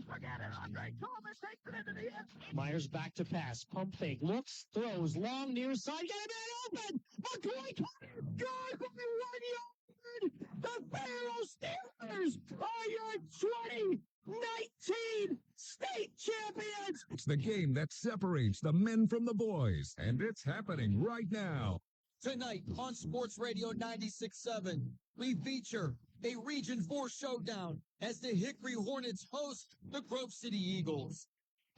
Forget it, Andre Coleman takes it into the end. Myers back to pass. Pump fake. Looks, throws, long near side. Get him open! McCoy, good for 1 yard! The Pharaoh Steelers are your 2019 state champions! It's the game that separates the men from the boys, and it's happening right now. Tonight on Sports Radio 96.7, we feature a Region 4 showdown as the Hickory Hornets host the Grove City Eagles.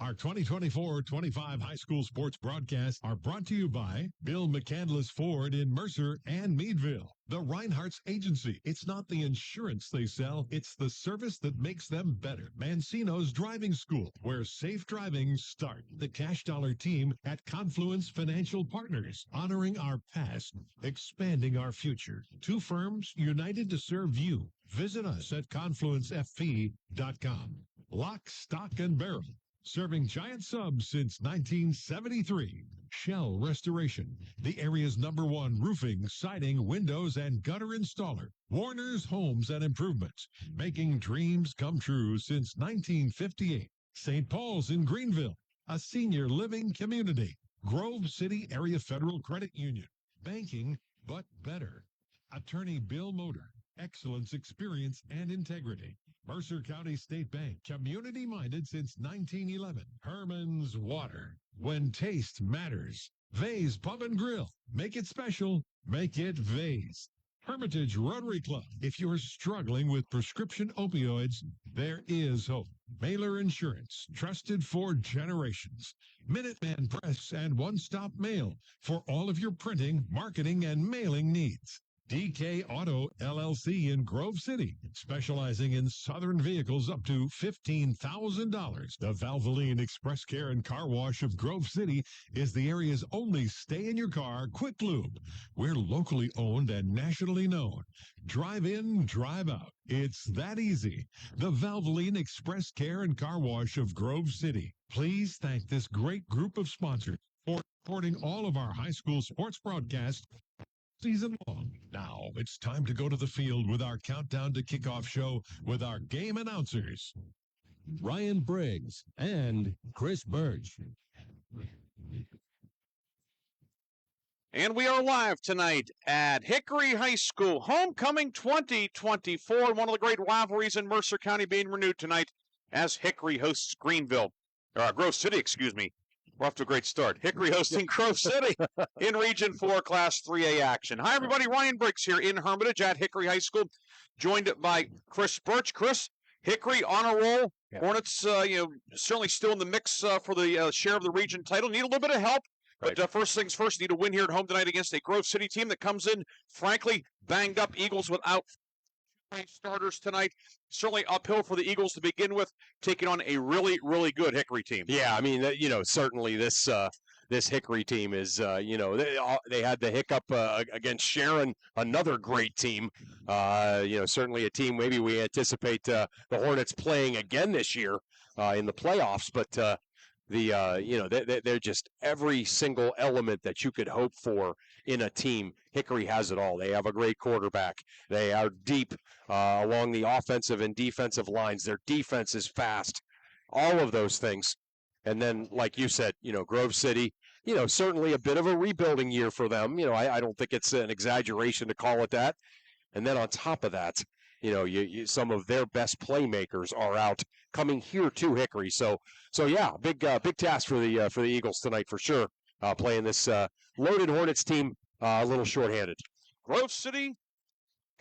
Our 2024-25 high school sports broadcasts are brought to you by Bill McCandless Ford in Mercer and Meadville. The Reinhardt's Agency. It's not the insurance they sell, it's the service that makes them better. Mancino's Driving School, where safe driving starts. The Cash Dollar team at Confluence Financial Partners, honoring our past, expanding our future. Two firms united to serve you. Visit us at confluencefp.com. Lock, Stock, and Barrel. Serving giant subs since 1973. Shell Restoration, the area's #1 roofing, siding, windows, and gutter installer. Warner's Homes and Improvements, making dreams come true since 1958. St. Paul's in Greenville, a senior living community. Grove City Area Federal Credit Union, banking, but better. Attorney Bill Motor, excellence, experience, and integrity. Mercer County State Bank, community-minded since 1911. Herman's Water, when taste matters. Vay's Pub and Grill, make it special, make it Vay's. Hermitage Rotary Club, if you're struggling with prescription opioids, there is hope. Mailer Insurance, trusted for generations. Minuteman Press and One Stop Mail for all of your printing, marketing, and mailing needs. DK Auto LLC in Grove City, specializing in Southern vehicles up to $15,000. The Valvoline Express Care and Car Wash of Grove City is the area's only stay-in-your-car quick lube. We're locally owned and nationally known. Drive in, drive out. It's that easy. The Valvoline Express Care and Car Wash of Grove City. Please thank this great group of sponsors for supporting all of our high school sports broadcasts season long. Now it's time to go to the field with our countdown to kickoff show with our game announcers, Ryan Briggs and Chris Birch. And we are live tonight at Hickory High School, Homecoming 2024, one of the great rivalries in Mercer County being renewed tonight as Hickory hosts Grove City, excuse me. We're off to a great start. Hickory hosting Grove City in Region 4 Class 3A action. Hi, everybody. Ryan Briggs here in Hermitage at Hickory High School, joined by Chris Birch. Chris, Hickory on a roll. Yeah. Hornets, certainly still in the mix for the share of the region title. Need a little bit of help. Right. But first things first, need a win here at home tonight against a Grove City team that comes in, frankly, banged up. Eagles without starters tonight. Certainly uphill for the Eagles to begin with, taking on a really, really good Hickory team. Yeah, I mean, certainly this Hickory team is, they had the hiccup against Sharon, another great team. Certainly a team maybe we anticipate the Hornets playing again this year in the playoffs, but they're just every single element that you could hope for in a team. Hickory has it all. They have a great quarterback. They are deep along the offensive and defensive lines. Their defense is fast. All of those things. And then, like you said, Grove City, certainly a bit of a rebuilding year for them. I don't think it's an exaggeration to call it that. And then on top of that, some of their best playmakers are out coming here to Hickory. So yeah, big task for the Eagles tonight for sure. Playing this loaded Hornets team a little shorthanded. Grove City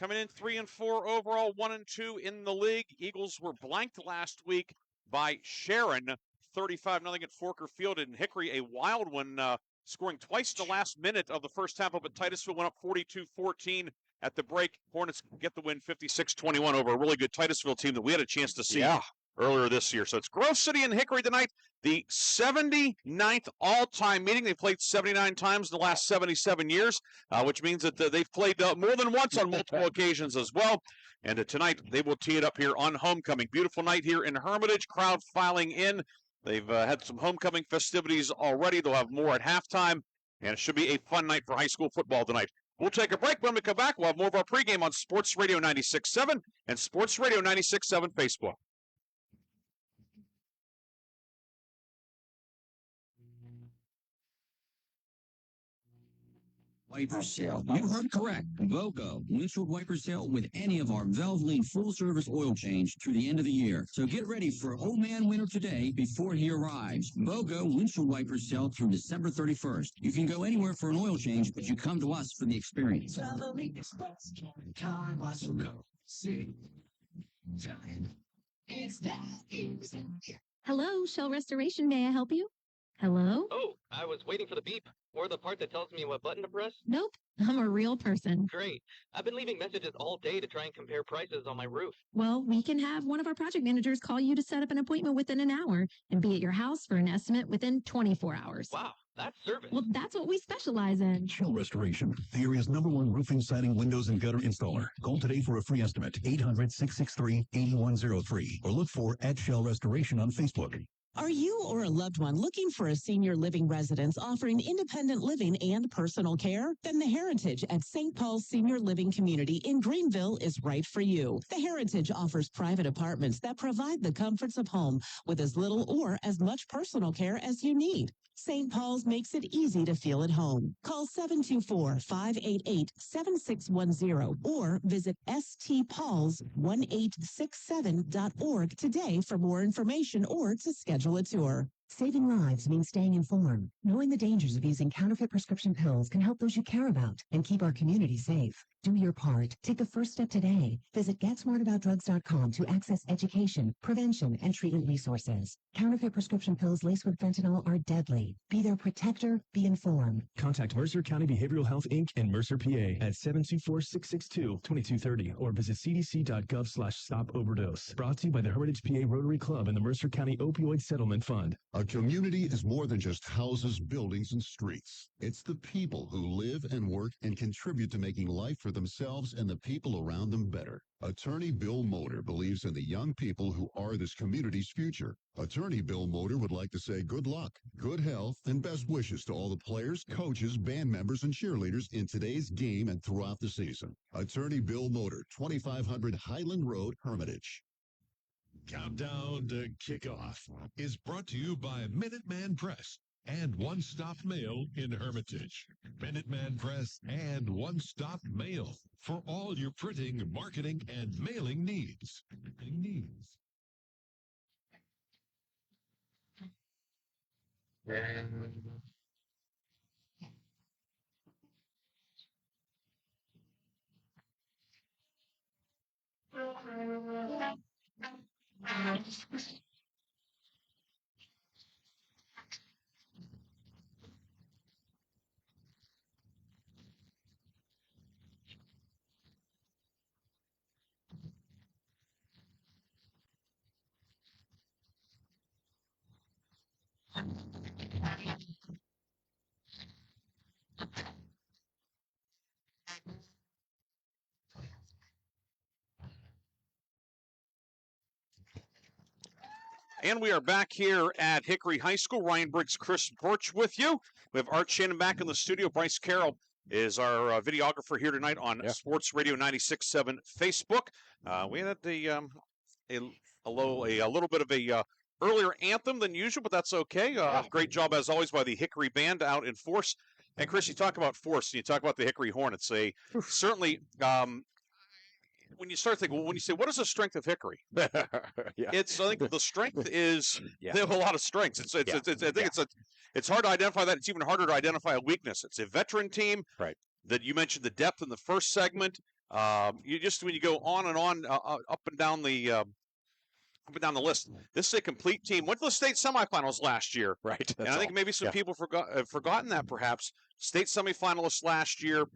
coming in 3-4 overall, 1-2 in the league. Eagles were blanked last week by Sharon, 35-0 at Forker Field. And Hickory, a wild one, scoring twice in the last minute of the first half. Up at Titusville, went up 42-14 at the break. Hornets get the win 56-21 over a really good Titusville team that we had a chance to see earlier this year. So it's Grove City and Hickory tonight, the 79th all-time meeting. They've played 79 times in the last 77 years, which means that they've played more than once on multiple occasions as well. And tonight they will tee it up here on Homecoming. Beautiful night here in Hermitage, crowd filing in. They've had some homecoming festivities already. They'll have more at halftime, and it should be a fun night for high school football tonight. We'll take a break. When we come back, we'll have more of our pregame on Sports Radio 96.7 and Sports Radio 96.7 Facebook. Wiper sale. You heard correct. Voco windshield wiper sale with any of our Valvoline full-service oil change through the end of the year. So get ready for Old Man Winter today before he arrives. Voco windshield wiper sale through December 31st. You can go anywhere for an oil change, but you come to us for the experience. Hello, Shell Restoration. May I help you? Hello? Oh, I was waiting for the beep or the part that tells me what button to press. Nope, I'm a real person. Great. I've been leaving messages all day to try and compare prices on my roof. Well, we can have one of our project managers call you to set up an appointment within an hour and be at your house for an estimate within 24 hours. Wow, that's service. Well, that's what we specialize in. Shell Restoration, the area's #1 roofing, siding, windows, and gutter installer. Call today for a free estimate, 800-663-8103, or look for @Shell Restoration on Facebook. Are you or a loved one looking for a senior living residence offering independent living and personal care? Then the Heritage at St. Paul's Senior Living Community in Greenville is right for you. The Heritage offers private apartments that provide the comforts of home with as little or as much personal care as you need. St. Paul's makes it easy to feel at home. Call 724-588-7610 or visit stpauls1867.org today for more information or to schedule a tour. Saving lives means staying informed. Knowing the dangers of using counterfeit prescription pills can help those you care about and keep our community safe. Do your part. Take the first step today. Visit GetSmartAboutDrugs.com to access education, prevention, and treatment resources. Counterfeit prescription pills laced with fentanyl are deadly. Be their protector. Be informed. Contact Mercer County Behavioral Health, Inc. and Mercer, PA at 724-662-2230 or visit cdc.gov/stop-overdose. Brought to you by the Heritage PA Rotary Club and the Mercer County Opioid Settlement Fund. A community is more than just houses, buildings, and streets. It's the people who live and work and contribute to making life for themselves and the people around them better. Attorney Bill Motor believes in the young people who are this community's future. Attorney Bill Motor would like to say good luck, good health, and best wishes to all the players, coaches, band members, and cheerleaders in today's game and throughout the season. Attorney Bill Motor, 2500 Highland Road, Hermitage. Countdown to Kickoff is brought to you by Minuteman Press and One Stop Mail in Hermitage. Minuteman Press and One Stop Mail for all your printing, marketing, and mailing needs. And we are back here at Hickory High School. Ryan Briggs, Chris Porch with you. We have Art Shannon back in the studio. Bryce Carroll is our videographer here tonight on Sports Radio 96.7 Facebook. We had a little bit of a earlier anthem than usual, but that's okay. Great job, as always, by the Hickory Band out in force. And, Chris, you talk about force, and you talk about the Hickory Hornets. Certainly, when you start thinking, when you say, what is the strength of Hickory? I think the strength is they have a lot of strengths. It's hard to identify that. It's even harder to identify a weakness. It's a veteran team. Right. That you mentioned the depth in the first segment. When you go on and on, up and down the list, this is a complete team. Went to the state semifinals last year. Right. And I think maybe some people have forgotten that perhaps. State semifinalists last year.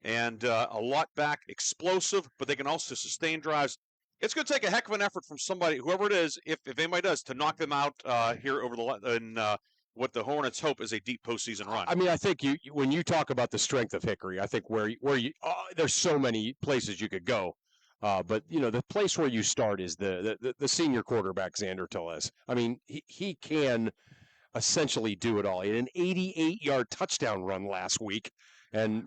And a lot back, explosive, but they can also sustain drives. It's going to take a heck of an effort from somebody, whoever it is, if anybody does, to knock them out here over what the Hornets hope is a deep postseason run. I mean, I think when you talk about the strength of Hickory, I think where you there's so many places you could go, but the place where you start is the senior quarterback Xander Tellez. I mean, he can. essentially do it all. He had an 88-yard touchdown run last week. And,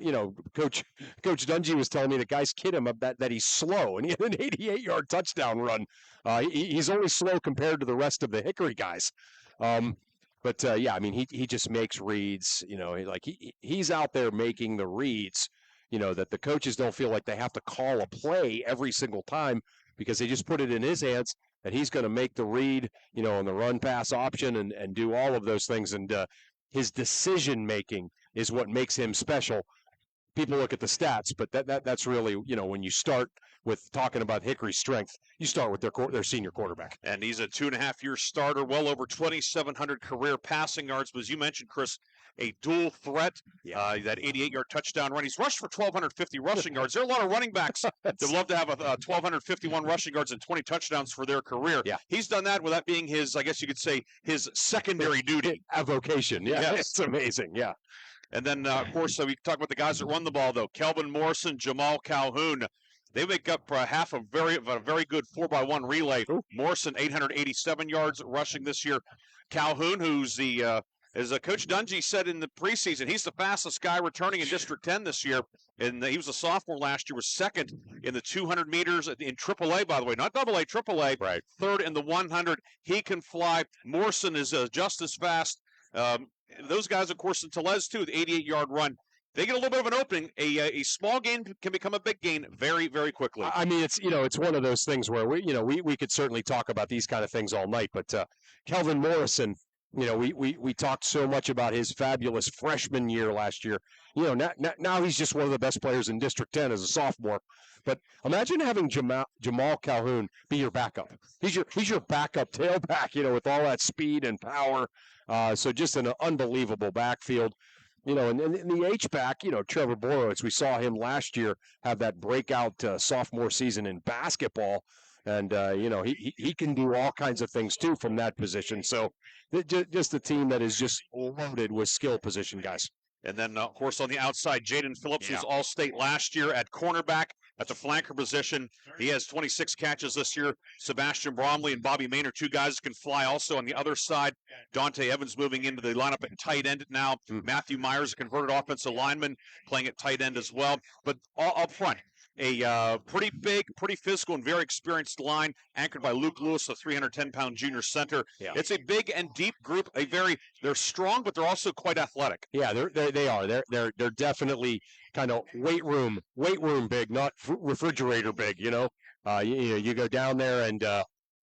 Coach Dungy was telling me the guys kid him about that he's slow, and he had an 88-yard touchdown run. He's only slow compared to the rest of the Hickory guys. He just makes reads. He's out there making the reads, that the coaches don't feel like they have to call a play every single time because they just put it in his hands, and he's going to make the read, on the run-pass option and do all of those things. And his decision-making is what makes him special. People look at the stats, but that's really, when you start with talking about Hickory's strength, you start with their senior quarterback. And he's a 2.5-year starter, well over 2,700 career passing yards. But as you mentioned, Chris, a dual threat, that 88-yard touchdown run. He's rushed for 1,250 rushing yards. There are a lot of running backs that would love to have 1,251 rushing yards and 20 touchdowns for their career. Yeah. He's done that without being his, I guess you could say, his secondary duty. Avocation. Yeah, Yes. It's amazing. Yeah. And then, of course, we talk about the guys that run the ball, though. Kelvin Morrison, Jamal Calhoun. They make up half of a very good 4x1 relay. Ooh. Morrison, 887 yards rushing this year. Calhoun, who's as Coach Dungy said in the preseason, he's the fastest guy returning in District 10 this year. And he was a sophomore last year, was second in the 200 meters in AAA, by the way, not AA, AAA. Right. Third in the 100. He can fly. Morrison is just as fast. Those guys, of course, in Tellez, too, the 88-yard run. They get a little bit of an opening. A small gain can become a big gain very, very quickly. I mean, it's one of those things where we could certainly talk about these kind of things all night. But Kelvin Morrison, we talked so much about his fabulous freshman year last year. Now he's just one of the best players in District 10 as a sophomore. But imagine having Jamal Calhoun be your backup. He's your backup tailback, with all that speed and power. So just an unbelievable backfield. And the H-back, Trevor Borowitz, we saw him last year have that breakout sophomore season in basketball. And, he can do all kinds of things, too, from that position. So just a team that is just loaded with skill position guys. And then, of course, on the outside, Jaden Phillips was All-State last year at cornerback at the flanker position. He has 26 catches this year. Sebastian Bromley and Bobby Maynard, two guys who can fly also on the other side. Dante Evans moving into the lineup at tight end now. Matthew Myers, a converted offensive lineman, playing at tight end as well. But all up front, a pretty big, pretty physical, and very experienced line anchored by Luke Lewis, a 310-pound junior center. Yeah. It's a big and deep group. They're strong, but they're also quite athletic. Yeah, they are. They're definitely kind of weight room big, not refrigerator big. You go down there and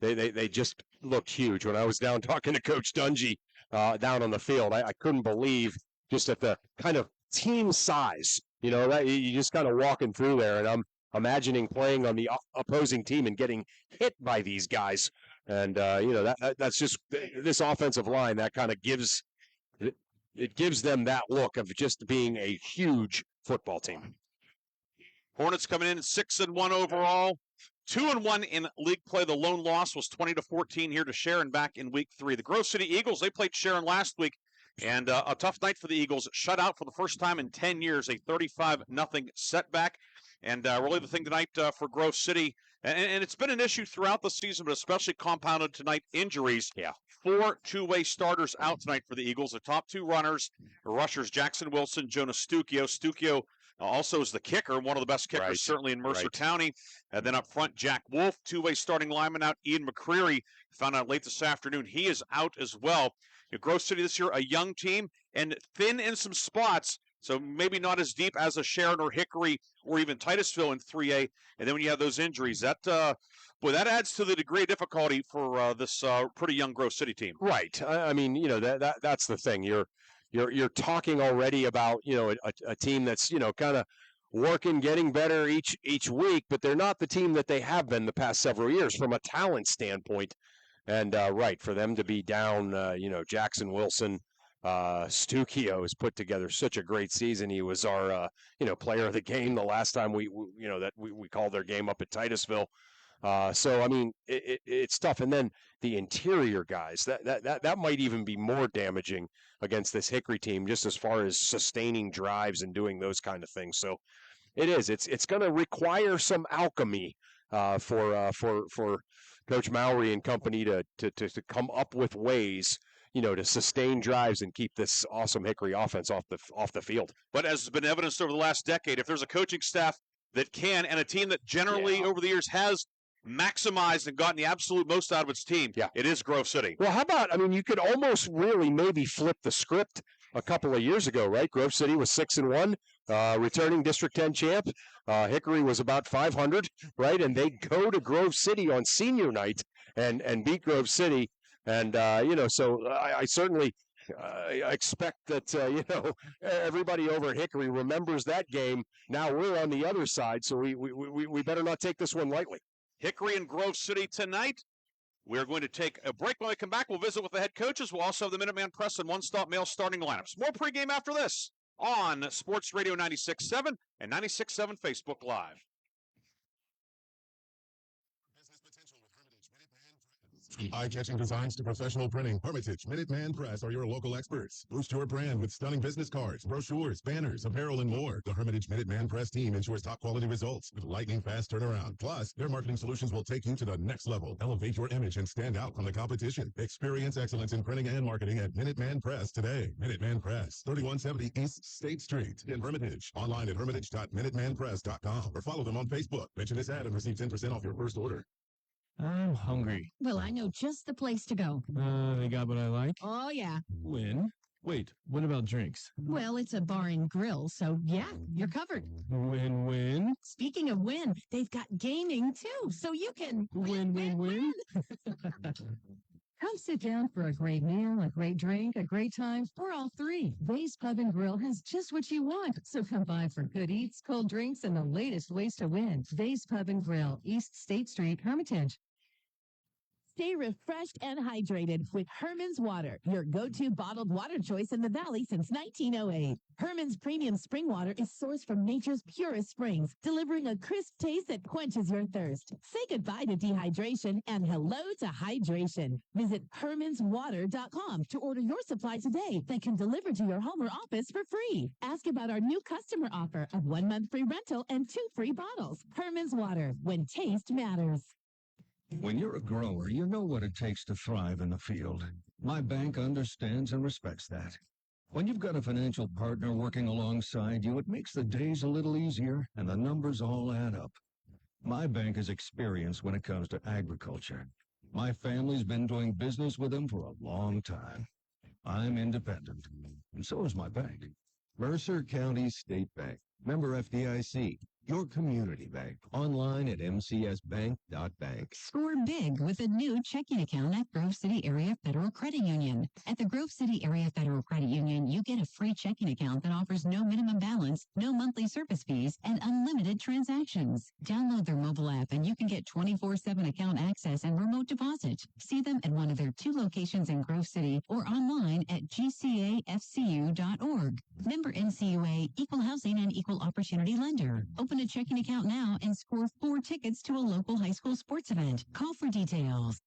they just look huge. When I was down talking to Coach Dungy down on the field, I couldn't believe just at the kind of team size. That you just kind of walking through there, and I'm imagining playing on the opposing team and getting hit by these guys. And that's just this offensive line that kind of gives them that look of just being a huge football team. Hornets coming in at 6-1 overall, 2-1 in league play. The lone loss was 20-14 here to Sharon back in week 3. The Grove City Eagles, they played Sharon last week. And a tough night for the Eagles. Shut out for the first time in 10 years, a 35-0 setback. And really the thing tonight for Grove City, and it's been an issue throughout the season, but especially compounded tonight, injuries. Yeah. 4 two-way starters out tonight for the Eagles. The top 2 rushers, Jackson Wilson, Jonas Stukio. Stukio also is the kicker, one of the best kickers certainly in Mercer County. And then up front, Jack Wolf, two-way starting lineman out. Ian McCreary, found out late this afternoon, he is out as well. Grove City this year, a young team and thin in some spots, so maybe not as deep as a Sharon or Hickory or even Titusville in 3A. And then when you have those injuries, that adds to the degree of difficulty for this pretty young Grove City team. Right. I mean, that's the thing. You're talking already about a team that's kind of working, getting better each week, but they're not the team that they have been the past several years from a talent standpoint. And for them to be down, Jackson Wilson, Stukio has put together such a great season. He was our, player of the game the last time we called their game up at Titusville. So I mean, it's tough. And then the interior guys, that might even be more damaging against this Hickory team, just as far as sustaining drives and doing those kind of things. So it is. It's going to require some alchemy for Coach Mowry and company to come up with ways, to sustain drives and keep this awesome Hickory offense off the field. But as has been evidenced over the last decade, if there's a coaching staff that can, and a team that generally over the years has maximized and gotten the absolute most out of its team, it is Grove City. Well, how about, you could almost really maybe flip the script a couple of years ago, right? Grove City was 6-1, returning District 10 champ. Hickory was about 500, right? And they go to Grove City on senior night and beat Grove City. And, so I certainly expect that, everybody over at Hickory remembers that game. Now we're on the other side, so we better not take this one lightly. Hickory and Grove City tonight. We're going to take a break. When we come back, we'll visit with the head coaches. We'll also have the Minuteman Press and one-stop mail starting lineups. More pregame after this on Sports Radio 96.7 and 96.7 Facebook Live. Eye-catching designs to professional printing. Hermitage, Minuteman Press are your local experts. Boost your brand with stunning business cards, brochures, banners, apparel, and more. The Hermitage Minuteman Press team ensures top-quality results with lightning-fast turnaround. Plus, their marketing solutions will take you to the next level. Elevate your image and stand out from the competition. Experience excellence in printing and marketing at Minuteman Press today. Minuteman Press, 3170 East State Street in Hermitage. Online at hermitage.minutemanpress.com or follow them on Facebook. Mention this ad and receive 10% off your first order. I'm hungry. Well, I know just the place to go. They got what I like? Oh, yeah. Win? Wait, what about drinks? Well, it's a bar and grill, so yeah, you're covered. Win-win? Speaking of win, they've got gaming too, so you can win. Come sit down for a great meal, a great drink, a great time, or all three. Vay's Pub and Grill has just what you want. So come by for good eats, cold drinks, and the latest ways to win. Vay's Pub and Grill, East State Street, Hermitage. Stay refreshed and hydrated with Herman's Water, your go-to bottled water choice in the Valley since 1908. Herman's premium spring water is sourced from nature's purest springs, delivering a crisp taste that quenches your thirst. Say goodbye to dehydration and hello to hydration. Visit hermanswater.com to order your supply today that can deliver to your home or office for free. Ask about our new customer offer of 1 month free rental and 2 free bottles. Herman's Water, when taste matters. When you're a grower, you know what it takes to thrive in the field. My bank understands and respects that. When you've got a financial partner working alongside you, it makes the days a little easier and the numbers all add up. My bank is experienced when it comes to agriculture. My family's been doing business with them for a long time. I'm independent, and so is my bank. Mercer County State Bank, member FDIC. Your community bank. Online at mcsbank.bank. Score big with a new checking account at Grove City Area Federal Credit Union. At the Grove City Area Federal Credit Union, you get a free checking account that offers no minimum balance, no monthly service fees, and unlimited transactions. Download their mobile app and you can get 24/7 account access and remote deposit. See them at one of their 2 locations in Grove City or online at gcafcu.org. Member NCUA, Equal Housing and Equal Opportunity Lender. Open a checking account now and score 4 tickets to a local high school sports event. Call for details.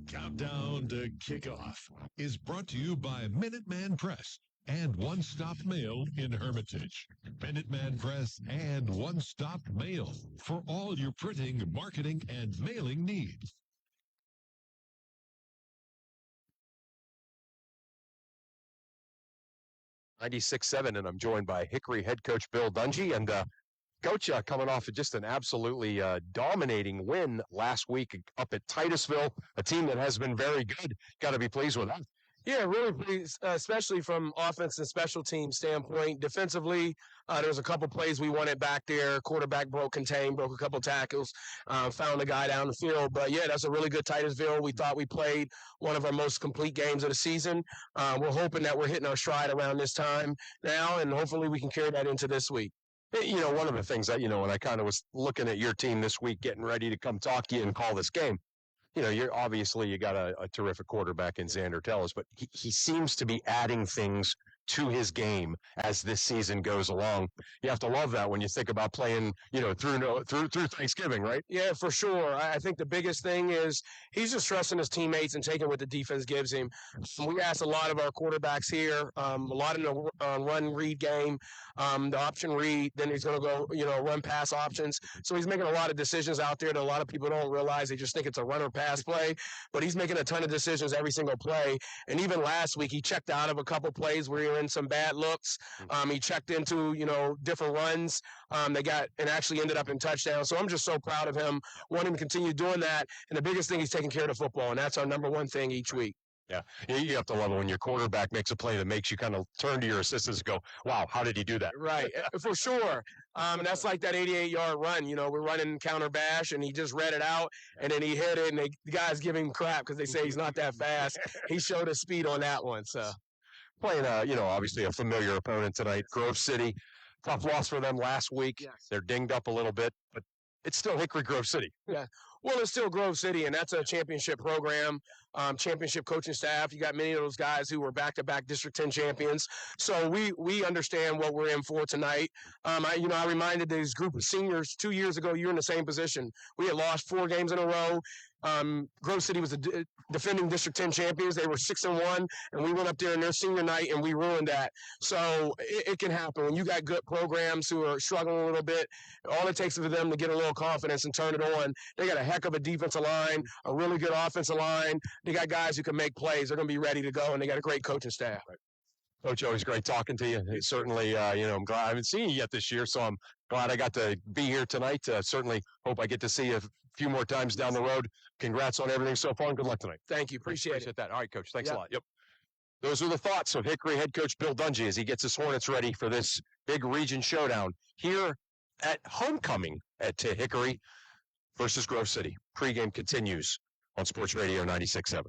Countdown to Kickoff is brought to you by Minuteman Press and One Stop Mail in Hermitage. Minuteman Press and One Stop Mail for all your printing, marketing, and mailing needs. .96.7, and I'm joined by Hickory head coach Bill Dungy. And Coach, coming off of just an absolutely dominating win last week up at Titusville, a team that has been very good. Got to be pleased with that. Yeah, really pleased, especially from offense and special team standpoint. Defensively, there was a couple plays we wanted back there. Quarterback broke contain, broke a couple tackles, found a guy down the field. But, yeah, that's a really good Titusville. We thought we played one of our most complete games of the season. We're hoping that we're hitting our stride around this time now, and hopefully we can carry that into this week. You know, one of the things that, when I kind of was looking at your team this week, getting ready to come talk to you and call this game, you got a terrific quarterback in Xander Tellis, but he seems to be adding things to his game as this season goes along. You have to love that when you think about playing, through Thanksgiving, right? Yeah, for sure. I think the biggest thing is he's just trusting his teammates and taking what the defense gives him. We asked a lot of our quarterbacks here, a lot in the run read game, the option read. Then he's going to go, run pass options. So he's making a lot of decisions out there that a lot of people don't realize. They just think it's a run or pass play, but he's making a ton of decisions every single play. And even last week, he checked out of a couple plays where he were in some bad looks. He checked into, different runs. They got and actually ended up in touchdowns. So I'm just so proud of him, wanting to continue doing that. And the biggest thing, he's taking care of the football, and that's our number one thing each week. Yeah, you have to love it when your quarterback makes a play that makes you kind of turn to your assistants and go, wow, how did he do that? Right, for sure. And that's like that 88-yard run. We're running counter bash, and he just read it out, and then he hit it, and the guys give him crap because they say he's not that fast. He showed his speed on that one. So playing, obviously a familiar opponent tonight, Grove City. Tough loss for them last week. Yes. They're dinged up a little bit, but it's still Hickory Grove City. Yeah. Well, it's still Grove City, and that's a championship program, championship coaching staff. You got many of those guys who were back-to-back District 10 champions. So we understand what we're in for tonight. I reminded this group of seniors 2 years ago, you're in the same position. We had lost 4 games in a row. Grove City was the defending District 10 champions. They were 6-1, and we went up there in their senior night, and we ruined that. So it can happen. When you got good programs who are struggling a little bit, all it takes is for them to get a little confidence and turn it on. They got a heck of a defensive line, a really good offensive line. They got guys who can make plays. They're going to be ready to go, and they got a great coaching staff. Coach, always great talking to you. Certainly, I'm glad I haven't seen you yet this year, so I'm glad I got to be here tonight. Certainly hope I get to see you a few more times down the road. Congrats on everything so far, and good luck tonight. Thank you. Appreciate that. All right, Coach. Thanks a lot. Yep. Those are the thoughts of Hickory head coach Bill Dungy as he gets his Hornets ready for this big region showdown here at homecoming at Hickory versus Grove City. Pregame continues on Sports Radio 96.7.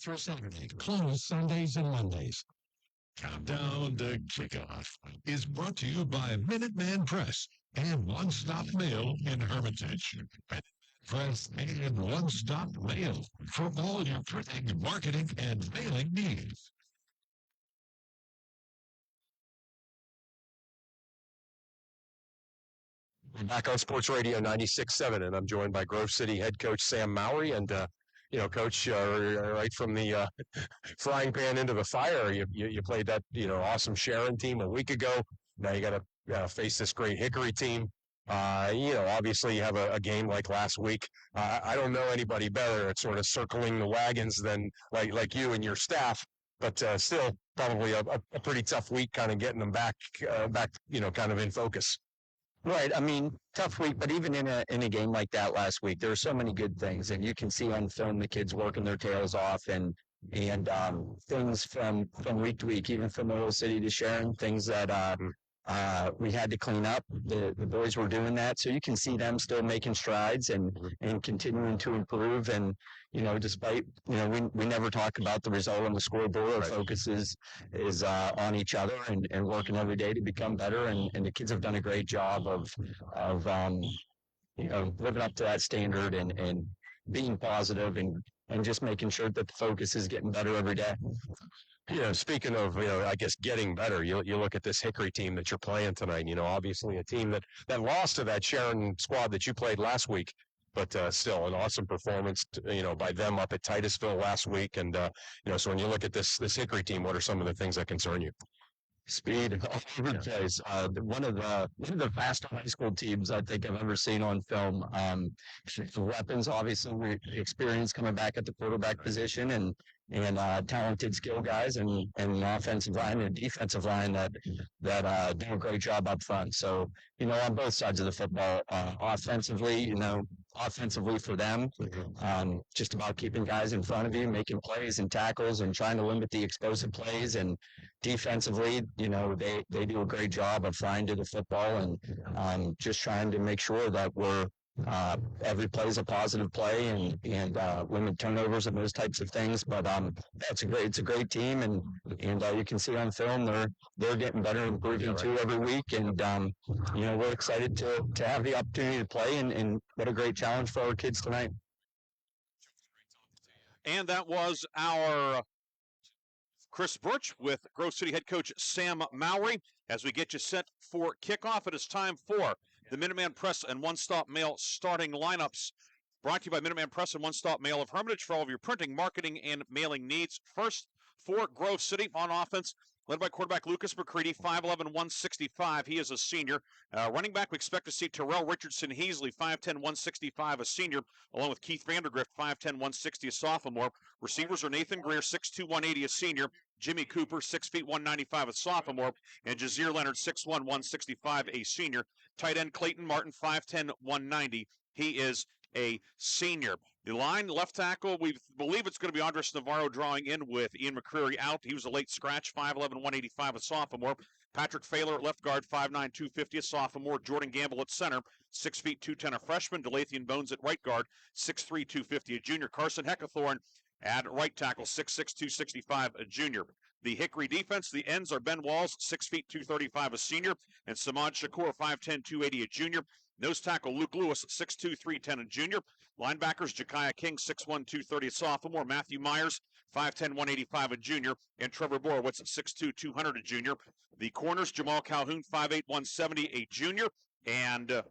Through Saturday, closed Sundays and Mondays. Countdown to Kickoff is brought to you by Minuteman Press and One Stop Mail in Hermitage. Press and One Stop Mail for all your printing, marketing, and mailing needs. We're back on Sports Radio 96.7, and I'm joined by Grove City head coach Sam Mowry. And, Coach, right from the frying pan into the fire, you played that, awesome Sharon team a week ago. Now you got to face this great Hickory team. Obviously you have a game like last week. I don't know anybody better at sort of circling the wagons than like you and your staff, but still probably a pretty tough week, kind of getting them back, kind of in focus. Right. I mean, tough week, but even in a game like that last week, there were so many good things, and you can see on film the kids working their tails off, and things from week to week, even from the whole city to Sharon, things that we had to clean up. The boys were doing that, so you can see them still making strides and continuing to improve. And despite we never talk about the result on the scoreboard. Our focus is on each other and working every day to become better. And the kids have done a great job of living up to that standard and being positive and just making sure that the focus is getting better every day. Speaking of, I guess getting better, you look at this Hickory team that you're playing tonight, obviously a team that lost to that Sharon squad that you played last week, but still an awesome performance, by them up at Titusville last week. And, so when you look at this Hickory team, what are some of the things that concern you? Speed all over the place. One of the fastest high school teams I think I've ever seen on film. The weapons, obviously, experience coming back at the quarterback position, and talented skill guys and an offensive line and a defensive line that do a great job up front. So, on both sides of the football, offensively for them, just about keeping guys in front of you, making plays and tackles and trying to limit the explosive plays. And defensively, they do a great job of flying to the football and just trying to make sure that we're every play is a positive play and limit turnovers and those types of things. But it's a great team, and you can see on film they're getting better and improving too every week. And we're excited to have the opportunity to play, and what a great challenge for our kids tonight. And that was our Chris Birch with Grove City head coach Sam Mowry. As we get you set for kickoff, it is time for the Minuteman Press and One Stop Mail starting lineups. Brought to you by Minuteman Press and One Stop Mail of Hermitage for all of your printing, marketing, and mailing needs. First for Grove City on offense, led by quarterback Lucas McCready, 5'11", 165. He is a senior. Running back, we expect to see Terrell Richardson Heasley, 5'10", 165, a senior, along with Keith Vandergrift, 5'10", 160, a sophomore. Receivers are Nathan Greer, 6'2", 180, a senior. Jimmy Cooper, 6 feet, 195, a sophomore. And Jazeer Leonard, 6'1", 165, a senior. Tight end Clayton Martin, 5'10", 190. He is a senior. The line, left tackle, we believe it's going to be Andres Navarro drawing in with Ian McCreary out. He was a late scratch, 5'11", 185, a sophomore. Patrick Failer at left guard, 5'9", 250, a sophomore. Jordan Gamble at center, 6 feet, 210, a freshman. Delathian Bones at right guard, 6'3", 250, a junior. Carson Heckathorn at right tackle, 6'6", 265, a junior. The Hickory defense, the ends are Ben Walls, 6 feet, 235, a senior, and Samad Shakur, 5'10", 280, a junior. Nose tackle Luke Lewis, 6'2", 310, a junior. Linebackers Jekiah King, 6'1", 230, a sophomore. Matthew Myers, 5'10", 185, a junior. And Trevor Borowitz, 6'2", 200, a junior. The corners, Jamal Calhoun, 5'8", 170, a junior. And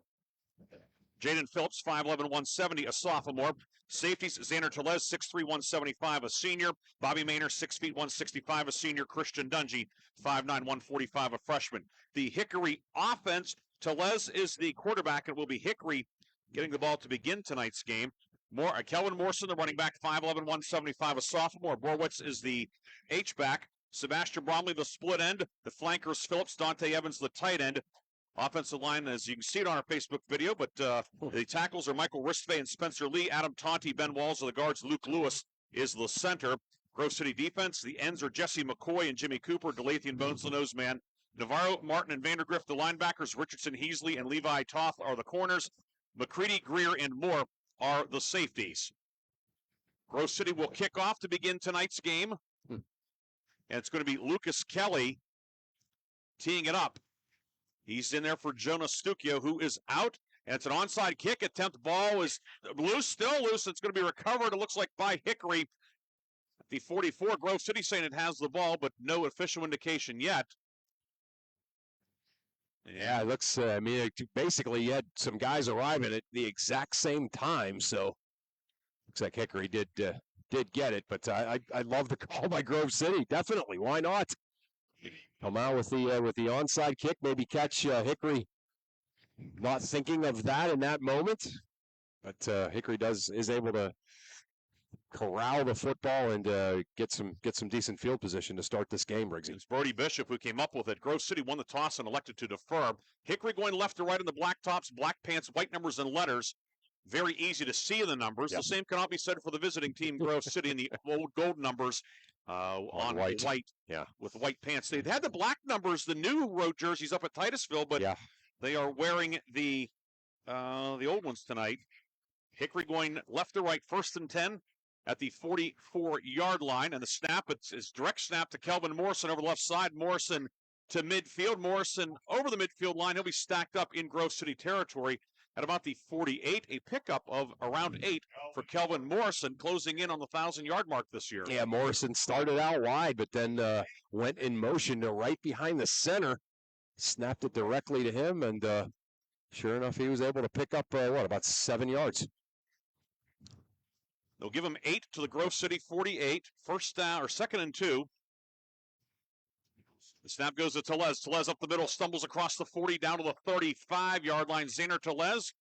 Jaden Phillips, 5'11", 170, a sophomore. Safeties, Xander Telez, 6'3", 175, a senior. Bobby Maynor, 6 feet, 165, a senior. Christian Dungy, 5'9", 145, a freshman. The Hickory offense, Telez is the quarterback, and will be Hickory getting the ball to begin tonight's game. Kelvin Morrison, the running back, 5'11", 175, a sophomore. Borowitz is the H-back. Sebastian Bromley, the split end. The flankers, Phillips, Dante Evans, the tight end. Offensive line, as you can see it on our Facebook video, but the tackles are Michael Ristvay and Spencer Lee. Adam Tonti, Ben Walls are the guards. Luke Lewis is the center. Grove City defense, the ends are Jesse McCoy and Jimmy Cooper. Delathian Bones, the nose man. Navarro, Martin, and Vandergrift, the linebackers. Richardson, Heasley, and Levi Toth are the corners. McCready, Greer, and Moore are the safeties. Grove City will kick off to begin tonight's game. And it's going to be Lucas Kelly teeing it up. He's in there for Jonah Stucchio, who is out. And it's an onside kick attempt. Ball is loose, still loose. It's going to be recovered, it looks like, by Hickory. At the 44, Grove City saying it has the ball, but no official indication yet. Yeah, it looks, basically you had some guys arriving at the exact same time, so looks like Hickory did get it, but I love the call by Grove City, definitely, why not? Come out with the onside kick, maybe catch Hickory not thinking of that in that moment, but Hickory is able to corral the football and get some decent field position to start this game, Riggsy. It's Brody Bishop who came up with it. Grove City won the toss and elected to defer. Hickory going left to right in the black tops, black pants, white numbers and letters. Very easy to see in the numbers. Yep. The same cannot be said for the visiting team, Grove City, in the old gold numbers on white. Yeah, with white pants. They had the black numbers, the new road jerseys up at Titusville, but they are wearing the old ones tonight. Hickory going left to right, 1st and 10 at the 44-yard line, and the snap, it's direct snap to Kelvin Morrison over the left side. Morrison to midfield. Morrison over the midfield line. He'll be stacked up in Grove City territory at about the 48, a pickup of around 8 for Kelvin Morrison, closing in on the 1,000-yard mark this year. Yeah, Morrison started out wide, but then went in motion to right behind the center, snapped it directly to him, and sure enough, he was able to pick up, about 7 yards. They'll give him 8 to the Grove City 48, 2nd and 2. The snap goes to Telez. Telez up the middle, stumbles across the 40 down to the 35-yard line. Xander Telez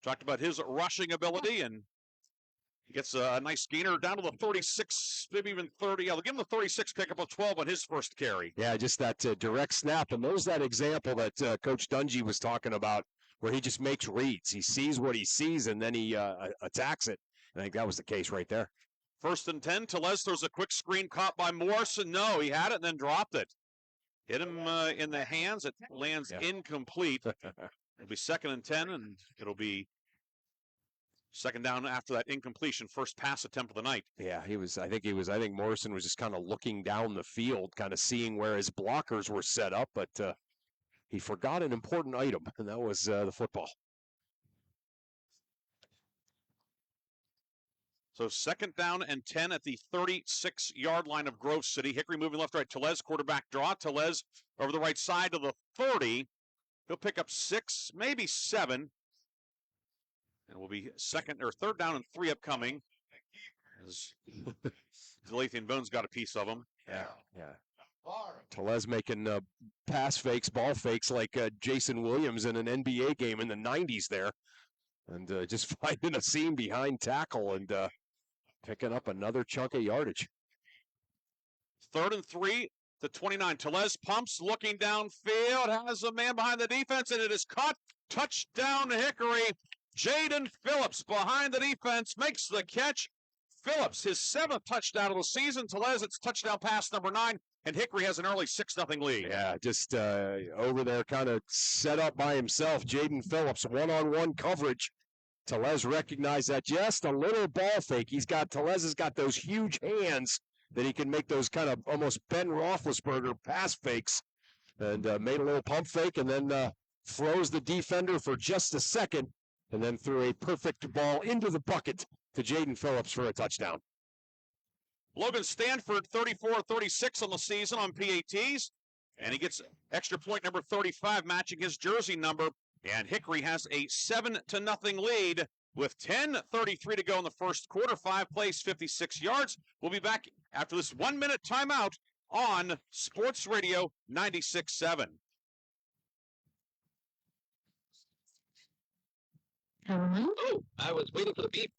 talked about his rushing ability, and Gets a nice gainer down to the 36, maybe even 30. I'll give him the 36 pickup of 12 on his first carry. Yeah, just that direct snap. And there's that example that Coach Dungy was talking about where he just makes reads. He sees what he sees, and then he attacks it. And I think that was the case right there. 1st and 10. Tellez throws a quick screen caught by Morrison. No, he had it and then dropped it. Hit him in the hands. It lands incomplete. It'll be 2nd and 10, and it'll be 2nd down after that incompletion. First pass attempt of the night. Yeah, I think Morrison was just kind of looking down the field, kind of seeing where his blockers were set up, but he forgot an important item, and that was the football. So 2nd down and 10 at the 36-yard line of Grove City. Hickory moving left, right. Tellez, quarterback draw. Tellez over the right side to the 30. He'll pick up 6, maybe 7. And will be 3rd down and 3 upcoming. As Lathan Bones got a piece of him. Yeah. Tellez making pass fakes, ball fakes like Jason Williams in an NBA game in the 90s there. And just finding a seam behind tackle and picking up another chunk of yardage. 3rd and 3 to 29. Tellez pumps, looking downfield, has a man behind the defense, and it is caught. Touchdown to Hickory. Jaden Phillips behind the defense makes the catch. Phillips, his 7th touchdown of the season. Tellez, it's touchdown pass number 9, and Hickory has an early 6-0 lead. Yeah, just over there kind of set up by himself. Jaden Phillips, one-on-one coverage. Tellez recognized that just a little ball fake. Tellez has got those huge hands that he can make those kind of almost Ben Roethlisberger pass fakes, and made a little pump fake and then froze the defender for just a second, and then threw a perfect ball into the bucket to Jaden Phillips for a touchdown. Logan Stanford, 34-36 on the season on PATs, and he gets extra point number 35, matching his jersey number, and Hickory has a 7-0 lead with 10:33 to go in the first quarter. 5 plays, 56 yards. We'll be back after this 1-minute timeout on Sports Radio 96.7. Oh, I was waiting for the beep.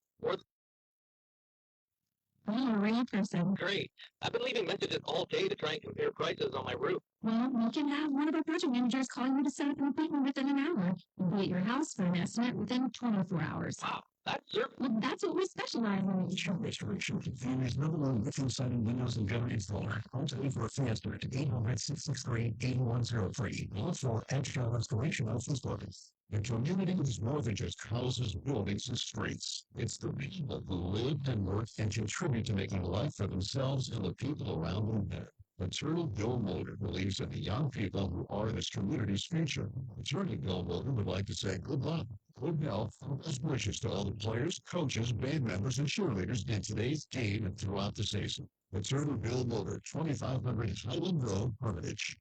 I'm a real person. Great. I've been leaving messages all day to try and compare prices on my roof. Well, we can have one of our project managers call you to set up an appointment within an hour. We'll be at your house for an estimate within 24 hours. Wow, that's service. Well, that's what we specialize in. Show restoration for families number one roofing, siding, windows, and gutter installer. Call today for a free estimate to 800-663-8103. Look for extra restoration office buildings. The community is more than just houses, buildings, and streets. It's the people who live and work and contribute to making life for themselves and the people around them better. Attorney Bill Motor believes in the young people who are this community's future. Attorney Bill Motor would like to say good luck, good health, and best wishes to all the players, coaches, band members, and cheerleaders in today's game and throughout the season. Attorney Bill Motor, 2500 Highland Road, Hermitage.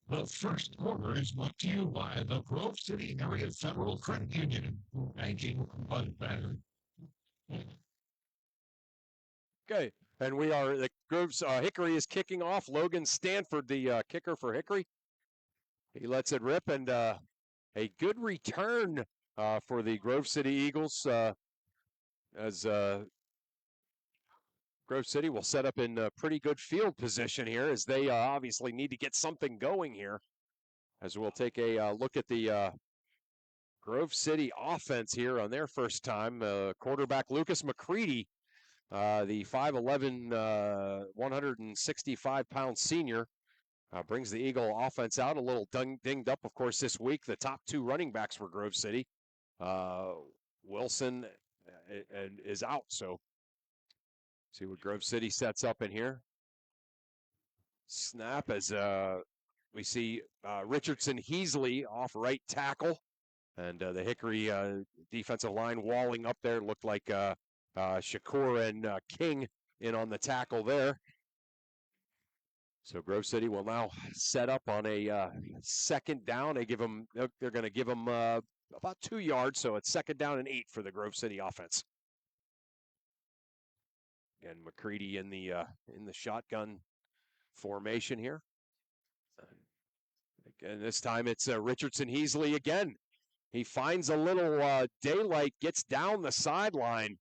The first quarter is brought to you by the Grove City Area Federal Credit Union. Banking but better. Okay, and we are the Groves. Hickory is kicking off. Logan Stanford, the kicker for Hickory. He lets it rip, and a good return for the Grove City Eagles as Grove City will set up in pretty good field position here as they obviously need to get something going here. As we'll take a look at the Grove City offense here on their first time. Quarterback Lucas McCready, the 5'11", 165-pound senior, brings the Eagle offense out a little dinged up, of course, this week. The top 2 running backs for Grove City. Wilson is out, so see what Grove City sets up in here. Snap as we see Richardson Heasley off right tackle. And the Hickory defensive line walling up there. Looked like Shakur and King in on the tackle there. So Grove City will now set up on a 2nd down. They're going to give them about 2 yards. So it's 2nd down and 8 for the Grove City offense. Again, McCready in the shotgun formation here. Again, this time it's Richardson Heasley again. He finds a little daylight, gets down the sideline,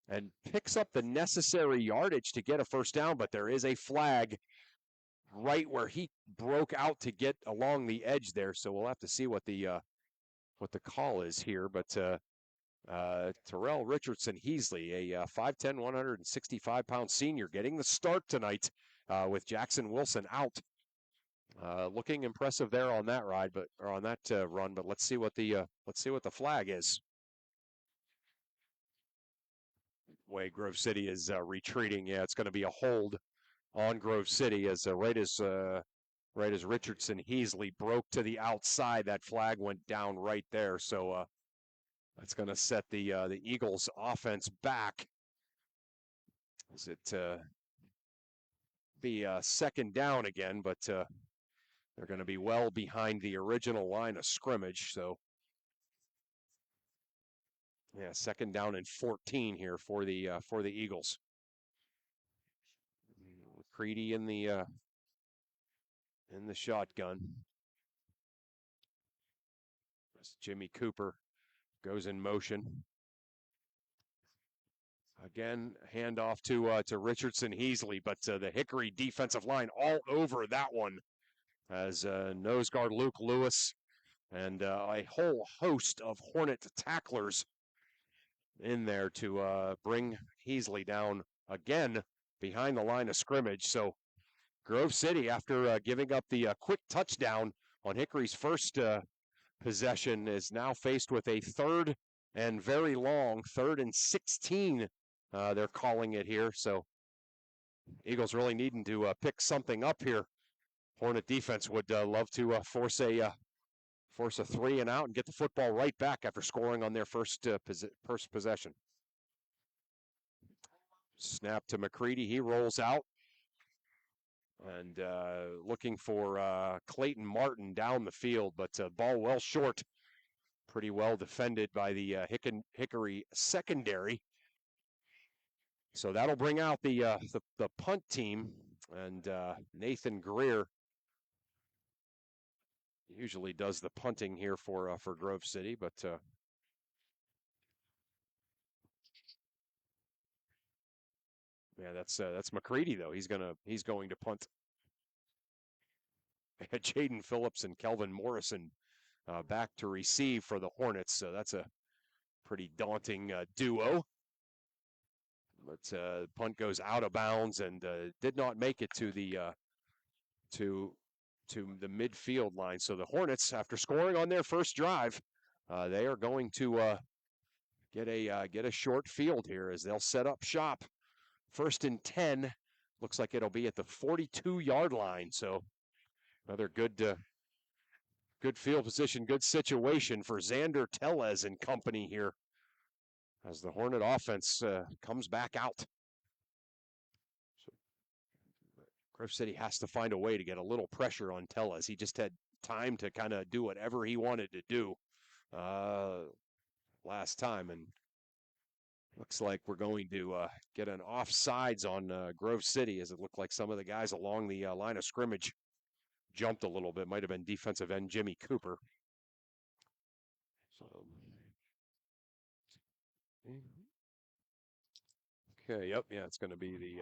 and picks up the necessary yardage to get a first down, but there is a flag right where he broke out to get along the edge there. So we'll have to see what the call is here. But Terrell Richardson Heasley, a 5'10", 165-pound senior, getting the start tonight with Jackson Wilson out. Looking impressive there on that run, but let's see what the flag is. Way Grove City is retreating. Yeah, it's going to be a hold on Grove City as right as Richardson Heasley broke to the outside. That flag went down right there. So that's going to set the Eagles offense back. Is it be second down again? But they're going to be well behind the original line of scrimmage. So yeah, second down and 14 here for the Eagles. McCready in the shotgun. As Jimmy Cooper goes in motion. Again, handoff to Richardson Heasley, but the Hickory defensive line all over that one as nose guard Luke Lewis and a whole host of Hornet tacklers in there to bring Heasley down again behind the line of scrimmage. So Grove City, after giving up the quick touchdown on Hickory's first possession, is now faced with a third and very long, 3rd and 16. They're calling it here. So Eagles really needing to pick something up here. Hornet defense would love to force a 3 and out and get the football right back after scoring on their first possession. Snap to McCready. He rolls out. And looking for Clayton Martin down the field, but ball well short. Pretty well defended by the Hickory secondary. So that'll bring out the punt team, and Nathan Greer usually does the punting here for Grove City, but yeah, that's McCready though. He's going to punt. Jaden Phillips and Kelvin Morrison back to receive for the Hornets. So that's a pretty daunting duo. But punt goes out of bounds and did not make it to the midfield line. So the Hornets, after scoring on their first drive, they are going to get a short field here as they'll set up shop. 1st and 10. Looks like it'll be at the 42-yard line. So another good field position, good situation for Xander Tellez and company here as the Hornet offense comes back out. So Grove City has to find a way to get a little pressure on Tellez. He just had time to kind of do whatever he wanted to do last time, and looks like we're going to get an offsides on Grove City, as it looked like some of the guys along the line of scrimmage jumped a little bit. Might have been defensive end Jimmy Cooper. So, okay, yep, yeah, it's going to be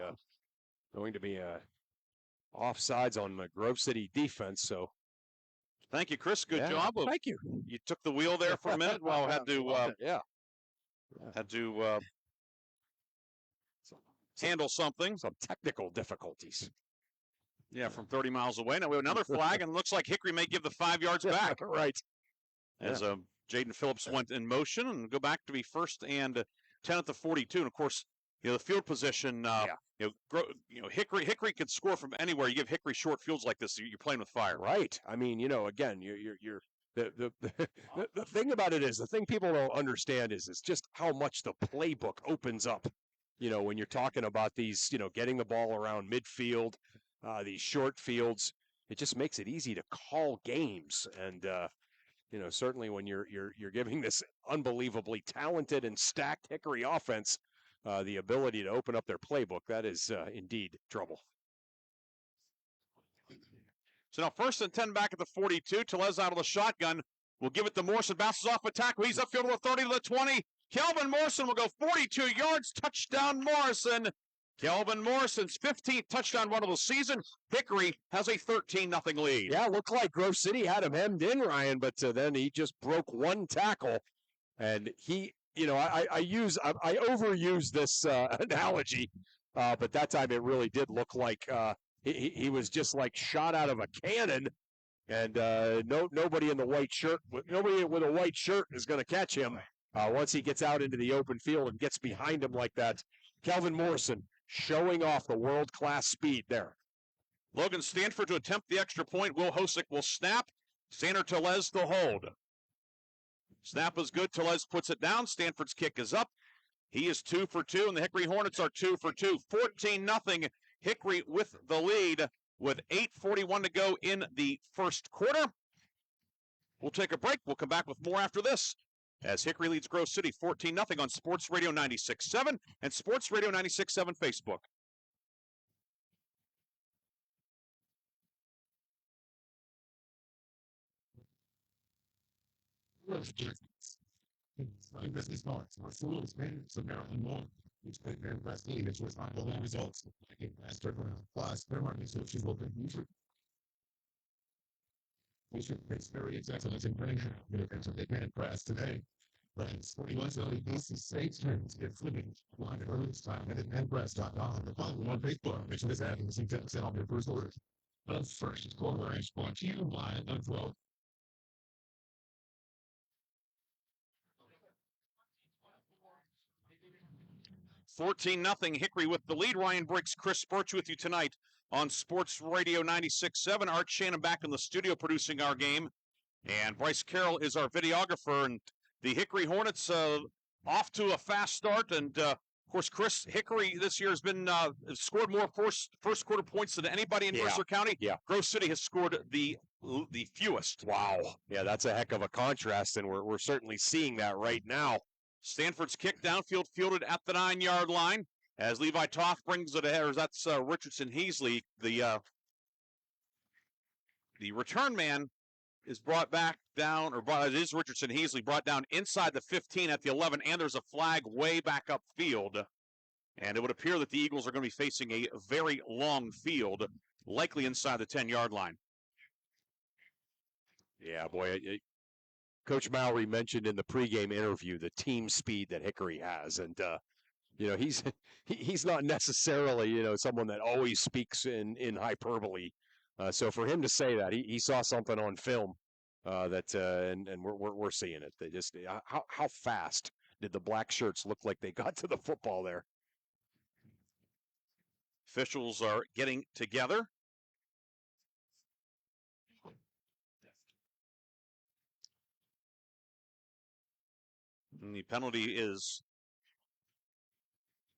offsides on the Grove City defense. So, thank you, Chris. Good job. Thank you. You took the wheel there for a minute. Well, had to handle something. Some technical difficulties. Yeah, from 30 miles away. Now we have another flag, and it looks like Hickory may give the 5 yards back. Right. As Jaden Phillips went in motion and go back to be 1st and 10 at the 42. And of course, the field position. Hickory could score from anywhere. You give Hickory short fields like this, you're playing with fire. Right. I mean, again, you're the thing about it is, the thing people don't understand is just how much the playbook opens up. When you're talking about these, getting the ball around midfield. These short fields, it just makes it easy to call games, and certainly when you're giving this unbelievably talented and stacked Hickory offense the ability to open up their playbook, that is indeed trouble. So now 1st and 10 back at the 42. Tellez out of the shotgun. We'll give it to Morrison. Bounces off a tackle. He's upfield to the 30 to the 20. Kelvin Morrison will go 42 yards. Touchdown, Morrison. Kelvin Morrison's 15th touchdown run of the season. Hickory has a 13-0 lead. Yeah, looked like Grove City had him hemmed in, Ryan, but then he just broke one tackle. And he, I overuse this analogy, but that time it really did look like he was just like shot out of a cannon, and nobody in the white shirt, nobody with a white shirt is going to catch him once he gets out into the open field and gets behind him like that. Kelvin Morrison showing off the world-class speed there. Logan Stanford to attempt the extra point. Will Hosick will snap. Sander Telez the hold. Snap is good. Telez puts it down. Stanford's kick is up. He is 2 for 2, and the Hickory Hornets are 2 for 2. 14-0. Hickory with the lead with 8:41 to go in the first quarter. We'll take a break. We'll come back with more after this as Hickory leads Grove City 14-0 on Sports Radio 96.7 and Sports Radio 96.7 Facebook. Business cards or fools, payments of Maryland Law, which paid their best lead, which was not the long results. Master plus their money, so she will be usually. We should face very excellent in printing. They can't press today. Friends, 41 LEBC safe turns get flipping. Line early time at handpress.com. The following on Facebook, which is adding some tips on your first order. The first quarter is brought to you by the Grove. 14-0 Hickory with the lead. Ryan Briggs, Chris Birch with you tonight on Sports Radio 96.7. Art Shannon back in the studio producing our game. And Bryce Carroll is our videographer. And the Hickory Hornets off to a fast start. And, of course, Chris, Hickory this year has been scored more first quarter points than anybody in Mercer County. Yeah. Grove City has scored the fewest. Wow. Yeah, that's a heck of a contrast, and we're certainly seeing that right now. Stanford's kick downfield, fielded at the 9-yard line as Levi Toth brings it ahead. That's Richardson Heasley. The return man is brought back down, it is Richardson Heasley, brought down inside the 15 at the 11, and there's a flag way back upfield. And it would appear that the Eagles are going to be facing a very long field, likely inside the 10-yard line. Yeah, boy, Coach Mowry mentioned in the pregame interview the team speed that Hickory has, and he's not necessarily someone that always speaks in hyperbole. So for him to say that, he saw something on film and we're seeing it. They just how fast did the black shirts look like they got to the football there? Officials are getting together. And the penalty is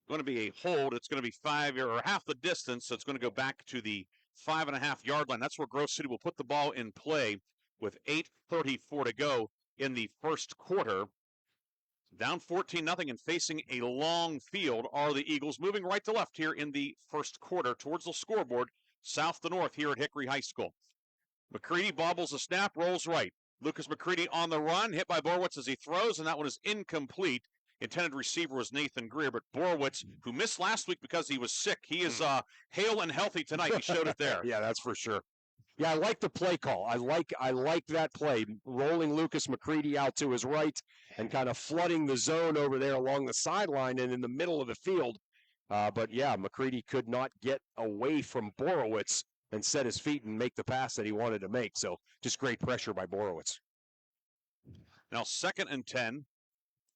going to be a hold. It's going to be 5 or half the distance. So it's going to go back to the 5.5-yard line. That's where Grove City will put the ball in play with 8:34 to go in the first quarter. Down 14-0 and facing a long field are the Eagles, moving right to left here in the first quarter towards the scoreboard, south to north here at Hickory High School. McCready bobbles the snap, rolls right. Lucas McCready on the run, hit by Borowitz as he throws, and that one is incomplete. Intended receiver was Nathan Greer, but Borowitz, who missed last week because he was sick, he is hale and healthy tonight. He showed it there. Yeah, that's for sure. Yeah, I like the play call. I like that play, rolling Lucas McCready out to his right and kind of flooding the zone over there along the sideline and in the middle of the field. But yeah, McCready could not get away from Borowitz and set his feet and make the pass that he wanted to make. So just great pressure by Borowitz. Now 2nd and 10.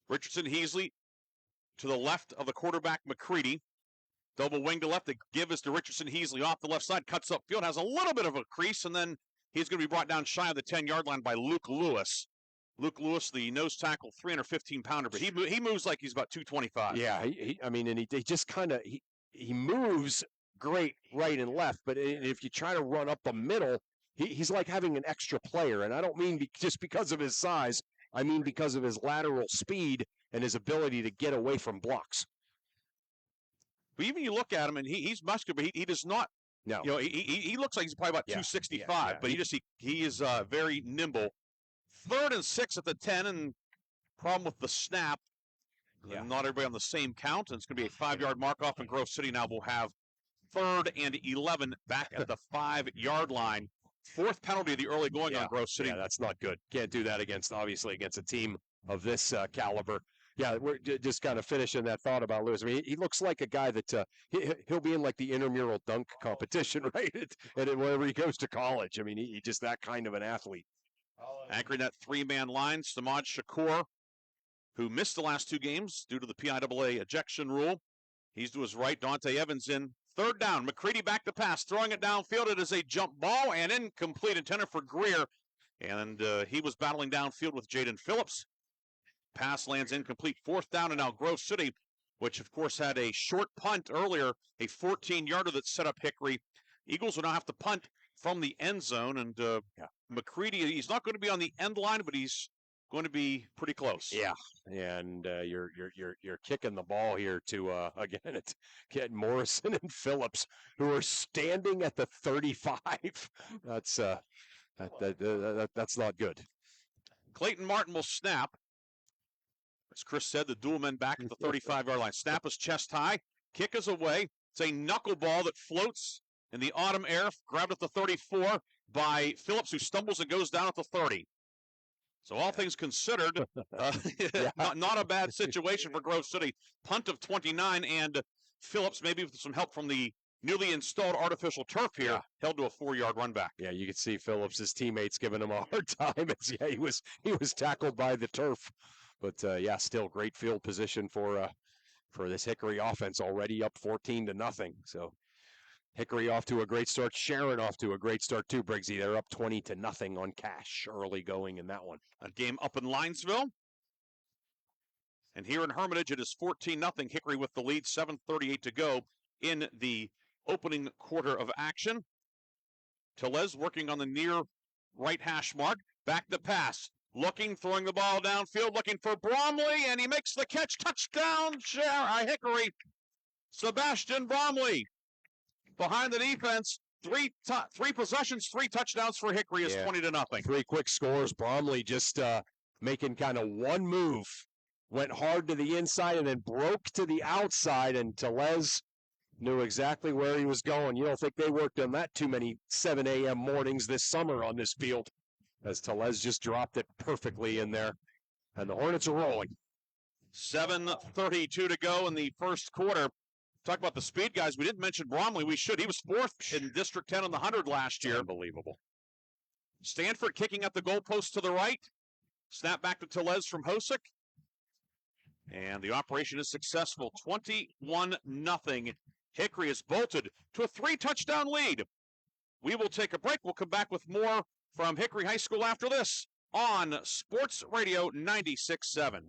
Richardson Heasley to the left of the quarterback McCready. Double wing to left. The give is to Richardson Heasley off the left side. Cuts upfield. Has a little bit of a crease. And then he's going to be brought down shy of the 10-yard line by Luke Lewis. Luke Lewis, the nose tackle, 315-pounder. But he moves like he's about 225. Yeah, he just kind of he moves great right and left, but if you try to run up the middle, he's like having an extra player, and I don't mean just because of his size. I mean because of his lateral speed and his ability to get away from blocks. But even you look at him, and he's muscular, but he does not. No, he looks like he's probably about 265, but he is very nimble. 3rd and 6 at the 10, and problem with the snap. Not everybody on the same count, and it's going to be a 5-yard mark off, and Grove City now will have 3rd and 11 back at the 5-yard line. 4th penalty of the early going on Grove City. Yeah, that's not good. Can't do that against a team of this caliber. Yeah, we're just kind of finishing that thought about Lewis. I mean, he looks like a guy that he'll be in like the intramural dunk competition, right? And wherever he goes to college. I mean, he's just that kind of an athlete. Anchoring that 3-man line, Samad Shakur, who missed the last 2 games due to the PIAA ejection rule. He's to his right. Dante Evans in 3rd down. McCready back to pass, throwing it downfield. It is a jump ball and incomplete, intended for Greer. And he was battling downfield with Jaden Phillips. Pass lands incomplete. 4th down, and now Grove City, which of course had a short punt earlier, a 14-yarder that set up Hickory. Eagles will now have to punt from the end zone, and McCready, he's not going to be on the end line, but he's going to be pretty close. Yeah, and you're kicking the ball here to again it's getting Morrison and Phillips, who are standing at the 35. That's not good. Clayton Martin will snap. As Chris said, the dual men back at the 35-yard line. Snap is chest high. Kick is away. It's a knuckleball that floats in the autumn air, grabbed at the 34 by Phillips, who stumbles and goes down at the 30. So all things considered, not a bad situation for Grove City. Punt of 29, and Phillips, maybe with some help from the newly installed artificial turf here, held to a 4-yard run back. Yeah, you could see Phillips' teammates giving him a hard time. He was tackled by the turf. But still great field position for this Hickory offense, already up 14-0. So Hickory off to a great start. Sharon off to a great start too, Briggsy. They're up 20-0 on Cash early going in that one. A game up in Linesville. And here in Hermitage, it is 14-0. Hickory with the lead, 7:38 to go in the opening quarter of action. Tellez working on the near right hash mark. Back to pass. Looking, throwing the ball downfield, looking for Bromley, and he makes the catch. Touchdown, Hickory. Sebastian Bromley behind the defense. Three possessions, 3 touchdowns for Hickory is 20-0. 3 quick scores. Bromley just making kind of one move. Went hard to the inside and then broke to the outside, and Tellez knew exactly where he was going. You don't think they worked on that too many 7 a.m. mornings this summer on this field, as Tellez just dropped it perfectly in there. And the Hornets are rolling. 7:32 to go in the first quarter. Talk about the speed guys. We didn't mention Bromley. We should. He was 4th in District 10 on the 100 last year. Unbelievable. Stanford kicking at the goalpost to the right. Snap back to Tellez from Hosick. And the operation is successful. 21-0. Hickory is bolted to a 3-touchdown lead. We will take a break. We'll come back with more from Hickory High School after this on Sports Radio 96.7.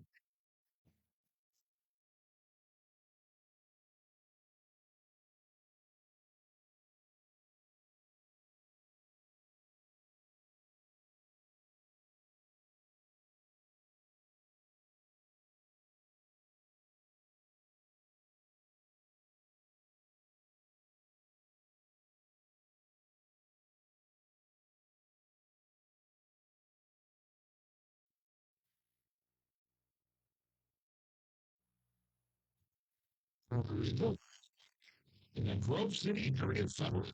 In the Grove City area Federal.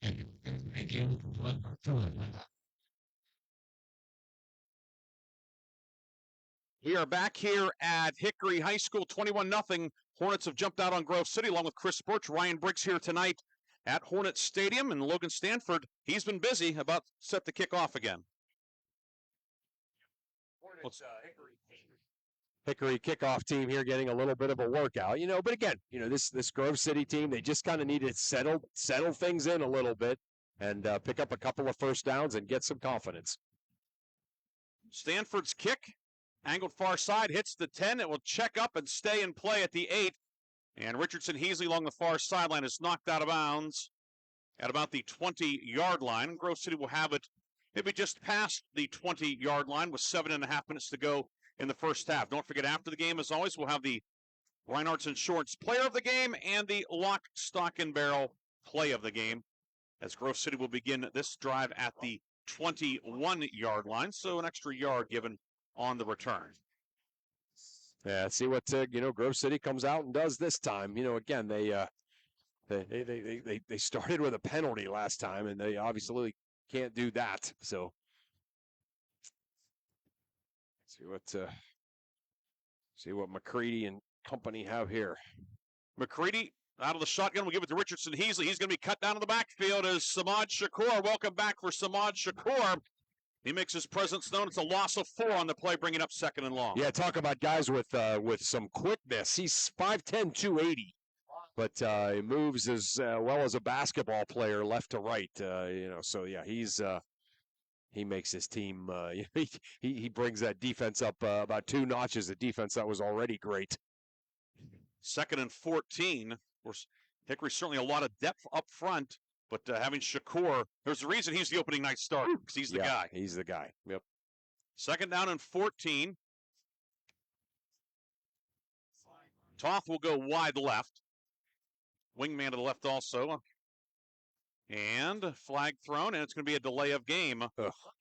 And again, we are back here at Hickory High School, 21-0. Hornets have jumped out on Grove City along with Chris Birch. Ryan Briggs here tonight at Hornet Stadium, and Logan Stanford, he's been busy, about set to kick off again. Hickory kickoff team here getting a little bit of a workout, but again, this Grove City team, they just kind of need to settle things in a little bit and pick up a couple of first downs and get some confidence. Stanford's kick, angled far side, hits the 10. It will check up and stay in play at the 8. And Richardson Heasley along the far sideline is knocked out of bounds at about the 20-yard line. Grove City will have it maybe just past the 20-yard line with 7.5 minutes to go in the first half. Don't forget, after the game, as always, we'll have the Reinhardt's Insurance Player of the Game and the Lock, Stock, and Barrel Play of the Game, as Grove City will begin this drive at the 21-yard line, so an extra yard given on the return. Yeah, see what Grove City comes out and does this time. Again, they started with a penalty last time, and they obviously can't do that. So see what McCready and company have here. McCready out of the shotgun. We'll give it to Richardson Heasley. He's going to be cut down in the backfield as Samad Shakur. Welcome back for Samad Shakur. He makes his presence known. It's a loss of 4 on the play, bringing up 2nd and long. Yeah, talk about guys with some quickness. He's 5'10", 280, but he moves as well as a basketball player left to right. So yeah, he makes his team. He brings that defense up about 2 notches. A defense that was already great. 2nd and 14. Of course, Hickory certainly a lot of depth up front, but having Shakur, there's a reason he's the opening night starter, because he's the guy. He's the guy. Yep. 2nd down and 14. Toth will go wide left. Wingman to the left also. And flag thrown, and it's going to be a delay of game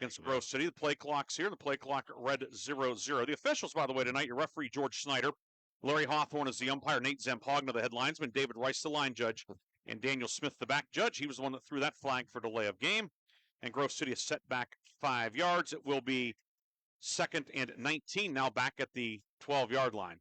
against Grove City. The play clock's here. The play clock read 0-0. The officials, by the way, tonight, your referee, George Snyder. Larry Hawthorne is the umpire. Nate Zampogna, the headlinesman. David Rice, the line judge. And Daniel Smith, the back judge. He was the one that threw that flag for delay of game. And Grove City is set back 5 yards. It will be 2nd and 19, now back at the 12-yard line.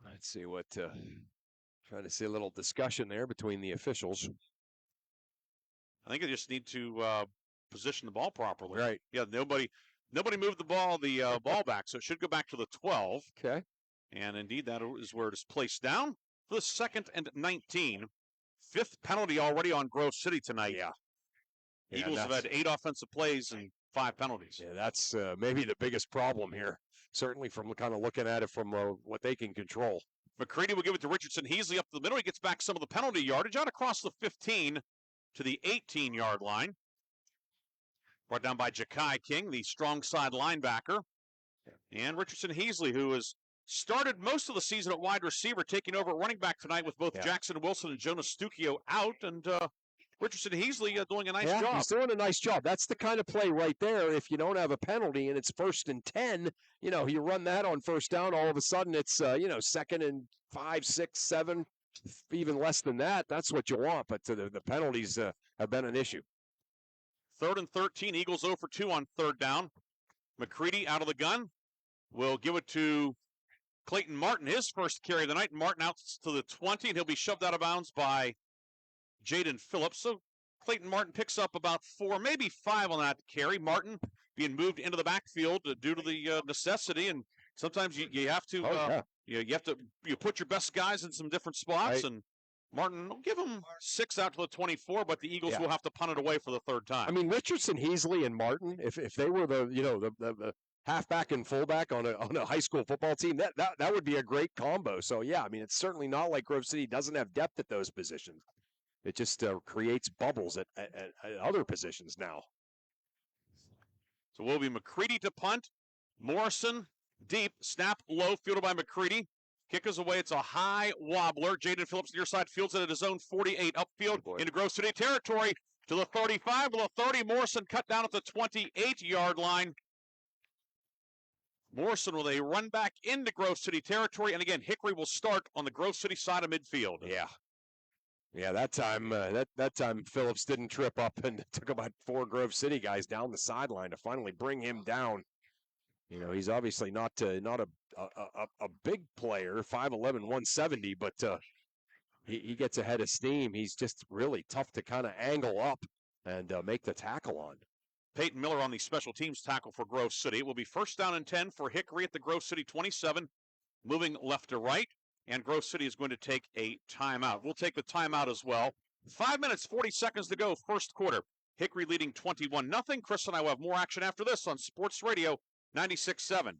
Let's see what, trying to see a little discussion there between the officials. I think they just need to position the ball properly. Right. Yeah, nobody moved the ball back, so it should go back to the 12. Okay. And indeed, that is where it is placed down for the 2nd and 19. 5th penalty already on Grove City tonight. Yeah. Eagles have had 8 offensive plays and 5 penalties. Yeah, that's maybe the biggest problem here. Certainly from kind of looking at it from what they can control. McCready will give it to Richardson Heasley up the middle. He gets back some of the penalty yardage out across the 15 to the 18-yard line. Brought down by Ja'Kai King, the strong side linebacker. And Richardson Heasley, who has started most of the season at wide receiver, taking over at running back tonight with both Jackson Wilson and Jonas Stucchio out. And Richardson Heasley doing a nice job. He's doing a nice job. That's the kind of play right there. If you don't have a penalty and it's 1st and 10, you run that on 1st down, all of a sudden it's, 2nd and 5, 6, 7, even less than that. That's what you want. But the penalties have been an issue. 3rd and 13, Eagles 0 for 2 on 3rd down. McCready out of the gun. Will give it to Clayton Martin, his first carry of the night. Martin out to the 20, and he'll be shoved out of bounds by Jaden Phillips. So Clayton Martin picks up about 4, maybe 5 on that carry. Martin being moved into the backfield due to the necessity, and sometimes you have to you put your best guys in some different spots. Right. And Martin will give him 6 out to the 24, but the Eagles will have to punt it away for the 3rd time. I mean, Richardson, Heasley, and Martin, if they were the halfback and fullback on a high school football team, that would be a great combo. So yeah, I mean, it's certainly not like Grove City doesn't have depth at those positions. It just creates bubbles at other positions now. So will be McCready to punt. Morrison deep, snap low, fielded by McCready. Kick is away. It's a high wobbler. Jaden Phillips near side fields it at his own 48 upfield into Grove City territory to the 35 to the 30. Morrison cut down at the 28-yard line. Morrison with a run back into Grove City territory. And again, Hickory will start on the Grove City side of midfield. Yeah, that time Phillips didn't trip up and took about 4 Grove City guys down the sideline to finally bring him down. He's obviously not a big player, 5'11", 170, but he gets ahead of steam. He's just really tough to kind of angle up and make the tackle on. Peyton Miller on the special teams tackle for Grove City. It will be 1st down and 10 for Hickory at the Grove City 27, moving left to right. And Grove City is going to take a timeout. We'll take the timeout as well. 5 minutes, 40 seconds to go, 1st quarter. Hickory leading 21-0. Chris and I will have more action after this on Sports Radio 96.7.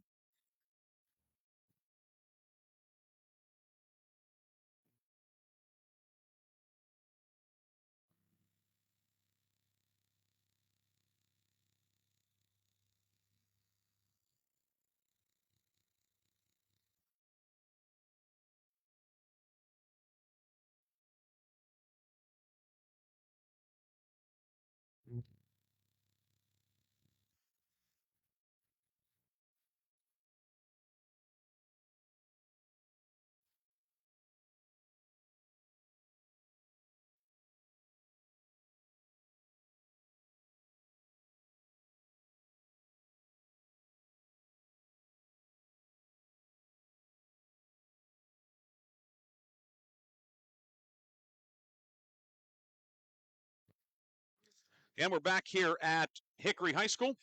And we're back here at Hickory High School.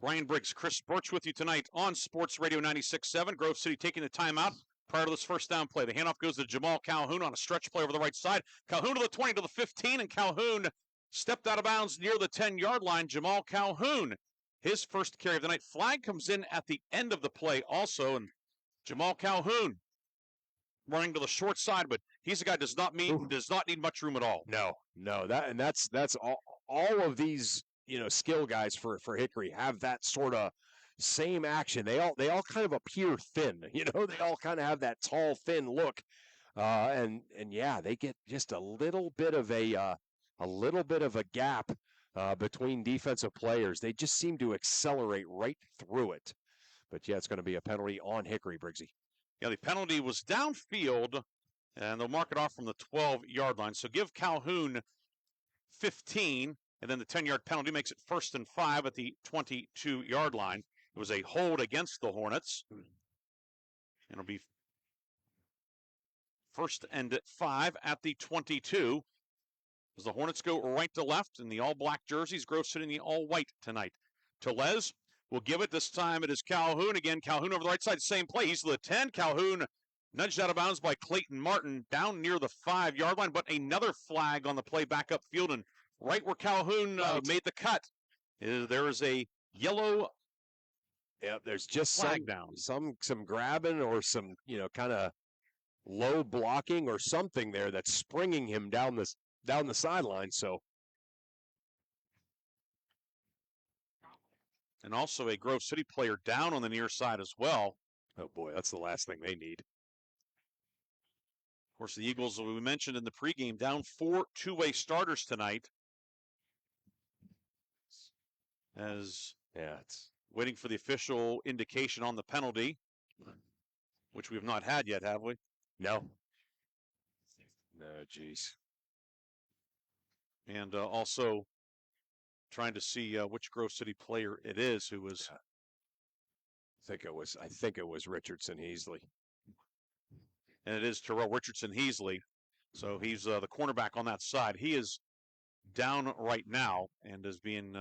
Brian Briggs, Chris Birch with you tonight on Sports Radio 96.7. Grove City taking the timeout prior to this first down play. The handoff goes to Jamal Calhoun on a stretch play over the right side. Calhoun to the 20, to the 15, and Calhoun stepped out of bounds near the 10-yard line. Jamal Calhoun, his first carry of the night. Flag comes in at the end of the play also, and Jamal Calhoun running to the short side, but he's a guy does not need much room at all. No, that's all of these skill guys for Hickory have that sort of same action. They all kind of appear thin. They all kind of have that tall, thin look, and yeah, they get just a little bit of a gap between defensive players. They just seem to accelerate right through it. But yeah, it's going to be a penalty on Hickory, Briggsy. Yeah, the penalty was downfield, and they'll mark it off from the 12-yard line. So give Calhoun 15, and then the 10-yard penalty makes it 1st and 5 at the 22-yard line. It was a hold against the Hornets. And it'll be 1st and 5 at the 22. As the Hornets go right to left in the all-black jerseys, Grove City in the all-white tonight. Tellez will give it. This time it is Calhoun again. Calhoun over the right side, same play. He's to the 10. Calhoun nudged out of bounds by Clayton Martin down near the 5-yard line, but another flag on the play back upfield. And right where Calhoun made the cut, there is a yellow there's just flag down. Some grabbing or some, kind of low blocking or something there that's springing him down the sideline. So. And also a Grove City player down on the near side as well. Oh, boy, that's the last thing they need. Of course, the Eagles, we mentioned in the pregame, down 4 two-way starters tonight. As it's waiting for the official indication on the penalty, which we have not had yet, have we? No. No, geez. And also trying to see which Grove City player it is who was. I think it was Richardson Heasley. And it is Terrell Richardson Heasley. So he's the cornerback on that side. He is down right now and is being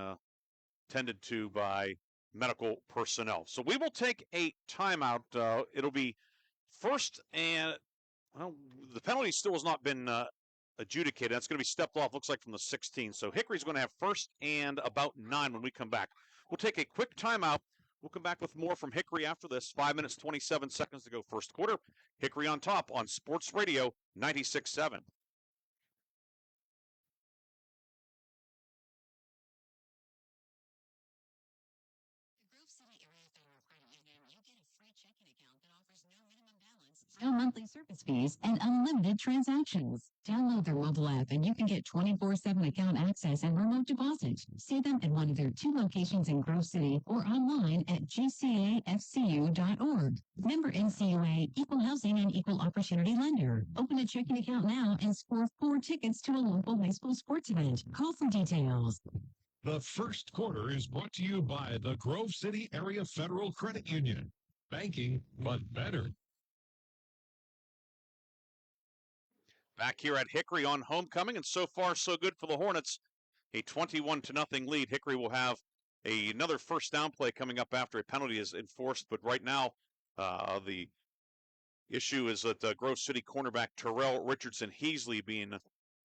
tended to by medical personnel. So we will take a timeout. It'll be 1st and the penalty still has not been adjudicated. That's going to be stepped off, looks like from the 16. So Hickory's going to have 1st and about 9 when we come back. We'll take a quick timeout. We'll come back with more from Hickory after this. 5 minutes, 27 seconds to go first quarter. Hickory on top on Sports Radio 96.7. No monthly service fees, and unlimited transactions. Download their mobile app and you can get 24/7 account access and remote deposit. See them at one of their 2 locations in Grove City or online at gcafcu.org. Member NCUA, Equal Housing and Equal Opportunity Lender. Open a checking account now and score 4 tickets to a local high school sports event. Call for details. The first quarter is brought to you by the Grove City Area Federal Credit Union. Banking, but better. Back here at Hickory on homecoming, and so far so good for the Hornets. A 21-0 lead. Hickory will have another first down play coming up after a penalty is enforced, but right now the issue is that Grove City cornerback Terrell Richardson Heasley being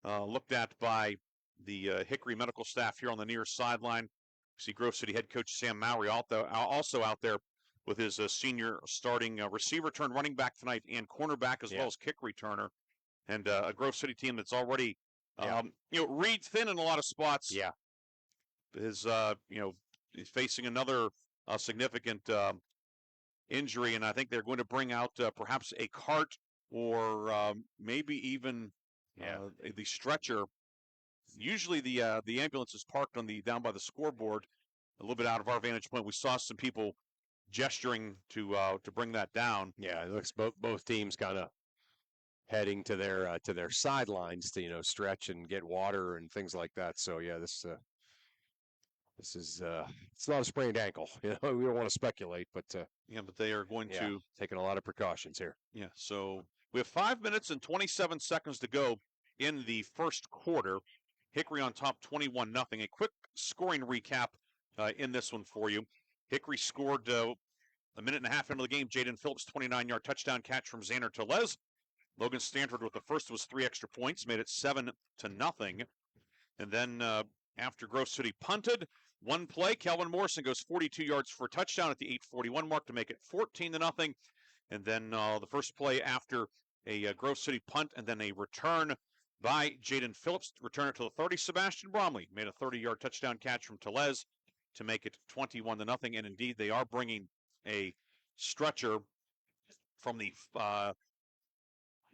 looked at by the Hickory medical staff here on the near sideline. We see Grove City head coach Sam Mowry also out there with his senior starting receiver turn running back tonight and cornerback as well as kick returner. And a Grove City team that's already, read thin in a lot of spots. Yeah, is is facing another significant injury, and I think they're going to bring out perhaps a cart or maybe even the stretcher. Usually the ambulance is parked on down by the scoreboard, a little bit out of our vantage point. We saw some people gesturing to bring that down. Yeah, it looks both teams kind of heading to their sidelines to stretch and get water and things like that. So yeah, this is it's not a sprained ankle. We don't want to speculate, but but they are going to taking a lot of precautions here. Yeah, so we have 5 minutes and 27 seconds to go in the first quarter. Hickory on top 21-0. A quick scoring recap in this one for you. Hickory scored a minute and a half into the game. Jaden Phillips, 29-yard touchdown catch from Xander Telez. Logan Stanford with the first was 3 extra points, made it 7-0. And then after Grove City punted, one play, Calvin Morrison goes 42 yards for a touchdown at the 8:41 mark to make it 14-0. And then the first play after a Grove City punt and then a return by Jaden Phillips, return it to the 30. Sebastian Bromley made a 30-yard touchdown catch from Telez to make it 21-0. And indeed, they are bringing a stretcher from the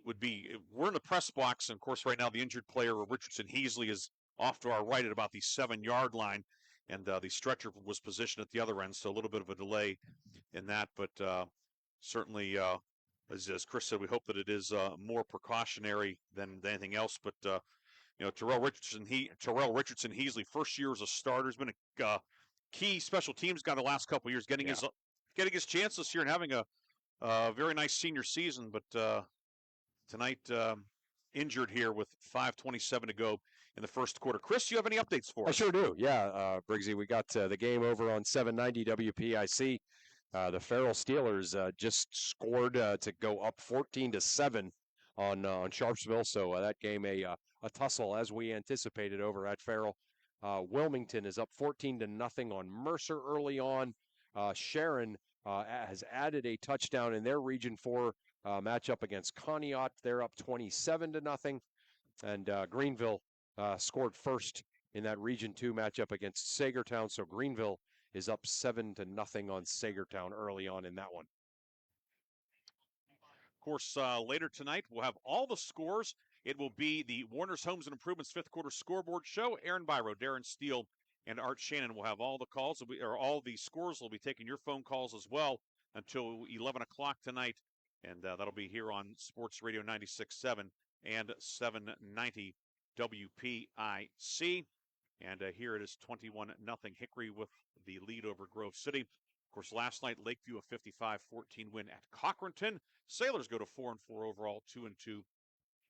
we're in the press box, and of course right now the injured player Richardson Heasley is off to our right at about the 7-yard line, and the stretcher was positioned at the other end, so a little bit of a delay in that, but certainly as Chris said, we hope that it is more precautionary than anything else. But Terrell Richardson Heasley, first year as a starter, has been a key special teams guy the last couple of years, getting his chance this year and having a very nice senior season, but tonight injured here with 5:27 to go in the first quarter. Chris, do you have any updates for us? I sure do. Yeah, Briggsy, we got the game over on 790 WPIC. The Farrell Steelers just scored to go up 14-7 on Sharpsville. So that game a tussle as we anticipated over at Farrell. Wilmington is up 14-0 on Mercer early on. Sharon has added a touchdown in their Region 4 matchup against Conneaut. They're up 27-0. And Greenville scored first in that Region 2 matchup against Sagertown. So Greenville is up 7-0 on Sagertown early on in that one. Of course, later tonight we'll have all the scores. It will be the Warner's Homes and Improvements 5th quarter scoreboard show. Aaron Byro, Darren Steele, and Art Shannon will have all the calls, or all the scores. We'll be taking your phone calls as well until 11 o'clock tonight, and that'll be here on Sports Radio 96.7 and 790 WPIC. And here it is 21-0 Hickory with the lead over Grove City. Of course, last night, Lakeview a 55-14 win at Cochranton. Sailors go to 4-4 overall, 2-2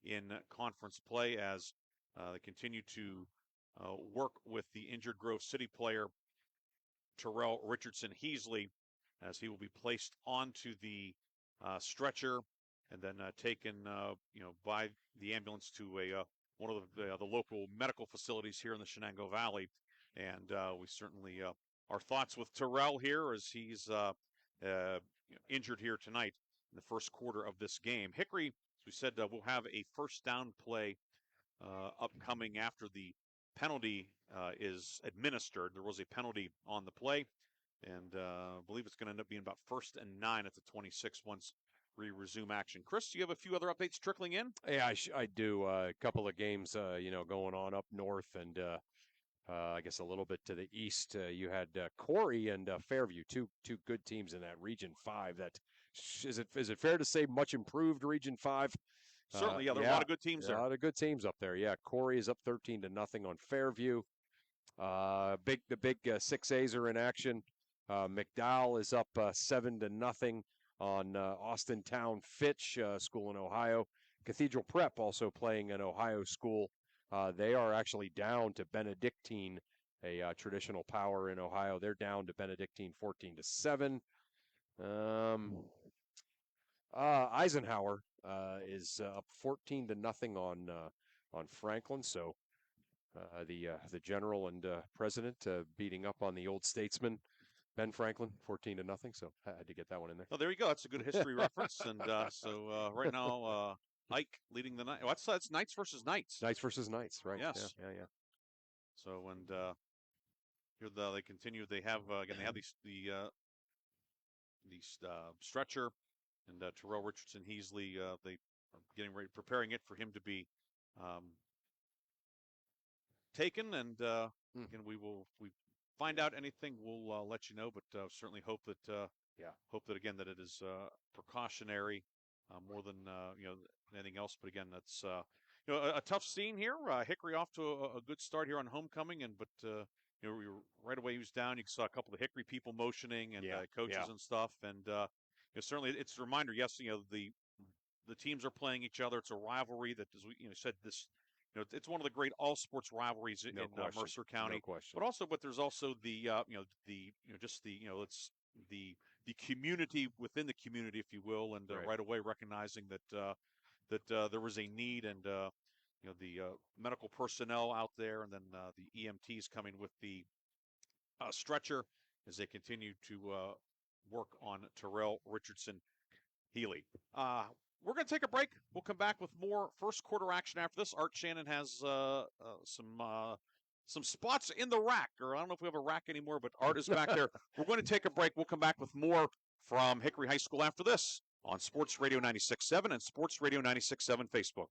in conference play as they continue to work with the injured Grove City player, Terrell Richardson Heasley, as he will be placed onto the stretcher and then taken by the ambulance to one of the local medical facilities here in the Shenango Valley. And we certainly our thoughts with Terrell here as he's injured here tonight in the first quarter of this game. Hickory, as we said, we'll have a first down play upcoming after the penalty is administered. There was a penalty on the play, and I believe it's going to end up being about 1st and 9 at the 26 once we resume action. Chris, do you have a few other updates trickling in? Yeah, I do. A couple of games, going on up north, and I guess a little bit to the east. You had Corey and Fairview, two good teams in that Region 5. That is it fair to say much improved Region 5? Certainly, yeah. There are a lot of good teams there. A lot of good teams up there. Yeah, Corey is up 13-0 on Fairview. The big 6As are in action. McDowell is up 7-0 on Austin Town Fitch School in Ohio. Cathedral Prep also playing an Ohio school. They are actually down to Benedictine, a traditional power in Ohio. They're down to Benedictine 14-7. Eisenhower is up 14-0 on Franklin. So the general and president beating up on the old statesman Ben Franklin, 14-0. So I had to get that one in there. Oh, there you go. That's a good history reference. And so right now, Ike leading the night. That's Knights versus Knights. Knights versus Knights, right? Yes. Yeah. So and here they continue. They have again. They have the stretcher and Terrell Richardson Heasley. They are getting ready, preparing it for him to be taken. And again, we find out anything, we'll let you know. But certainly hope that again that it is precautionary more than anything else. But again, that's a tough scene here. Hickory off to a good start here on homecoming, but right away he was down. You saw a couple of Hickory people motioning and coaches and stuff, and certainly it's a reminder. Yes, the teams are playing each other. It's a rivalry that, as we said, this it's one of the great all sports rivalries in Mercer County. No question. But there's also the it's the community within the community, if you will, and right away recognizing that there was a need, and the medical personnel out there, and then the EMTs coming with the stretcher as they continue to work on Terrell Richardson Healy. We're going to take a break. We'll come back with more first quarter action after this. Art Shannon has some spots in the rack, or I don't know if we have a rack anymore, but Art is back there. We're going to take a break. We'll come back with more from Hickory High School after this on Sports Radio 96.7 and Sports Radio 96.7 Facebook.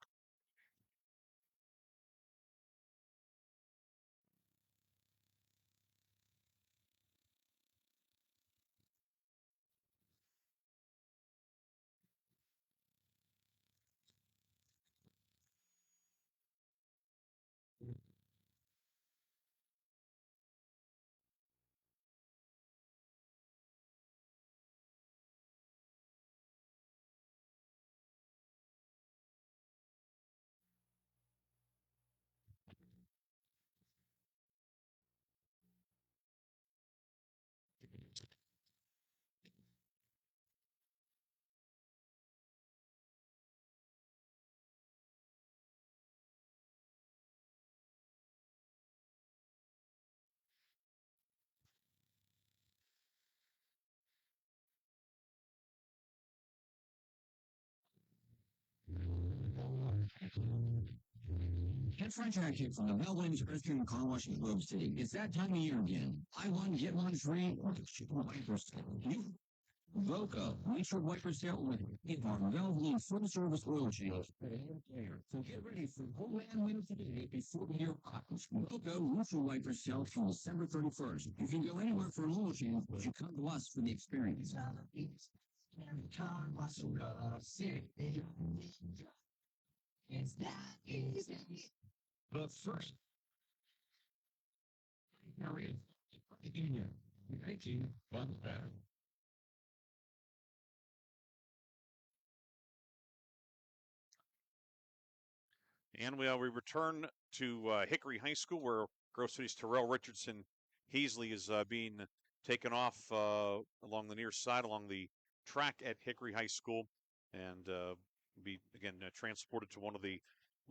Get fresh action from the Bellwings Christian Car Wash in Grove City. It's that time of year again. Buy one, get one free. Voco, windshield wiper sale with our Valvoline full service oil change. So get ready for Homeland Winter today before the year arrives. Voco windshield wiper sale from December 31st. You can go anywhere for an oil change, but you come to us for the experience. It's that easy. But first, Union, 19 one better. And we return to Hickory High School, where Grove City's Terrell Richardson Heasley is being taken off along the near side, along the track at Hickory High School, and be, again, transported to one of the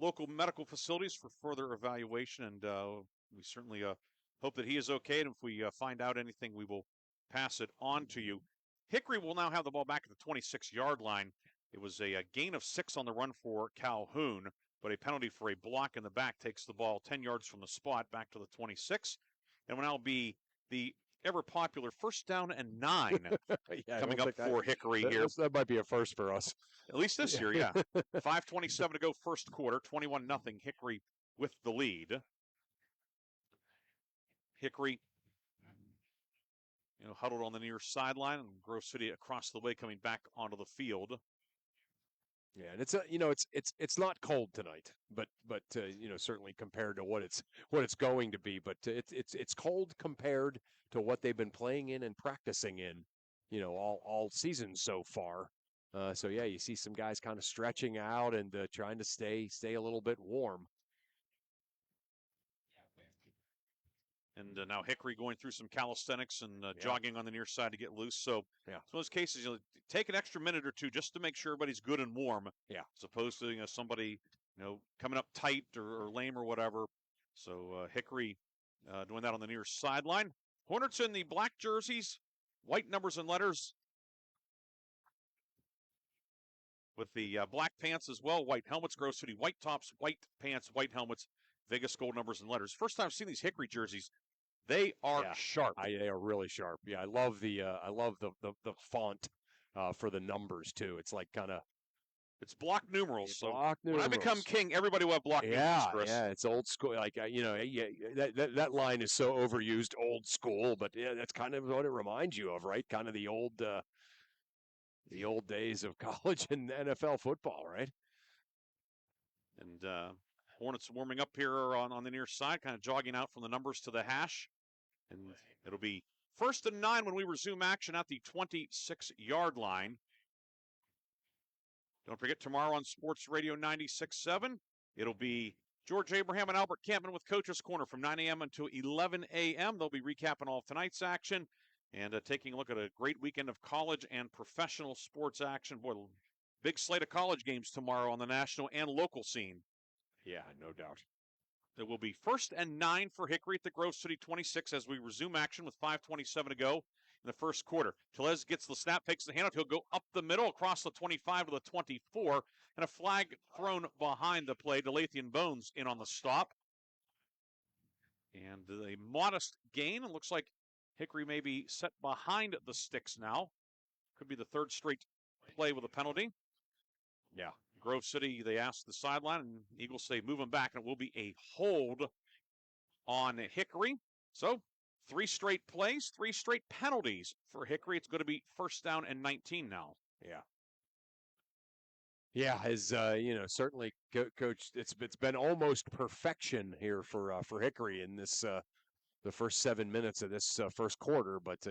local medical facilities for further evaluation. And we certainly hope that he is okay. And if we find out anything, we will pass it on to you. Hickory will now have the ball back at the 26-yard line. It was a gain of 6 on the run for Calhoun, but a penalty for a block in the back takes the ball 10 yards from the spot back to the 26. And will now be the ever-popular 1st down and 9 coming up for Hickory here. That might be a first for us. At least this year, yeah. 5:27 to go first quarter, 21-0 Hickory with the lead. Hickory, huddled on the near sideline, and Grove City across the way coming back onto the field. Yeah, and it's not cold tonight, but certainly compared to what it's going to be, but it's cold compared to what they've been playing in and practicing in, all season so far. So yeah, you see some guys kind of stretching out and trying to stay a little bit warm. And now Hickory going through some calisthenics and jogging on the near side to get loose. So it's one of those cases, take an extra minute or two just to make sure everybody's good and warm. Yeah. As opposed to somebody coming up tight or lame or whatever. So Hickory doing that on the near sideline. Hornets in the black jerseys, white numbers and letters, with the black pants as well, white helmets. Grove City white tops, white pants, white helmets. Vegas gold numbers and letters. First time I've seen these Hickory jerseys. They are sharp. They are really sharp. Yeah, I love the font for the numbers too. It's like it's block numerals. So block numerals. When I become king, everybody will have block numerals, Chris. Yeah, it's old school. Like that line is so overused, old school. But yeah, that's kind of what it reminds you of, right? Kind of the old days of college and NFL football, right? And Hornets warming up here on the near side, kind of jogging out from the numbers to the hash. And it'll be 1st and 9 when we resume action at the 26-yard line. Don't forget, tomorrow on Sports Radio 96.7, it'll be George Abraham and Albert Campman with Coach's Corner from 9 a.m. until 11 a.m. They'll be recapping all of tonight's action and taking a look at a great weekend of college and professional sports action. Boy, big slate of college games tomorrow on the national and local scene. Yeah, no doubt. It will be 1st and 9 for Hickory at the Grove City 26 as we resume action with 5:27 to go in the first quarter. Tellez gets the snap, takes the handoff. He'll go up the middle across the 25 to the 24, and a flag thrown behind the play. Delathian Bones in on the stop. And a modest gain. It looks like Hickory may be set behind the sticks now. Could be the third straight play with a penalty. Yeah. Grove City, they asked the sideline, and Eagles say move them back, and it will be a hold on Hickory. So 3 straight plays, 3 straight penalties for Hickory. It's going to be 1st down and 19 now. Yeah. Yeah, as certainly, Coach, it's been almost perfection here for Hickory in this the first 7 minutes of this first quarter. But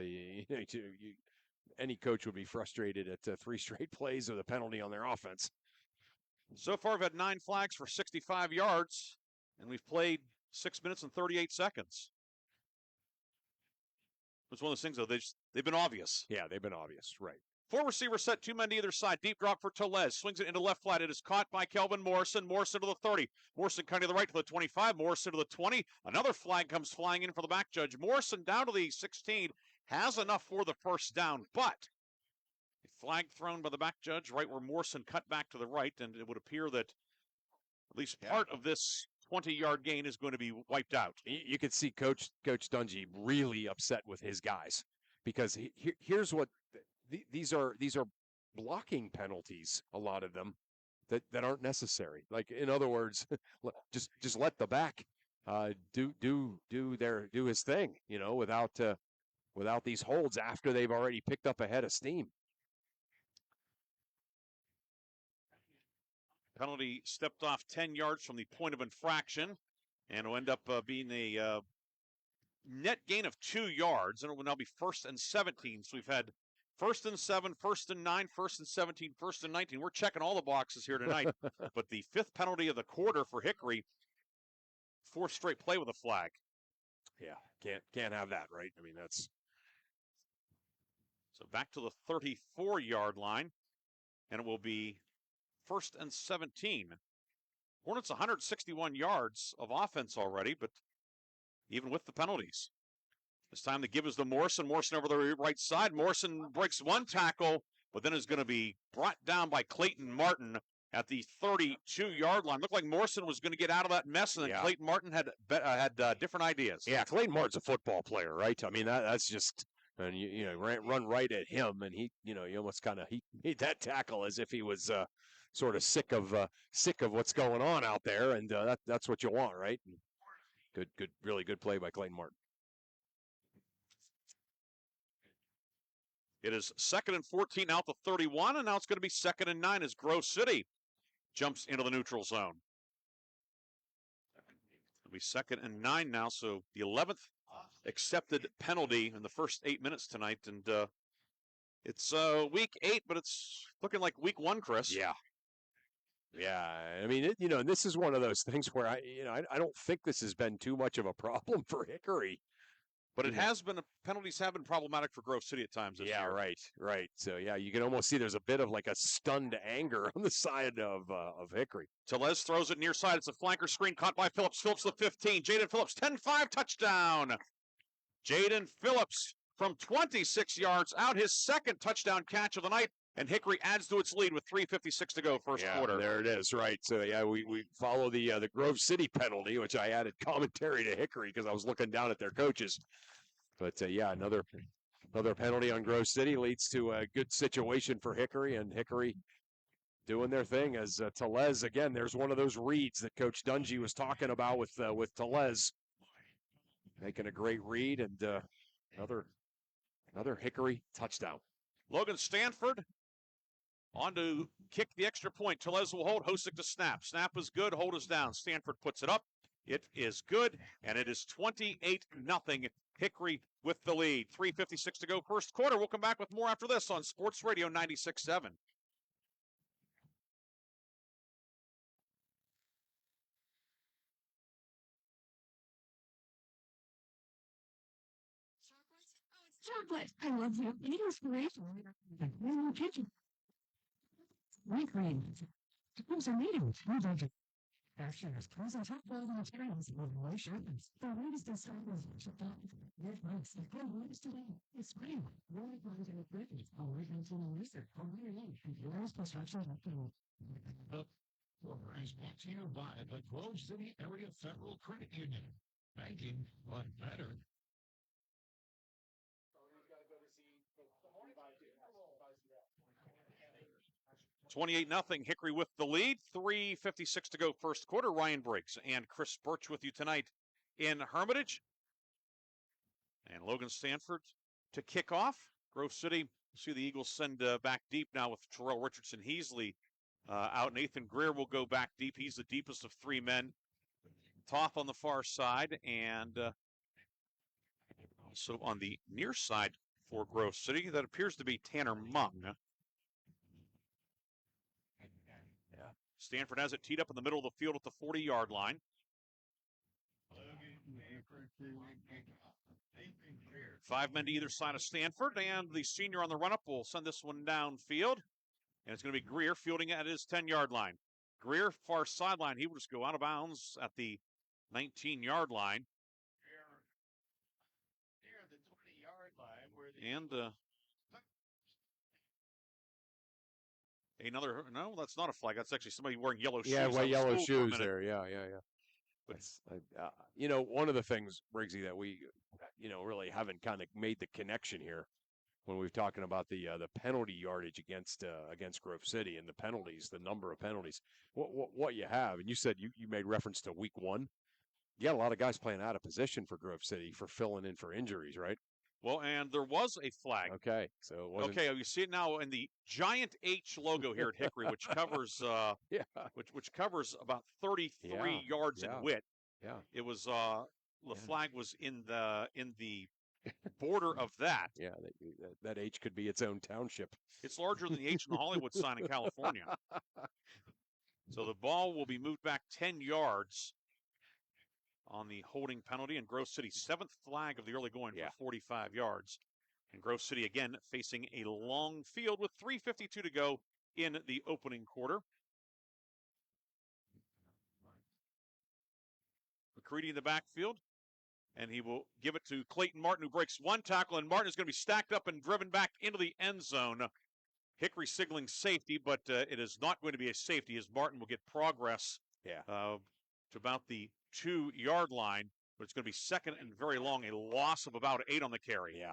any coach would be frustrated at 3 straight plays with a penalty on their offense. So far, we've had 9 flags for 65 yards, and we've played 6 minutes and 38 seconds. It's one of those things, though, they've been obvious. Yeah, they've been obvious, right. 4 receivers set, 2 men to either side. Deep drop for Tellez. Swings it into left flat. It is caught by Kelvin Morrison. Morrison to the 30. Morrison cutting to the right to the 25. Morrison to the 20. Another flag comes flying in for the back judge. Morrison down to the 16. Has enough for the 1st down, but a flag thrown by the back judge right where Morrison cut back to the right, and it would appear that at least part of this 20-yard gain is going to be wiped out. You could see Coach Dungy really upset with his guys because here's what these are blocking penalties, a lot of them that aren't necessary. Like, in other words, just let the back do his thing, without these holds after they've already picked up a head of steam. Penalty stepped off 10 yards from the point of infraction, and will end up being a net gain of 2 yards, and it will now be 1st and 17. So we've had 1st and 7, 1st and 9, 1st and 17, 1st and 19. We're checking all the boxes here tonight. But the 5th penalty of the quarter for Hickory, 4th straight play with a flag. Yeah, can't have that, right? I mean, that's... So back to the 34-yard line, and it will be 1st and 17. Hornets 161 yards of offense already, but even with the penalties. This time the give is to Morrison. Morrison over the right side. Morrison breaks 1 tackle, but then is going to be brought down by Clayton Martin at the 32-yard line. Looked like Morrison was going to get out of that mess, and then Clayton Martin had different ideas. Yeah, Clayton Martin's a football player, right? I mean, that's just... And run right at him, and he almost kind of he made that tackle as if he was sort of sick of what's going on out there, and that's what you want, right? Good, really good play by Clayton Martin. It is 2nd and 14 out to 31, and now it's going to be 2nd and 9 as Grove City jumps into the neutral zone. It'll be 2nd and 9 now, so the 11th accepted penalty in the first 8 minutes tonight, and it's week 8, but it's looking like week 1, Chris. Yeah. I mean, this is one of those things where I don't think this has been too much of a problem for Hickory, but it has been. Penalties have been problematic for Grove City at times this year. Right. So you can almost see there's a bit of like a stunned anger on the side of Hickory. Tellez throws it near side. It's a flanker screen caught by Phillips. Phillips the 15. Jaden Phillips 10-5 touchdown. Jaden Phillips from 26 yards out, his 2nd touchdown catch of the night, and Hickory adds to its lead with 3:56 to go first quarter. There it is, right. So, we follow the Grove City penalty, which I added commentary to Hickory because I was looking down at their coaches. But, another penalty on Grove City leads to a good situation for Hickory, and Hickory doing their thing as Tellez, again, there's one of those reads that Coach Dungy was talking about with Tellez. Making a great read, and another Hickory touchdown. Logan Stanford on to kick the extra point. Tellez will hold. Hosick to snap. Snap is good. Hold is down. Stanford puts it up. It is good, and it is 28-0. Hickory with the lead. 3:56 to go first quarter. We'll come back with more after this on Sports Radio 96.7. Chocolate. I love you. Eat inspiration. In the kitchen. White cream. Those are meeting. Fashions, present top quality trends, with low sharpness. The latest in styles, with months, the good news today. It's spring. Really going to look pretty. Always maintaining research. Yours construction. The floor is brought to you by the Grove City Area Federal Credit Union. Banking, but better. 28-0, Hickory with the lead. 3:56 to go first quarter. Ryan Briggs and Chris Birch with you tonight in Hermitage. And Logan Stanford to kick off. Grove City, see the Eagles send back deep now with Terrell Richardson Heasley out. Nathan Greer will go back deep. He's the deepest of three men. Toth on the far side, and also on the near side for Grove City, that appears to be Tanner Mung. Stanford has it teed up in the middle of the field at the 40-yard line. 5 men to either side of Stanford, and the senior on the run-up will send this one downfield. And it's going to be Greer fielding at his 10-yard line. Greer, far sideline, he will just go out of bounds at the 19-yard line. Near the 20-yard line where the And another, no, that's not a flag. That's actually somebody wearing yellow shoes. Yeah, out well, of yellow school for a shoes minute. there. Yeah. That's, one of the things, Briggsy, that we, really haven't kind of made the connection here when we're talking about the penalty yardage against Grove City and the penalties, the number of penalties. What you have, and you said you made reference to week one. You got a lot of guys playing out of position for Grove City for filling in for injuries, right? Well, and there was a flag. Okay, so it wasn't... Okay, you see it now in the giant H logo here at Hickory, which covers which covers about 33 yards in width. Yeah, it was the flag was in the border of that. Yeah, that H could be its own township. It's larger than the H in the Hollywood sign in California. So the ball will be moved back 10 yards on the holding penalty, and Grove City 7th flag of the early going for 45 yards. And Grove City again facing a long field with 3:52 to go in the opening quarter. McCready in the backfield, and he will give it to Clayton Martin, who breaks one tackle, and Martin is going to be stacked up and driven back into the end zone. Hickory signaling safety, but it is not going to be a safety as Martin will get progress to about the 2-yard line, but it's going to be second and very long, a loss of about 8 on the carry.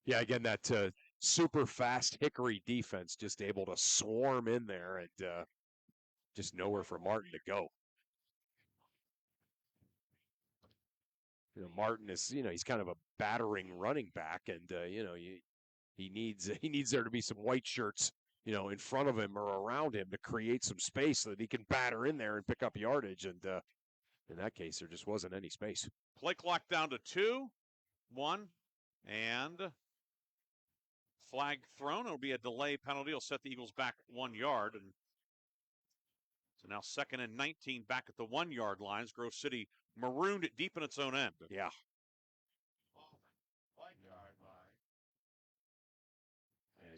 Yeah, again, that super fast Hickory defense just able to swarm in there and just nowhere for Martin to go. Martin is, he's kind of a battering running back, and he needs there to be some white shirts, in front of him or around him to create some space so that he can batter in there and pick up yardage. And in that case, there just wasn't any space. Play clock down to 2, 1, and flag thrown. It'll be a delay penalty. It'll set the Eagles back 1 yard. And so now 2nd and 19 back at the 1-yard lines. Grove City marooned deep in its own end. Yeah.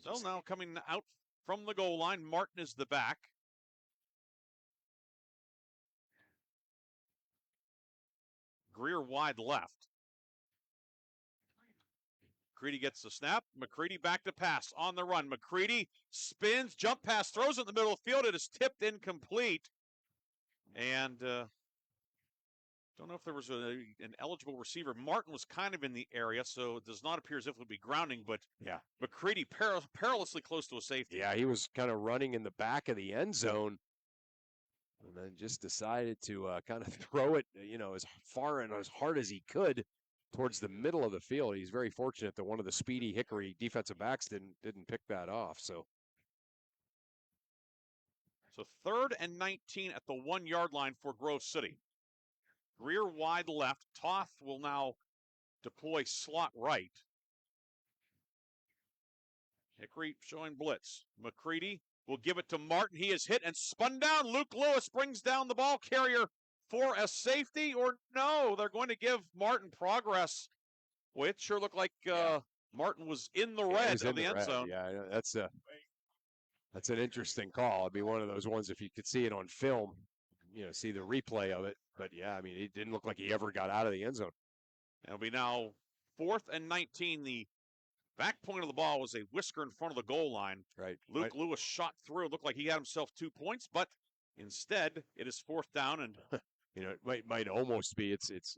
So now coming out from the goal line, Martin is the back. Greer wide left. McCready gets the snap. McCready back to pass on the run. McCready spins, jump pass, throws it in the middle of the field. It is tipped incomplete. And don't know if there was an eligible receiver. Martin was kind of in the area, so it does not appear as if it would be grounding, but McCready perilously close to a safety. Yeah, he was kind of running in the back of the end zone and then just decided to kind of throw it, as far and as hard as he could towards the middle of the field. He's very fortunate that one of the speedy Hickory defensive backs didn't pick that off. So 3rd and 19 at the 1-yard line for Grove City. Greer wide left. Toth will now deploy slot right. Hickory showing blitz. McCready will give it to Martin. He is hit and spun down. Luke Lewis brings down the ball carrier for a safety, or no, they're going to give Martin progress. Boy, it sure looked like Martin was in the Yeah, red he's of in the end red. zone. Yeah, that's an interesting call. It'd be one of those ones if you could see it on film, see the replay of it. But yeah, I mean, it didn't look like he ever got out of the end zone. It'll be now 4th and 19. The back point of the ball was a whisker in front of the goal line. Right. Luke Lewis shot through. It looked like he had himself 2 points, but instead it is 4th down and it might almost be it's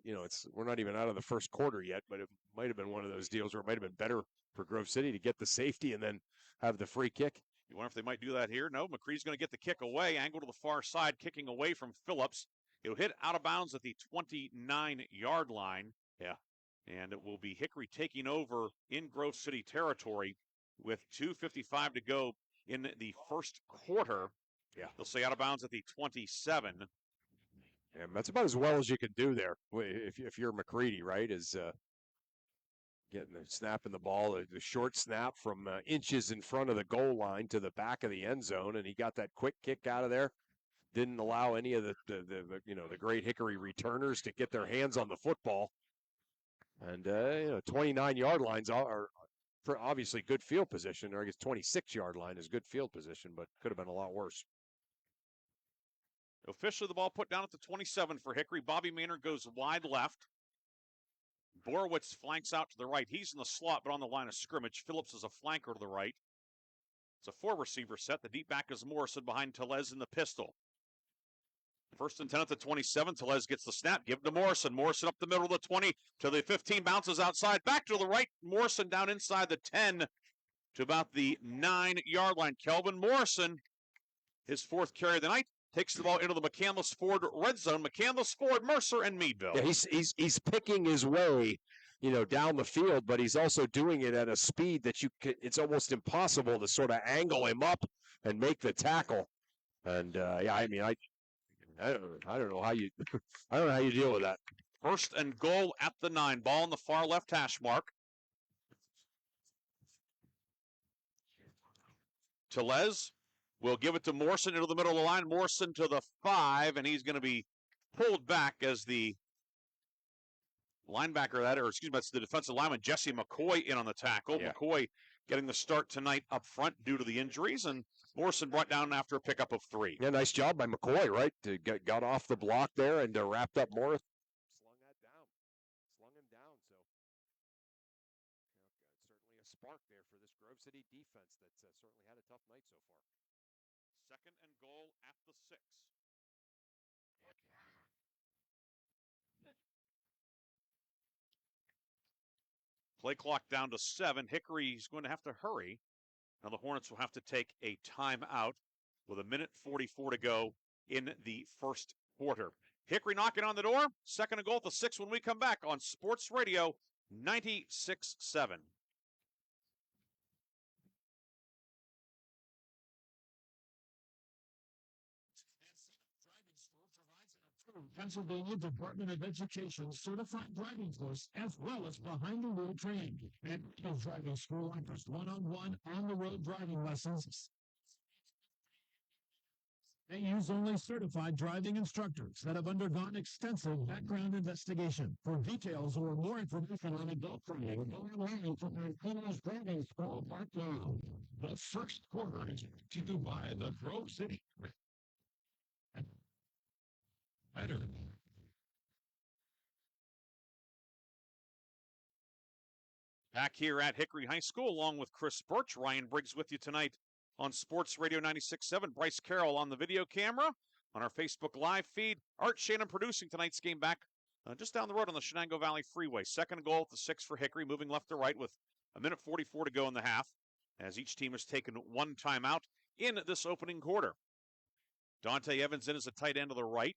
we're not even out of the first quarter yet, but it might have been one of those deals where it might have been better for Grove City to get the safety and then have the free kick. You wonder if they might do that here. No, McCree's going to get the kick away, angle to the far side, kicking away from Phillips. It'll hit out of bounds at the 29-yard line. Yeah. And it will be Hickory taking over in Grove City territory with 2:55 to go in the first quarter. Yeah. They'll say out of bounds at the 27. Yeah, that's about as well as you can do there if you're McCready, right? Is getting the snap in the ball, the short snap from inches in front of the goal line to the back of the end zone, and he got that quick kick out of there. Didn't allow any of the great Hickory returners to get their hands on the football. And 29-yard lines are obviously good field position, or I guess 26-yard line is good field position, but could have been a lot worse. Officially, the ball put down at the 27 for Hickory. Bobby Maynard goes wide left. Borowitz flanks out to the right. He's in the slot, but on the line of scrimmage. Phillips is a flanker to the right. It's a 4-receiver set. The deep back is Morrison behind Telez in the pistol. 1st and 10 at the 27. Telez gets the snap. Give to Morrison. Morrison up the middle of the 20 to the 15. Bounces outside. Back to the right. Morrison down inside the 10 to about the 9-yard line. Kelvin Morrison, his 4th carry of the night, takes the ball into the McCandless Ford red zone. McCandless Ford, Mercer, and Meadville. Yeah, he's picking his way, down the field, but he's also doing it at a speed that it's almost impossible to sort of angle him up and make the tackle. And I don't know how you I don't know how you deal with that. 1st and goal at the 9. Ball on the far left hash mark. Telez will give it to Morrison into the middle of the line. Morrison to the 5, and he's going to be pulled back as the linebacker that's the defensive lineman, Jesse McCoy, in on the tackle. Yeah. McCoy getting the start tonight up front due to the injuries, and Morrison brought down after a pickup of 3. Yeah, nice job by McCoy, right? Got off the block there and wrapped up Morrison. Slung him down. So certainly a spark there for this Grove City defense that's certainly had a tough night so far. 2nd and goal at the 6. Play clock down to 7. Hickory's going to have to hurry. Now the Hornets will have to take a timeout with 1:44 to go in the first quarter. Hickory knocking on the door. 2nd and goal at the 6 when we come back on Sports Radio 96.7. Pennsylvania Department of Education certified driving course, as well as behind-the-wheel training. And driving school offers one-on-one, on-the-road driving lessons. They use only certified driving instructors that have undergone extensive background investigation. For details or more information on adult training, go online to their Hickory's Driving School right now. The first quarter is brought to you by the Grove City. Better. Back here at Hickory High School, along with Chris Birch, Ryan Briggs with you tonight on Sports Radio 96.7. Bryce Carroll on the video camera, on our Facebook Live feed. Art Shannon producing tonight's game back just down the road on the Shenango Valley Freeway. 2nd goal at the 6 for Hickory, moving left to right with 1:44 to go in the half, as each team has taken one timeout in this opening quarter. Dante Evans in as a tight end to the right.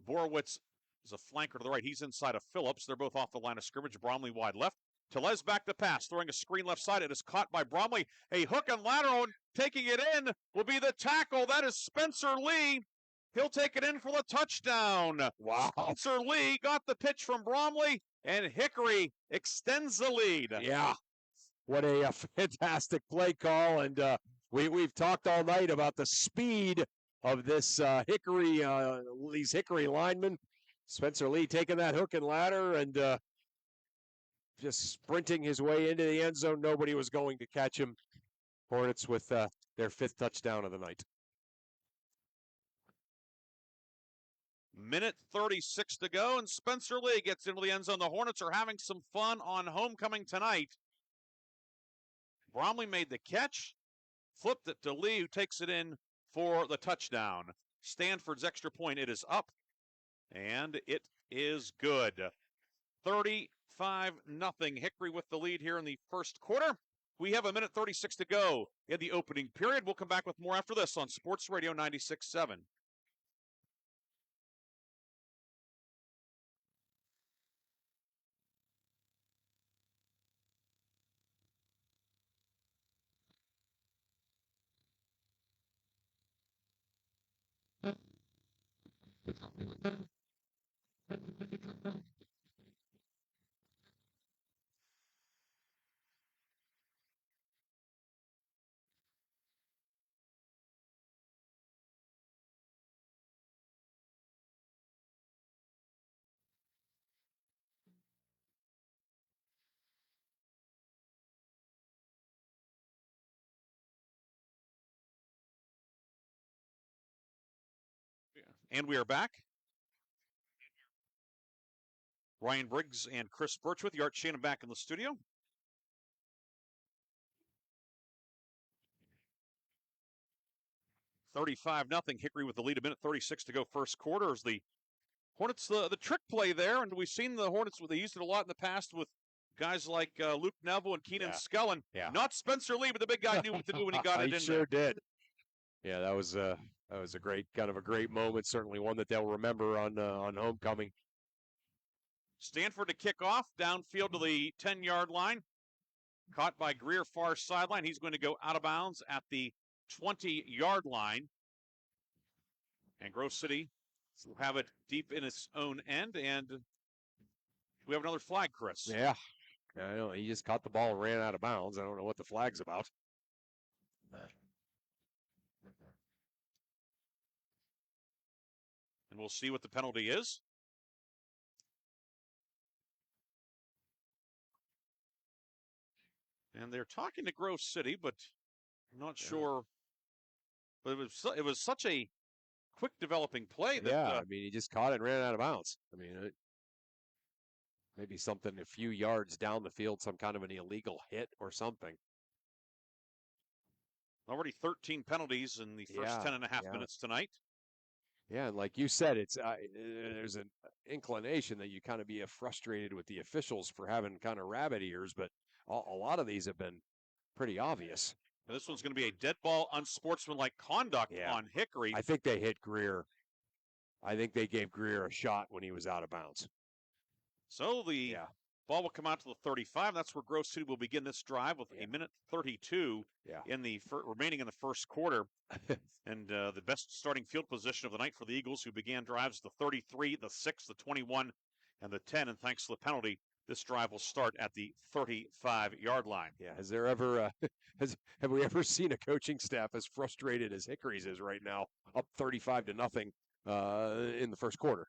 Borowitz is a flanker to the right. He's inside of Phillips. They're both off the line of scrimmage. Bromley wide left. Telez back to pass, throwing a screen left side. It is caught by Bromley. A hook and lateral, and taking it in will be the tackle. That is Spencer Lee. He'll take it in for the touchdown. Wow. Spencer Lee got the pitch from Bromley, and Hickory extends the lead. Yeah. What a fantastic play call. And we've talked all night about the speed of this these Hickory linemen. Spencer Lee taking that hook and ladder and just sprinting his way into the end zone. Nobody was going to catch him. Hornets with their 5th touchdown of the night. Minute 36 to go, and Spencer Lee gets into the end zone. The Hornets are having some fun on homecoming tonight. Bromley made the catch, flipped it to Lee, who takes it in for the touchdown. Stanford's extra point, it is up, and it is good. 35-0. Hickory with the lead here in the first quarter. We have a minute 36 to go in the opening period. We'll come back with more after this on Sports Radio 96.7. And we are back. Ryan Briggs and Chris Birch with you. Art Shannon back in the studio. $35-0. Hickory with the lead. A minute 36 to go first quarter. As the Hornets, the trick play there, and we've seen the Hornets, they used it a lot in the past with guys like Luke Neville and Keenan Scullen. Yeah. Not Spencer Lee, but the big guy knew what to do when he got it in sure there. did. Yeah, that was a great moment. Certainly one that they'll remember on homecoming. Stanford to kick off downfield to the 10-yard line. Caught by Greer, far sideline. He's going to go out of bounds at the 20-yard line. And Grove City will have it deep in its own end. And we have another flag, Chris. Yeah. I know. He just caught the ball and ran out of bounds. I don't know what the flag's about. And we'll see what the penalty is. And they're talking to Grove City, but I'm not sure. But it was such a quick developing play that he just caught it and ran out of bounds. Maybe something a few yards down the field, some kind of an illegal hit or something. Already 13 penalties in the first 10.5 minutes tonight. Yeah, and like you said, it's there's an inclination that you kind of be frustrated with the officials for having kind of rabbit ears, but a lot of these have been pretty obvious. And this one's going to be a dead ball, unsportsmanlike conduct on Hickory. I think they hit Greer. I think they gave Greer a shot when he was out of bounds. So the ball will come out to the 35. That's where Grove City will begin this drive with a minute 32 in the remaining in the first quarter. And the best starting field position of the night for the Eagles, who began drives the 33, the 6, the 21, and the 10. And thanks to the penalty, this drive will start at the 35-yard line. Yeah, has there ever have we ever seen a coaching staff as frustrated as Hickory's is right now, up 35-0 in the first quarter?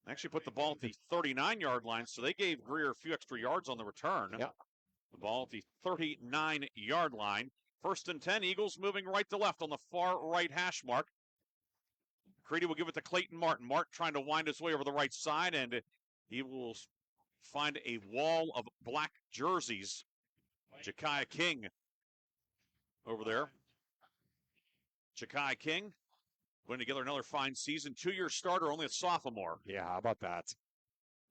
Actually put the ball at the 39-yard line, so they gave Greer a few extra yards on the return. Yeah. The ball at the 39-yard line. First and 10, Eagles moving right to left on the far right hash mark. Creedy will give it to Clayton Martin. Martin trying to wind his way over the right side, and he will find a wall of black jerseys. Ja'Kai King over there. Ja'Kai King putting together another fine season. 2-year starter, only a sophomore. Yeah, how about that?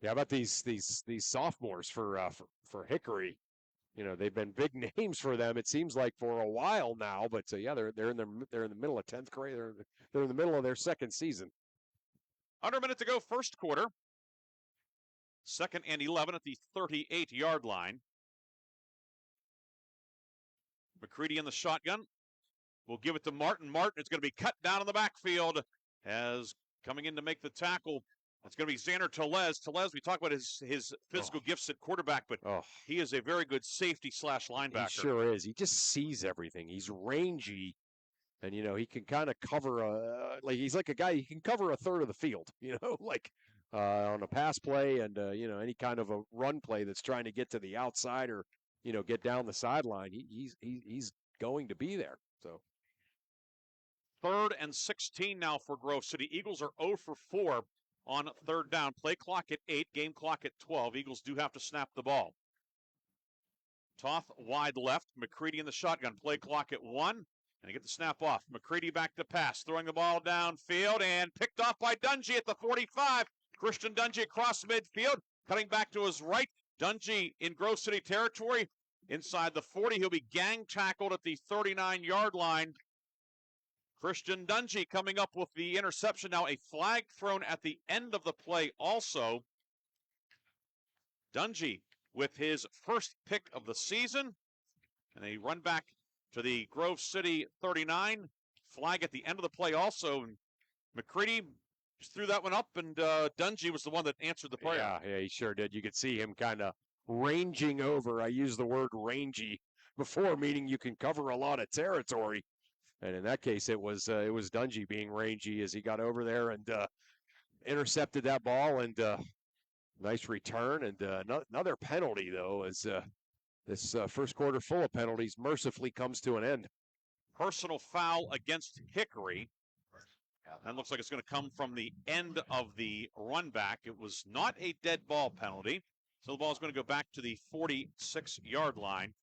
Yeah, how about these sophomores for Hickory? You know, they've been big names for them. It seems like for a while now, but they're in the middle of 10th grade. They're in the middle of their second season. Under a minute to go, first quarter. 2nd and 11 at the 38-yard line. McCready in the shotgun. We'll give it to Martin. Martin is going to be cut down in the backfield as coming in to make the tackle. It's going to be Xander Tellez. Tellez, we talk about his physical gifts at quarterback, but he is a very good safety / linebacker. He sure is. He just sees everything. He's rangy, and, he can kind of cover he's like a guy, he can cover a third of the field, like on a pass play and any kind of a run play that's trying to get to the outside or get down the sideline. He's going to be there. So 3rd and 16 now for Grove City. Eagles are 0 for 4 on 3rd down. Play clock at 8, game clock at 12. Eagles do have to snap the ball. Toth wide left. McCready in the shotgun. Play clock at 1. And they get the snap off. McCready back to pass. Throwing the ball downfield and picked off by Dungy at the 45. Christian Dungy across midfield. Cutting back to his right. Dungy in Grove City territory. Inside the 40. He'll be gang tackled at the 39-yard line. Christian Dungy coming up with the interception. Now a flag thrown at the end of the play also. Dungy with his first pick of the season. And a run back to the Grove City 39. Flag at the end of the play also. And McCready just threw that one up, and Dungy was the one that answered the prayer. Yeah, he sure did. You could see him kind of ranging over. I used the word rangy before, meaning you can cover a lot of territory. And in that case, it was Dungy being rangy as he got over there and intercepted that ball. And nice return. And another penalty, though, as this first quarter full of penalties mercifully comes to an end. Personal foul against Hickory. That looks like it's going to come from the end of the run back. It was not a dead ball penalty. So the ball is going to go back to the 46-yard line.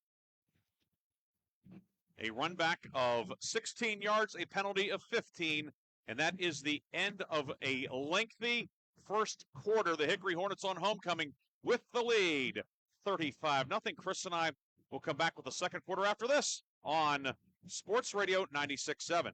A run back of 16 yards, a penalty of 15, and that is the end of a lengthy first quarter. The Hickory Hornets on homecoming with the lead, 35-0. Chris and I will come back with the second quarter after this on Sports Radio 96.7.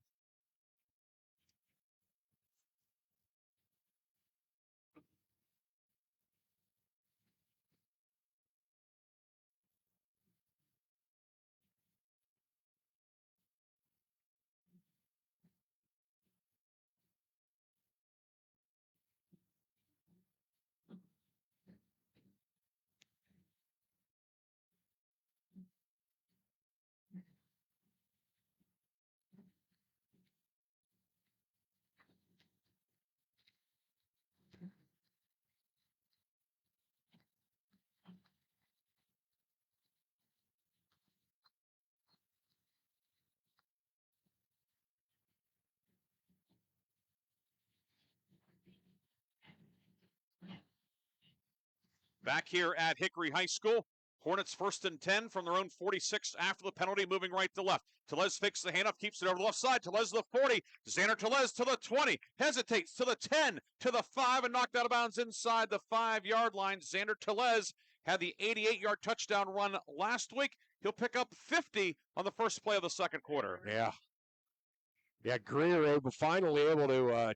Back here at Hickory High School, Hornets 1st and 10 from their own 46 after the penalty, moving right to left. Telez fakes the handoff, keeps it over the left side. Telez to the 40. Xander Telez to the 20. Hesitates to the 10, to the 5, and knocked out of bounds inside the 5-yard line. Xander Telez had the 88-yard touchdown run last week. He'll pick up 50 on the first play of the second quarter. Yeah, Greer finally able to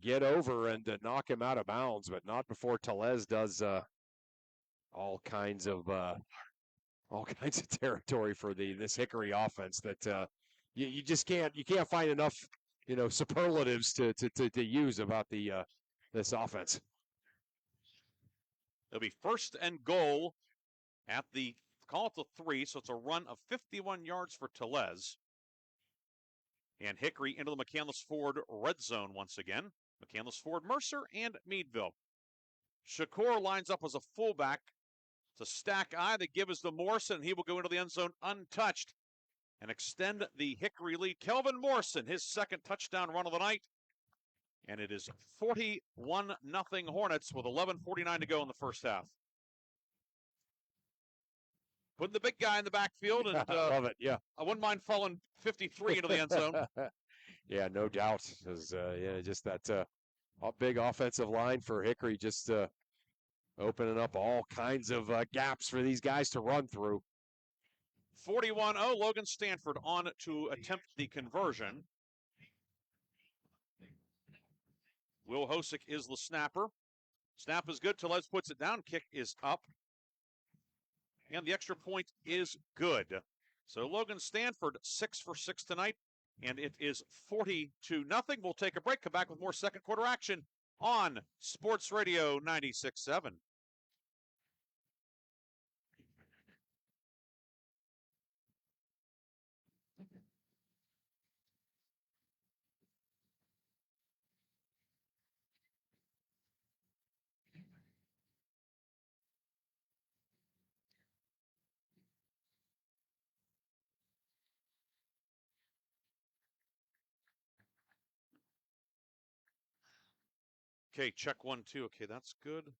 get over and to knock him out of bounds, but not before Telez does all kinds of territory for this Hickory offense that you just can't find enough superlatives to use about this offense. It'll be 1st and goal at the, call it the 3, so it's a run of 51 yards for Telez. And Hickory into the McCandless Ford red zone once again. McCandless Ford, Mercer, and Meadville. Shakur lines up as a fullback. It's a stack eye. The give is to Morrison, and he will go into the end zone untouched and extend the Hickory lead. Kelvin Morrison, his second touchdown run of the night. And it is 41-0 Hornets with 11:49 to go in the first half. Putting the big guy in the backfield, and love it. Yeah, I wouldn't mind falling 53 into the end zone. Yeah, no doubt. Because just that big offensive line for Hickory, just opening up all kinds of gaps for these guys to run through. 41-0. Logan Stanford on to attempt the conversion. Will Hosick is the snapper. Snap is good. Telez puts it down. Kick is up. And the extra point is good. So Logan Stanford 6 for 6 tonight. And it is 42-0. We'll take a break. Come back with more second quarter action on Sports Radio 96.7. Okay, check 1, 2. Okay, that's good.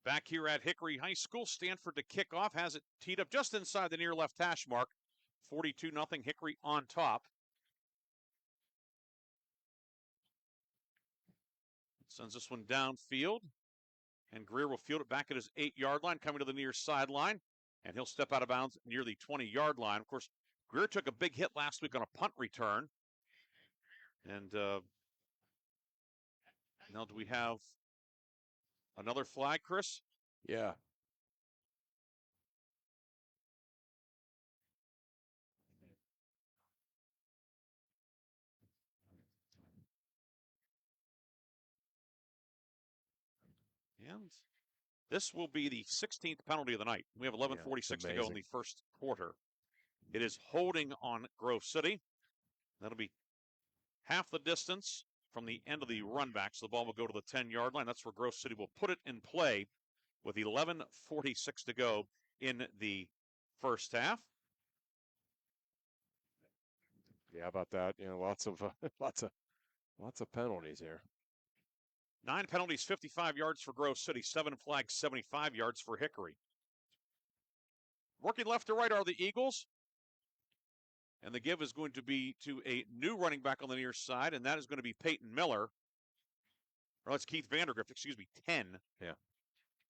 Back here at Hickory High School, Stanford to kick off, has it teed up just inside the near left hash mark. 42-0 Hickory on top. Sends this one downfield, and Greer will field it back at his 8-yard line, coming to the near sideline, and he'll step out of bounds near the 20-yard line. Of course, Greer took a big hit last week on a punt return. And now do we have another flag, Chris? Yeah. And this will be the 16th penalty of the night. We have 11:46 to go in the first quarter. It is holding on Grove City. That'll be half the distance from the end of the run back. So the ball will go to the 10-yard line. That's where Grove City will put it in play with 11:46 to go in the first half. Yeah, how about that? You know, lots of penalties here. 9 penalties, 55 yards for Grove City. 7 flags, 75 yards for Hickory. Working left to right are the Eagles. And the give is going to be to a new running back on the near side, and that is going to be Peyton Miller. Or that's Keith Vandergrift, 10. Yeah.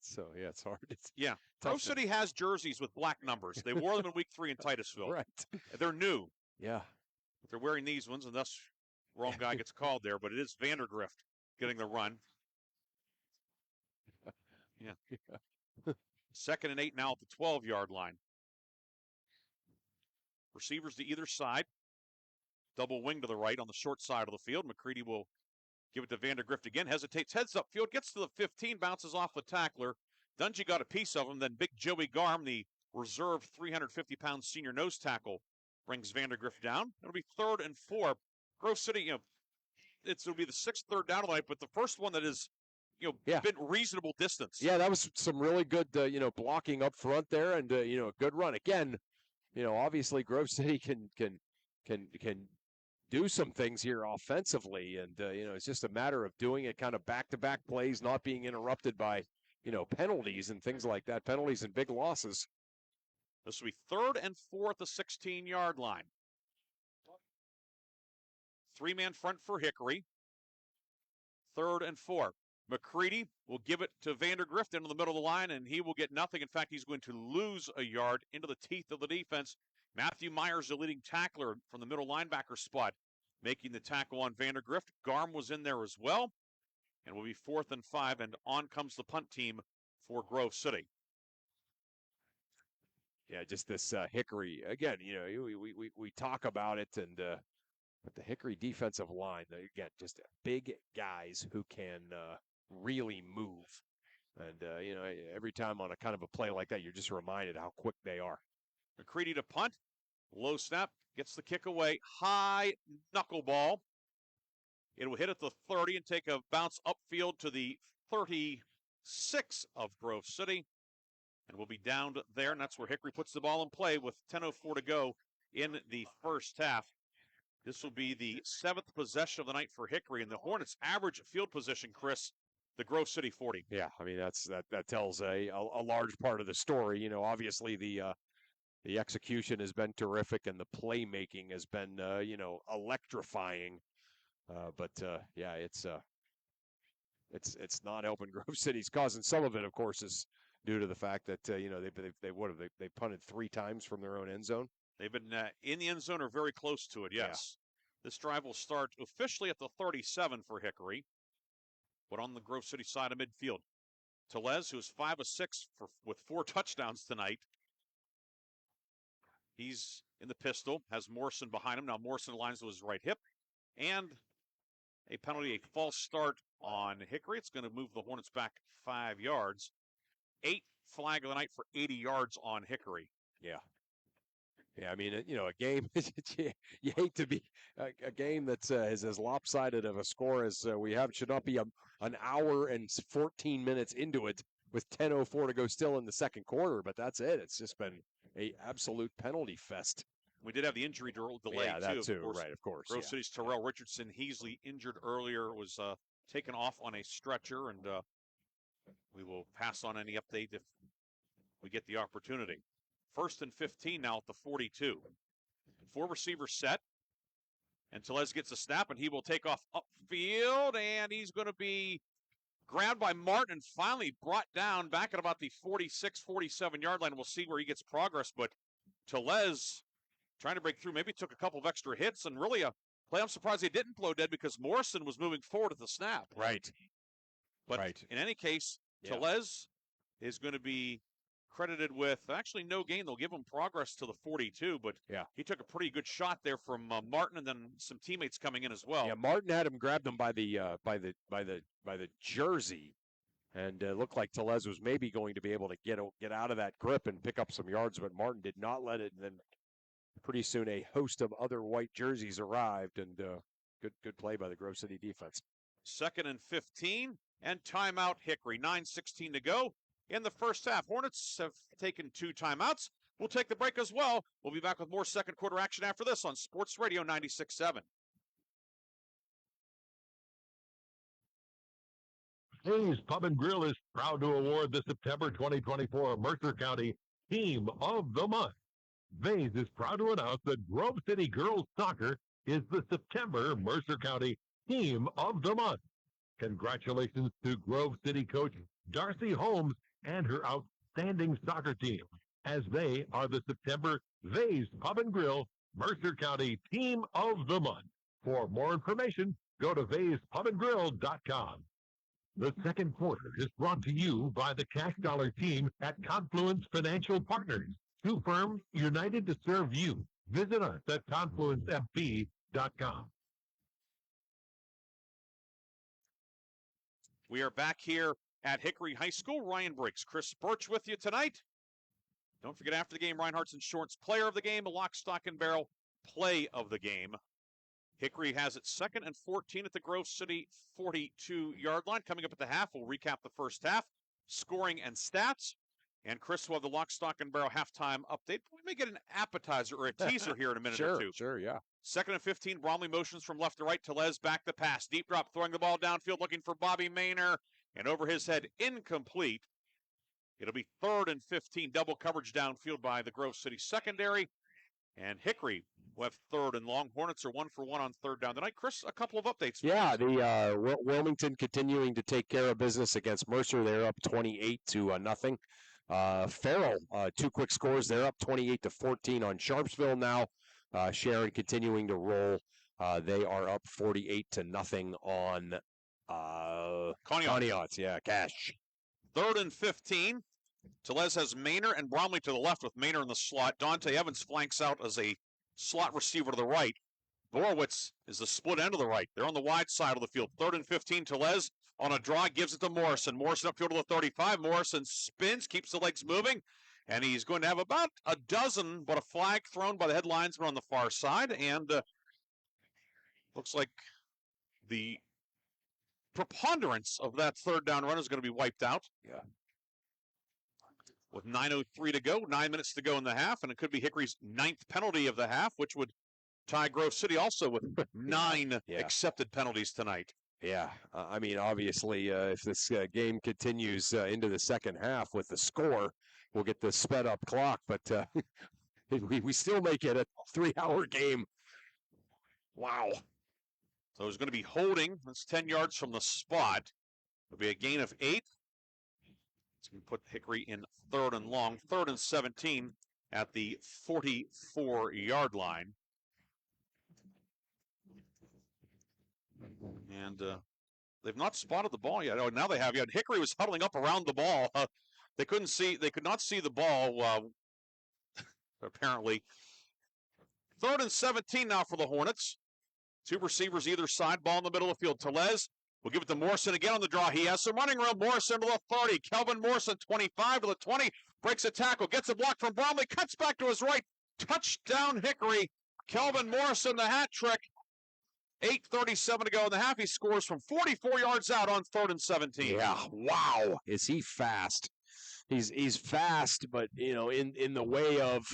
So, yeah, it's hard. Yeah. Grove City has jerseys with black numbers. They wore them in week 3 in Titusville. Right. They're new. Yeah. But they're wearing these ones, and thus wrong guy gets called there, but it is Vandergrift getting the run. Yeah. 2nd and 8 now at the 12-yard line. Receivers to either side. Double wing to the right on the short side of the field. McCready will give it to Vandergrift again. Hesitates, heads up field, gets to the 15, bounces off the tackler. Dungy got a piece of him. Then big Joey Garm, the reserve 350-pound senior nose tackle, brings Vandergrift down. It'll be 3rd and 4. Grove City, it'll be the 6th third down tonight, but the first one that is, been reasonable distance. Yeah, that was some really good, blocking up front there, and a good run. Again, obviously Grove City can do some things here offensively, and it's just a matter of doing it kind of back-to-back plays, not being interrupted by penalties and things like that, penalties and big losses. This will be 3rd and 4 at the 16-yard line. 3-man front for Hickory. 3rd and 4. McCready will give it to Vandergrift into the middle of the line, and he will get nothing. In fact, he's going to lose a yard into the teeth of the defense. Matthew Myers, the leading tackler from the middle linebacker spot, making the tackle on Vandergrift. Garm was in there as well, and will be 4th and 5, and on comes the punt team for Grove City. Yeah, just this Hickory, again, we talk about it, and but the Hickory defensive line, again, just big guys who can really move. And, every time on a kind of a play like that, you're just reminded how quick they are. McCready to punt. Low snap. Gets the kick away. High knuckleball. It will hit at the 30 and take a bounce upfield to the 36 of Grove City. And we'll be down there, and that's where Hickory puts the ball in play with 10:04 to go in the first half. This will be the 7th possession of the night for Hickory, and the Hornets' average field position, Chris, the Grove City 40. Yeah, I mean, that tells a large part of the story. Obviously the execution has been terrific, and the playmaking has been, electrifying. But it's not helping Grove City's cause, and some of it, of course, is due to the fact that they punted 3 times from their own end zone. They've been in the end zone or very close to it, yes. Yeah. This drive will start officially at the 37 for Hickory, but on the Grove City side of midfield. Telez, who's 5 of 6 with 4 touchdowns tonight. He's in the pistol, has Morrison behind him. Now Morrison lines to his right hip. And a penalty, a false start on Hickory. It's going to move the Hornets back 5 yards. 8th flag of the night for 80 yards on Hickory. Yeah. Yeah, I mean, you know, a game, you hate to be a game that's is as lopsided of a score as we have. Should not be an hour and 14 minutes into it with 10:04 to go still in the second quarter, but that's it. It's just been a absolute penalty fest. We did have the injury delay, yeah, that too. Of course. Right, of course. Grove City's Terrell Richardson Heasley, injured earlier, was taken off on a stretcher, and we will pass on any update if we get the opportunity. 1st and 15 now at the 42. 4 receivers set. And Tellez gets a snap, and he will take off upfield, and he's going to be grabbed by Martin and finally brought down back at about the 46, 47-yard line. We'll see where he gets progress, but Tellez trying to break through, maybe took a couple of extra hits, and really a play I'm surprised he didn't blow dead because Morrison was moving forward at the snap. Right. But right. In any case, Tellez is going to be credited with actually no gain. They'll give him progress to the 42, but he took a pretty good shot there from Martin, and then some teammates coming in as well. Yeah, Martin had him grabbed him by the jersey, and looked like Tellez was maybe going to be able to get out of that grip and pick up some yards, but Martin did not let it. And then pretty soon a host of other white jerseys arrived, and good play by the Grove City defense. 2nd and 15, and timeout Hickory. 9:16 to go in the first half. Hornets have taken 2 timeouts. We'll take the break as well. We'll be back with more second quarter action after this on Sports Radio 96.7. Hayes Pub and Grill is proud to award the September 2024 Mercer County Team of the Month. Hayes is proud to announce that Grove City Girls Soccer is the September Mercer County Team of the Month. Congratulations to Grove City coach Darcy Holmes and her outstanding soccer team, as they are the September Vase Pub and Grill Mercer County Team of the Month. For more information, go to vasepubandgrill.com. The second quarter is brought to you by the Cash Dollar team at Confluence Financial Partners. 2 firms united to serve you. Visit us at confluencefp.com. We are back here at Hickory High School. Ryan Briggs, Chris Birch with you tonight. Don't forget, after the game, Reinhardt's Insurance Player of the Game, a Lock, Stock, and Barrel Play of the Game. Hickory has it 2nd and 14 at the Grove City 42-yard line. Coming up at the half, we'll recap the first half, scoring and stats. And Chris will have the Lock, Stock, and Barrel halftime update. We may get an appetizer or a teaser here in a minute or two. Sure, yeah. 2nd and 15, Bromley motions from left to right. Tellez back the pass. Deep drop, throwing the ball downfield, looking for Bobby Maynor. And over his head, incomplete. It'll be 3rd and 15, double coverage downfield by the Grove City secondary. And Hickory will have 3rd and long. Hornets are 1 for 1 on 3rd down tonight. Chris, a couple of updates. Yeah, the Wilmington continuing to take care of business against Mercer. They're up 28-0. Farrell, 2 quick scores. They're up 28-14 on Sharpsville now. Sharon continuing to roll. They are up 48-0 on Conneaut. Yeah, Cash. 3rd and 15. Tellez has Maynor and Bromley to the left with Maynor in the slot. Dante Evans flanks out as a slot receiver to the right. Borowitz is the split end to the right. They're on the wide side of the field. 3rd and 15. Tellez on a draw, gives it to Morrison. Morrison upfield to the 35. Morrison spins, keeps the legs moving, and he's going to have about a dozen, but a flag thrown by the head linesman on the far side, and looks like the preponderance of that 3rd down run is going to be wiped out. Yeah. With 9:03 to go, 9 minutes to go in the half, and it could be Hickory's 9th penalty of the half, which would tie Grove City also with 9 accepted penalties tonight. Yeah, I mean, obviously, if this game continues into the second half with the score, we'll get the sped up clock, but we still make it a 3-hour game. Wow. So there's going to be holding. That's 10 yards from the spot. It'll be a gain of 8. It's going to put Hickory in 3rd and long, 3rd and 17 at the 44-yard line. And they've not spotted the ball yet. Oh, now they have. Yeah, Hickory was huddling up around the ball. They could not see the ball apparently. 3rd and 17 now for the Hornets. 2 receivers either side. Ball in the middle of the field. Tellez will give it to Morrison again on the draw. He has some running room. Morrison to the 30. Kelvin Morrison, 25 to the 20. Breaks a tackle. Gets a block from Bromley. Cuts back to his right. Touchdown Hickory. Kelvin Morrison, the hat trick. 8:37 to go in the half. He scores from 44 yards out on 3rd and 17. Yeah, wow. Is he fast? He's fast, but, in the way of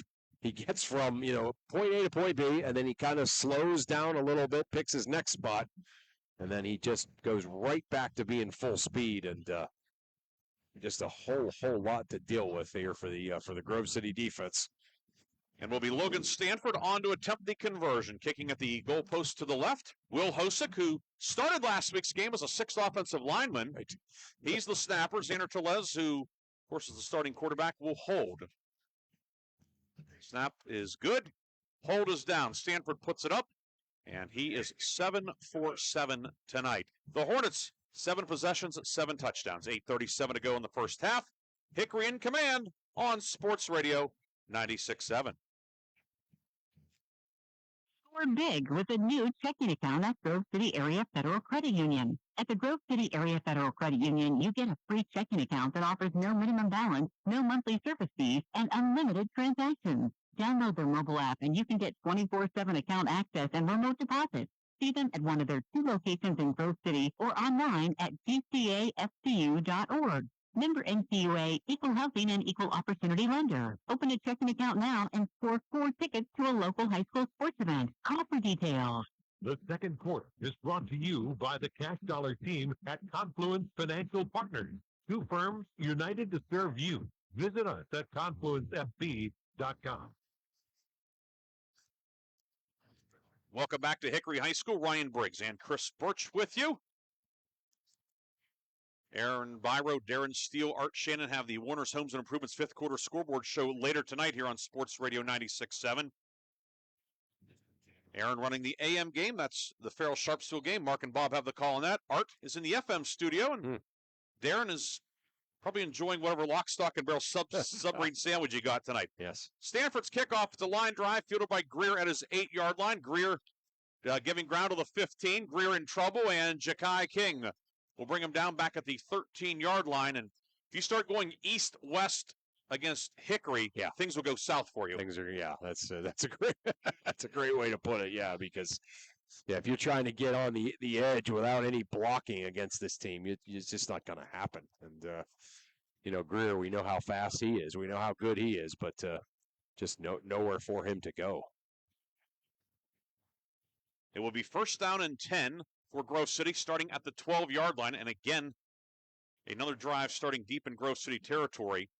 he gets from, point A to point B, and then he kind of slows down a little bit, picks his next spot, and then he just goes right back to being full speed, and just a whole lot to deal with here for the Grove City defense. And will be Logan Stanford on to attempt the conversion. Kicking at the goalpost to the left. Will Hosick, who started last week's game as a 6th offensive lineman. Right. He's the snapper. Xander Tellez, who, of course, is the starting quarterback, will hold. Snap is good. Hold is down. Stanford puts it up, and he is 7 for 7 tonight. The Hornets, 7 possessions, 7 touchdowns. 8:37 to go in the first half. Hickory in command on Sports Radio 96.7. Score big with a new checking account at Grove City Area Federal Credit Union. At the Grove City Area Federal Credit Union, you get a free checking account that offers no minimum balance, no monthly service fees, and unlimited transactions. Download their mobile app and you can get 24/7 account access and remote deposits. See them at one of their 2 locations in Grove City or online at gcafcu.org. Member NCUA, Equal Housing and Equal Opportunity Lender. Open a checking account now and score 4 tickets to a local high school sports event. Call for details. The second quarter is brought to you by the Cash Dollar team at Confluence Financial Partners. 2 firms united to serve you. Visit us at confluencefb.com. Welcome back to Hickory High School. Ryan Briggs and Chris Birch with you. Aaron Biro, Darren Steele, Art Shannon have the Warner's Homes and Improvements 5th quarter scoreboard show later tonight here on Sports Radio 96.7. Aaron running the AM game. That's the Farrell Sharpsville game. Mark and Bob have the call on that. Art is in the FM studio, and Darren is probably enjoying whatever lock, stock, and barrel submarine sandwich he got tonight. Yes. Stanford's kickoff at the line drive, fielded by Greer at his 8-yard line. Greer giving ground to the 15. Greer in trouble, and Ja'Kai King will bring him down back at the 13-yard line. And if you start going east-west against Hickory, things will go south for you. That's a great that's a great way to put it. Yeah, because if you're trying to get on the edge without any blocking against this team, it's just not going to happen. And Greer, we know how fast he is, we know how good he is, but just nowhere for him to go. It will be 1st down and 10 for Grove City, starting at the 12-yard line. And again, another drive starting deep in Grove City territory.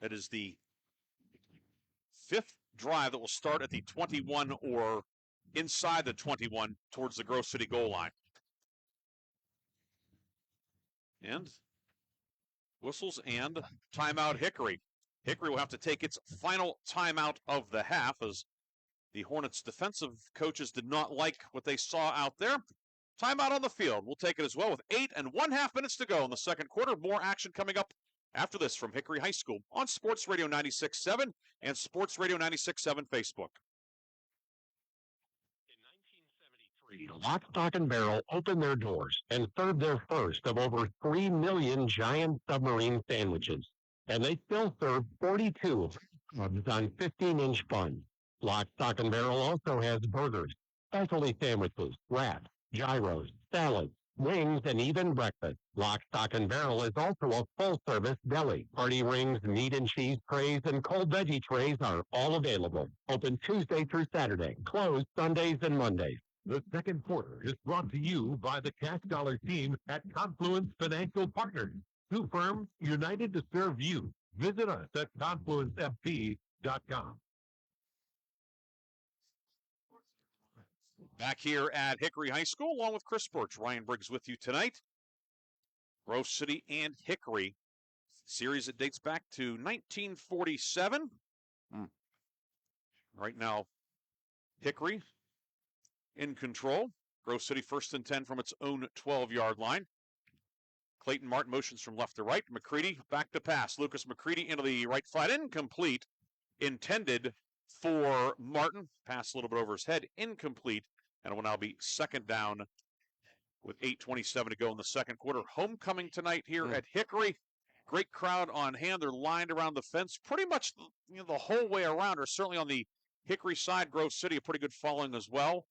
That is the 5th drive that will start at the 21 or inside the 21 towards the Grove City goal line. And whistles and timeout Hickory. Hickory will have to take its final timeout of the half, as the Hornets defensive coaches did not like what they saw out there. Timeout on the field. We'll take it as well with 8 1/2 minutes to go in the second quarter. More action coming up after this from Hickory High School on Sports Radio 96.7 and Sports Radio 96.7 Facebook. In 1973, Lock, Stock, and Barrel opened their doors and served their first of over 3 million giant submarine sandwiches. And they still serve 42 clubs on 15-inch buns. Lock, Stock, and Barrel also has burgers, specialty sandwiches, wraps, gyros, salads, wings, and even breakfast. Lock, Stock, and Barrel is also a full-service deli. Party rings, meat and cheese trays, and cold veggie trays are all available. Open Tuesday through Saturday. Closed Sundays and Mondays. The second quarter is brought to you by the Cash Dollar team at Confluence Financial Partners. 2 firms united to serve you. Visit us at confluencefb.com. Back here at Hickory High School, along with Chris Birch. Ryan Briggs with you tonight. Grove City and Hickory. Series that dates back to 1947. Right now, Hickory in control. Grove City 1st and 10 from its own 12-yard line. Clayton Martin motions from left to right. McCready back to pass. Lucas McCready into the right flat, incomplete. intended for Martin. Pass a little bit over his head, incomplete, and it will now be second down with 8:27 to go in the second quarter. Homecoming tonight here at Hickory. Great crowd on hand. They're lined around the fence pretty much the whole way around, or certainly on the Hickory side. Grove City, a pretty good following as well.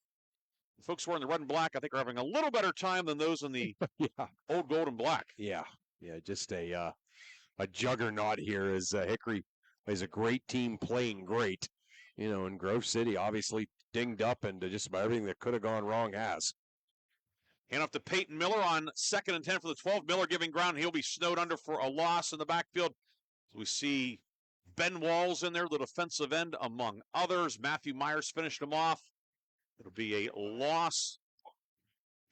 The folks wearing the red and black, I think, are having a little better time than those in the old gold and black. Yeah, just a juggernaut here as Hickory is a great team playing great. And Grove City obviously dinged up, and just about everything that could have gone wrong has. Hand off to Peyton Miller on 2nd and 10 for the 12. Miller giving ground. He'll be snowed under for a loss in the backfield. So we see Ben Walls in there, the defensive end, among others. Matthew Myers finished him off. It'll be a loss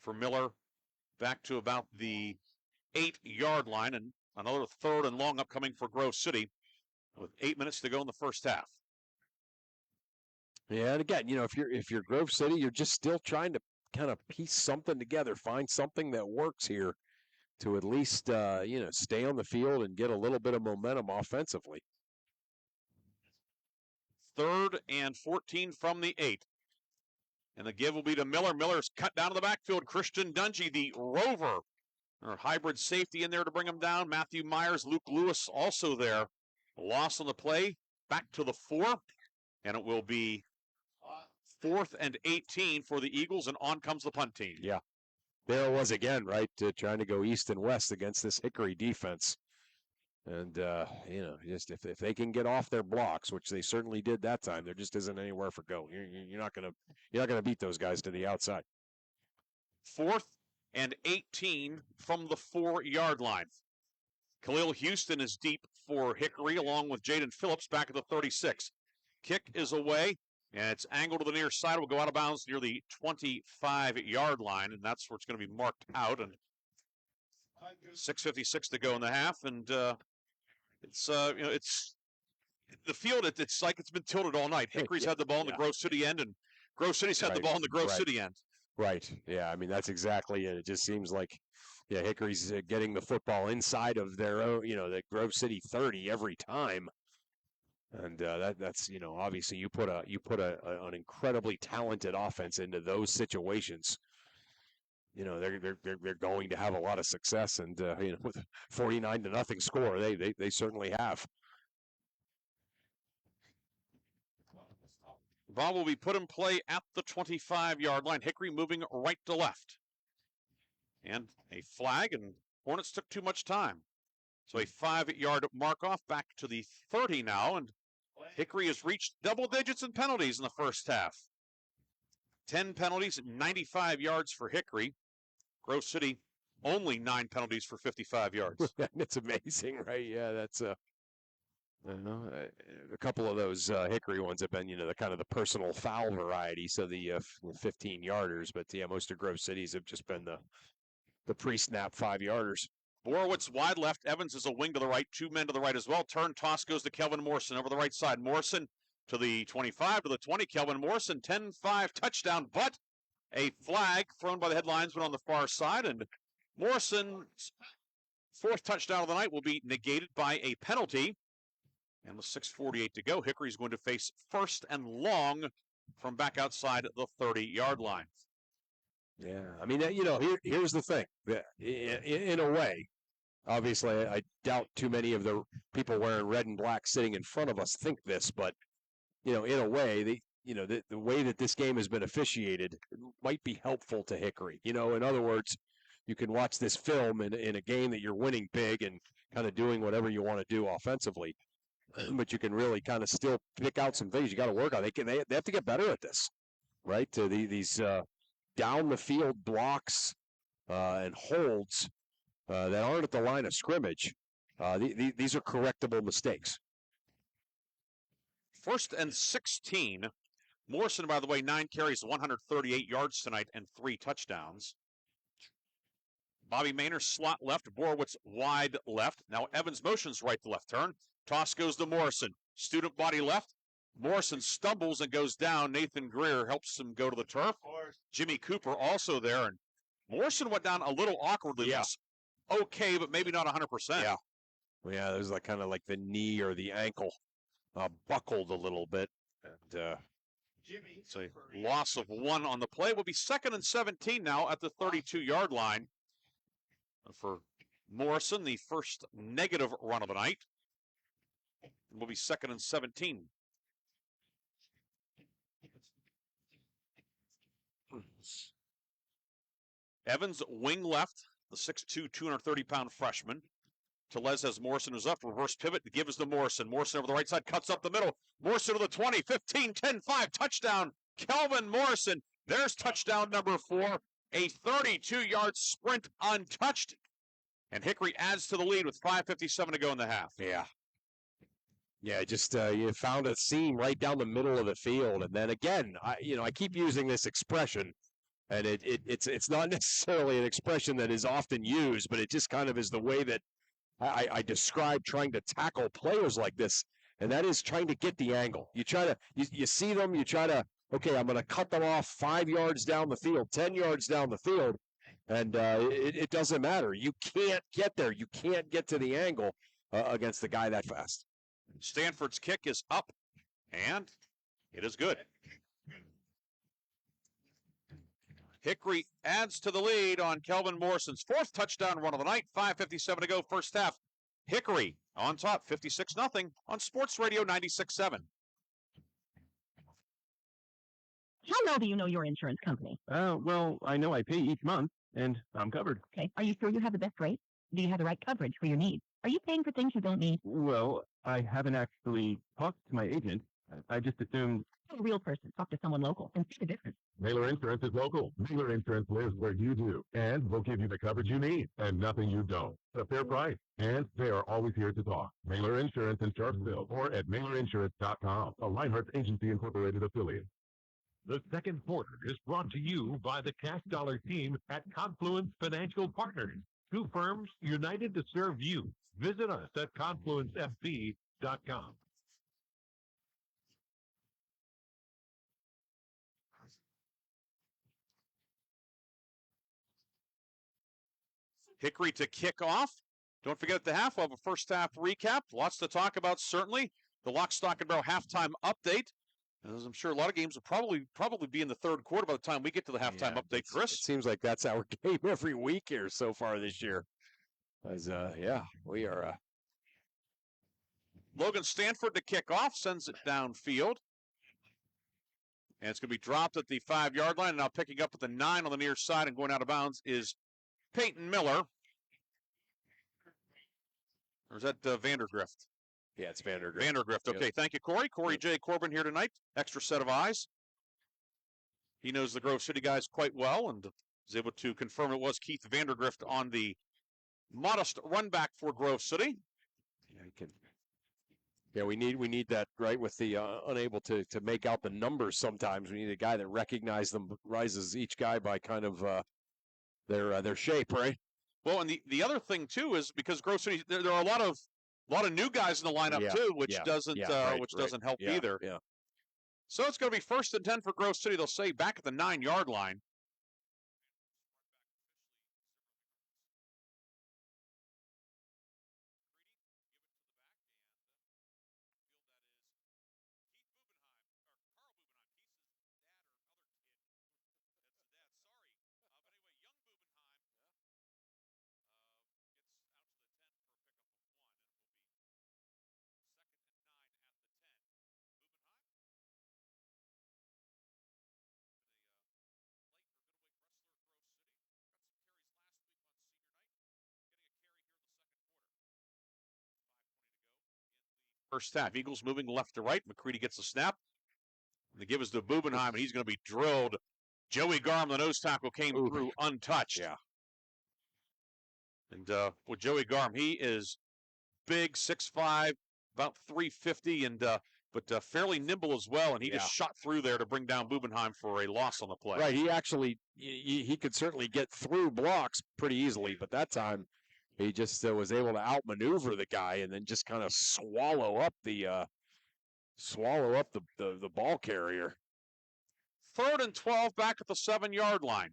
for Miller back to about the 8-yard line, and another 3rd and long upcoming for Grove City with 8 minutes to go in the first half. Yeah, and again, if you're Grove City, you're just still trying to kind of piece something together, find something that works here to at least, stay on the field and get a little bit of momentum offensively. 3rd and 14 from the 8. And the give will be to Miller. Miller's cut down to the backfield. Christian Dungy, the rover, or hybrid safety in there to bring him down. Matthew Myers, Luke Lewis also there. Loss on the play, back to the 4. And it will be 4th and 18 for the Eagles, and on comes the punt team. Yeah, there it was again, right? Trying to go east and west against this Hickory defense. And, just if they can get off their blocks, which they certainly did that time, there just isn't anywhere for go. You're not gonna beat those guys to the outside. 4th and 18 from the 4-yard line. Khalil Houston is deep for Hickory, along with Jaden Phillips back at the 36. Kick is away, and it's angled to the near side. Will go out of bounds near the 25-yard line, and that's where it's going to be marked out. And 6:56 to go in the half, and it's the field. It's like it's been tilted all night. Hickory's had the ball in the Grove City end, and Grove City's had the ball in the Grove City end. Right. Yeah. I mean, that's exactly it. It just seems like, Hickory's getting the football inside of their own, the Grove City 30 every time. And that's obviously you put an incredibly talented offense into those situations. They're going to have a lot of success, and with a 49-0 score, they certainly have. Ball will be put in play at the 25-yard line. Hickory moving right to left. And a flag, and Hornets took too much time. So a 5-yard mark-off back to the 30 now, and Hickory has reached double digits in penalties in the first half. 10 penalties, 95 yards for Hickory. Grove City, only 9 penalties for 55 yards. It's amazing, right? Yeah, that's a couple of those Hickory ones have been, the kind of the personal foul variety, so the 15-yarders. But most of Grove City's have just been the pre-snap 5-yarders. Borowitz wide left. Evans is a wing to the right. 2 men to the right as well. Turn toss goes to Kelvin Morrison over the right side. Morrison to the 25, to the 20. Kelvin Morrison, 10-5 touchdown, but a flag thrown by the head linesman on the far side, and Morrison's 4th touchdown of the night will be negated by a penalty. And with 6:48 to go, Hickory's going to face 1st and long from back outside the 30-yard line. Yeah, I mean, here's the thing. In a way, obviously, I doubt too many of the people wearing red and black sitting in front of us think this, but, in a way, the way that this game has been officiated might be helpful to Hickory. In other words, you can watch this film in a game that you're winning big and kind of doing whatever you want to do offensively, but you can really kind of still pick out some things you got to work on. They have to get better at this, right? These down the field blocks and holds that aren't at the line of scrimmage. These are correctable mistakes. 1st and 16. Morrison, by the way, 9 carries, 138 yards tonight, and 3 touchdowns. Bobby Maynor slot left, Borowitz wide left. Now Evans motions right to left turn. Toss goes to Morrison. Student body left. Morrison stumbles and goes down. Nathan Greer helps him go to the turf. Jimmy Cooper also there, and Morrison went down a little awkwardly. Yeah. Okay, but maybe not 100%. Yeah. Yeah, there's kind of like the knee or the ankle buckled a little bit. And it's a loss of 1 on the play. Will be 2nd and 17 now at the 32-yard line for Morrison, the first negative run of the night. Will be 2nd and 17. Evans, wing left, the 6'2", 230-pound freshman. Telez has Morrison who's up. Reverse pivot to give us to Morrison. Morrison over the right side, cuts up the middle. Morrison to the 20, 15, 10, 5. Touchdown, Kelvin Morrison. There's touchdown number 4. A 32-yard sprint untouched. And Hickory adds to the lead with 5:57 to go in the half. Yeah. Yeah, just you found a seam right down the middle of the field. And then again, I keep using this expression. And it's not necessarily an expression that is often used, but it just kind of is the way that I describe trying to tackle players like this, and that is trying to get the angle. You try to, you see them, you try to, okay, I'm going to cut them off 5 yards down the field, 10 yards down the field, and it doesn't matter. You can't get there. You can't get to the angle against the guy that fast. Stanford's kick is up, and it is good. Hickory adds to the lead on Kelvin Morrison's 4th touchdown run of the night. 5:57 to go, first half. Hickory on top, 56-0 on Sports Radio 96.7. How well do you know your insurance company? Well, I know I pay each month, and I'm covered. Okay. Are you sure you have the best rate? Do you have the right coverage for your needs? Are you paying for things you don't need? Well, I haven't actually talked to my agent. I just assumed... A real person. Talk to someone local and see the difference. Mailer Insurance is local. Mailer Insurance lives where you do, and will give you the coverage you need, and nothing you don't. At a fair price, and they are always here to talk. Mailer Insurance in Sharpsville or at mailerinsurance.com, a Reinhardt's Agency Incorporated affiliate. The second quarter is brought to you by the Cash Dollar team at Confluence Financial Partners. 2 firms united to serve you. Visit us at confluencefb.com. Hickory to kick off. Don't forget at the half, we'll have a first half recap. Lots to talk about, certainly. The Lock, Stock, and Barrel halftime update. As I'm sure a lot of games will probably be in the third quarter by the time we get to the halftime update, Chris. It seems like that's our game every week here so far this year. As we are. Logan Stanford to kick off, sends it downfield. And it's going to be dropped at the 5-yard line. Now picking up at the 9 on the near side and going out of bounds is Peyton Miller. Or is that Vandergrift? Yeah, it's Vandergrift. Vandergrift. Okay, Yep. Thank you, Corey. Corey J. Corbin here tonight. Extra set of eyes. He knows the Grove City guys quite well and is able to confirm it was Keith Vandergrift on the modest run back for Grove City. Yeah, he can. Yeah, we need that, right, with the unable to make out the numbers sometimes. We need a guy that recognizes each guy by kind of their shape, right? Well, and the other thing too is because Grove City, there are a lot of new guys in the lineup too, which doesn't help either. Yeah. So it's going to be 1st and 10 for Grove City. They'll say back at the 9-yard line. First half, Eagles moving left to right. McCready gets the snap. They give us to Bubenheim, and he's going to be drilled. Joey Garm, the nose tackle, came through untouched. Yeah. And with Joey Garm, he is big, 6'5", about 350, and but fairly nimble as well. And he just shot through there to bring down Bubenheim for a loss on the play. Right. He actually he could certainly get through blocks pretty easily, but that time he just was able to outmaneuver the guy and then just kind of swallow up the ball carrier. 3rd and 12 back at the 7-yard line.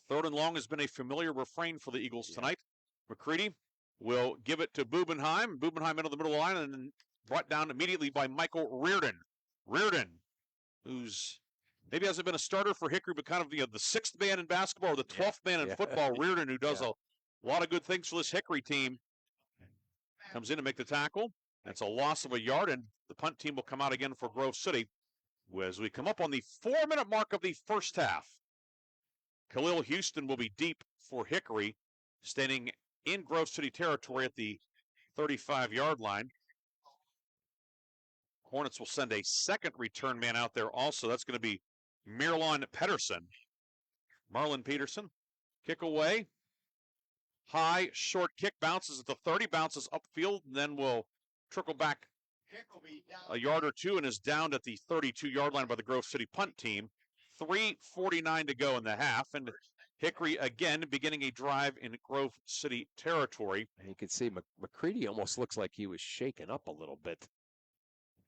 3rd and long has been a familiar refrain for the Eagles tonight. McCready will give it to Bubenheim. Bubenheim into the middle of the line, and then brought down immediately by Michael Reardon. Reardon, who's maybe hasn't been a starter for Hickory, but kind of the sixth man in basketball or the 12th man in football. Reardon, who does a lot of good things for this Hickory team, comes in to make the tackle. That's a loss of a yard, and the punt team will come out again for Grove City as we come up on the 4-minute mark of the first half. Khalil Houston will be deep for Hickory, standing in Grove City territory at the 35-yard line. Hornets will send a second return man out there also. That's going to be Marlon Peterson. Marlon Peterson, kick away. High, short kick, bounces at the 30, bounces upfield, and then will trickle back a yard or two and is downed at the 32-yard line by the Grove City punt team. 3:49 to go in the half, and Hickory again beginning a drive in Grove City territory. And you can see McCready almost looks like he was shaken up a little bit.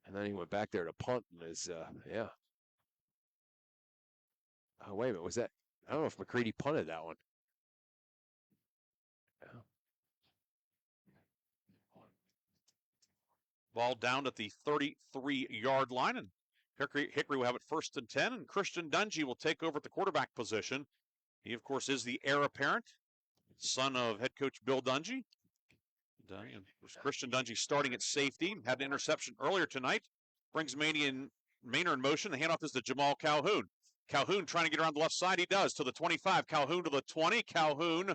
And then he went back there to punt and is, Oh, wait a minute, was that? I don't know if McCready punted that one. Yeah. Ball down at the 33-yard line, and Hickory will have it 1st and 10, and Christian Dungy will take over at the quarterback position. He, of course, is the heir apparent, son of head coach Bill Dungy. Christian Dungy starting at safety, had an interception earlier tonight, brings Maynor in motion. The handoff is to Jamal Calhoun. Calhoun trying to get around the left side. He does to the 25. Calhoun to the 20. Calhoun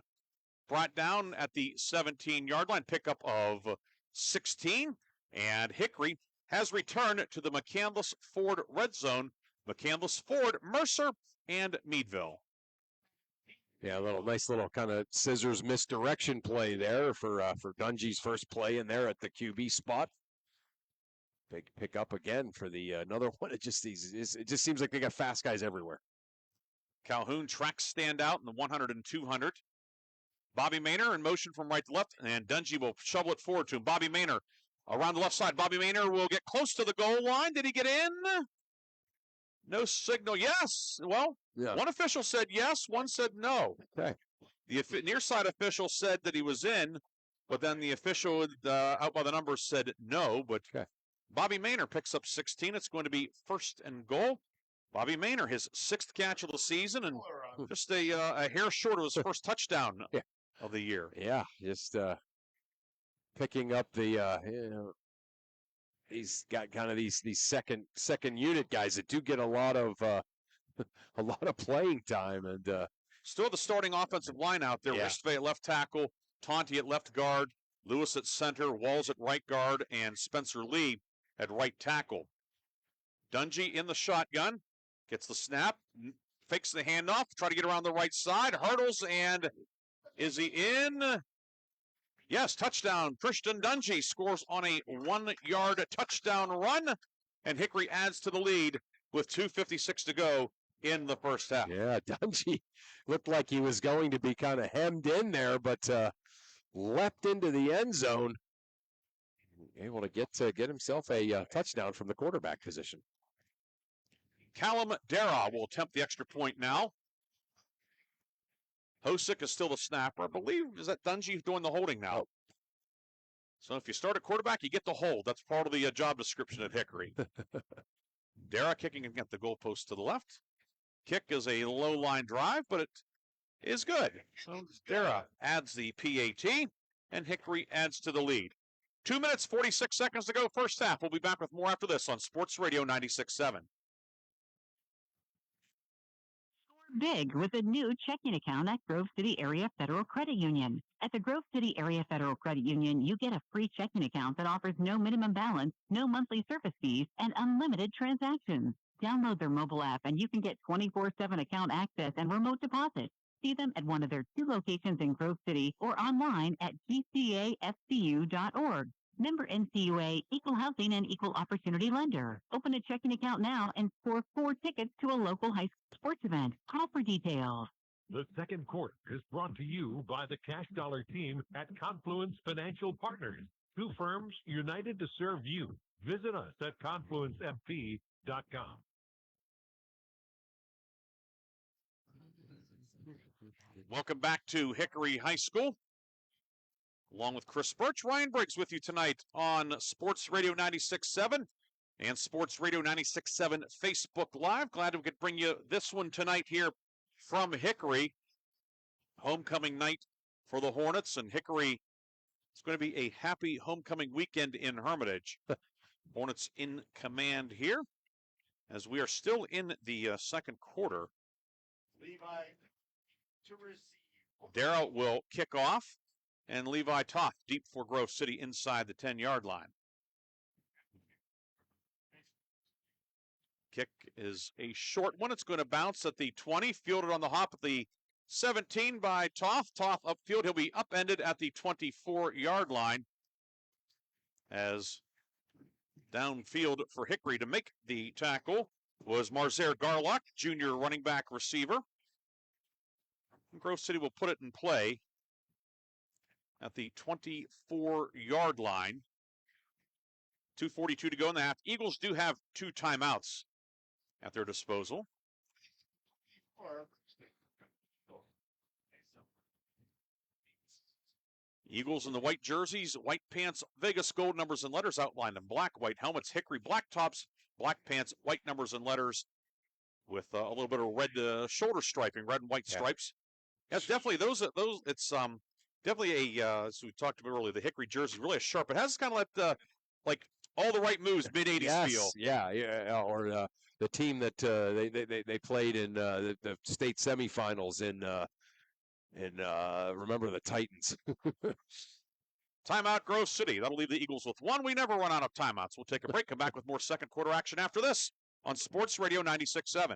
brought down at the 17-yard line. Pickup of 16. And Hickory has returned to the McCandless Ford red zone. McCandless Ford, Mercer, and Meadville. Yeah, nice little kind of scissors misdirection play there for Dungy's first play in there at the QB spot. Big pickup again for the another one. It just seems like they got fast guys everywhere. Calhoun tracks stand out in the 100 and 200. Bobby Maynor in motion from right to left, and Dungy will shovel it forward to him. Bobby Maynor around the left side. Bobby Maynor will get close to the goal line. Did he get in? No signal. Yes. Well, one official said yes, one said no. Okay. The near side official said that he was in, but then the official out by the numbers said no. But Bobby Maynor picks up 16. It's going to be 1st and goal. Bobby Maynor, his 6th catch of the season, and just a hair short of his first touchdown of the year. Yeah, just picking up the he's got kind of these second unit guys that do get a lot of playing time, and still the starting offensive line out there. Ristvay at left tackle, Tonti at left guard, Lewis at center, Walls at right guard, and Spencer Lee at right tackle. Dungy in the shotgun, gets the snap, fakes the handoff, try to get around the right side, hurdles, and is he in? Yes, touchdown. Christian Dungy scores on a 1-yard touchdown run, and Hickory adds to the lead with 2:56 to go in the first half. Yeah, Dungy looked like he was going to be kind of hemmed in there, but leapt into the end zone, able to get himself a touchdown from the quarterback position. Callum Dara will attempt the extra point now. Hosick is still the snapper. I believe, is that Dungy doing the holding now? So if you start a quarterback, you get the hold. That's part of the job description at Hickory. Dara kicking at the goalpost to the left. Kick is a low line drive, but it is good. So Dara adds the PAT, and Hickory adds to the lead. 2 minutes, 46 seconds to go, first half. We'll be back with more after this on Sports Radio 96.7. Big with a new checking account at Grove City Area Federal Credit Union. At the Grove City Area Federal Credit Union, you get a free checking account that offers no minimum balance, no monthly service fees, and unlimited transactions. Download their mobile app and you can get 24/7 account access and remote deposit. See them at one of their 2 locations in Grove City or online at gcafcu.org. Member NCUA, Equal Housing and Equal Opportunity Lender. Open a checking account now and score 4 tickets to a local high school sports event. Call for details. The second quarter is brought to you by the Cash Dollar team at Confluence Financial Partners. 2 firms united to serve you. Visit us at confluencefp.com. Welcome back to Hickory High School. Along with Chris Birch, Ryan Briggs with you tonight on Sports Radio 96.7 and Sports Radio 96.7 Facebook Live. Glad we could bring you this one tonight here from Hickory. Homecoming night for the Hornets, and Hickory, it's going to be a happy homecoming weekend in Hermitage. Hornets in command here as we are still in the second quarter. Levi to receive. Darrell will kick off, and Levi Toth deep for Grove City inside the 10-yard line. Kick is a short one. It's going to bounce at the 20, fielded on the hop at the 17 by Toth. Toth upfield. He'll be upended at the 24-yard line as downfield for Hickory to make the tackle was Marzair Garlock, junior running back receiver. Grove City will put it in play at the 24-yard line. 2:42 to go in the half. Eagles do have 2 timeouts at their disposal. Eagles in the white jerseys, white pants, Vegas gold numbers and letters outlined in black, white helmets, Hickory black tops, black pants, white numbers and letters with a little bit of red shoulder striping, red and white stripes. Yes, definitely those. It's definitely a as we talked about earlier. The Hickory jersey really is sharp. It has kind of like all the right moves mid '80s feel. Yeah. Or the team that they played in the state semifinals in remember the Titans. Timeout, Grove City. That'll leave the Eagles with 1. We never run out of timeouts. We'll take a break. Come back with more second quarter action after this on Sports Radio 96.7.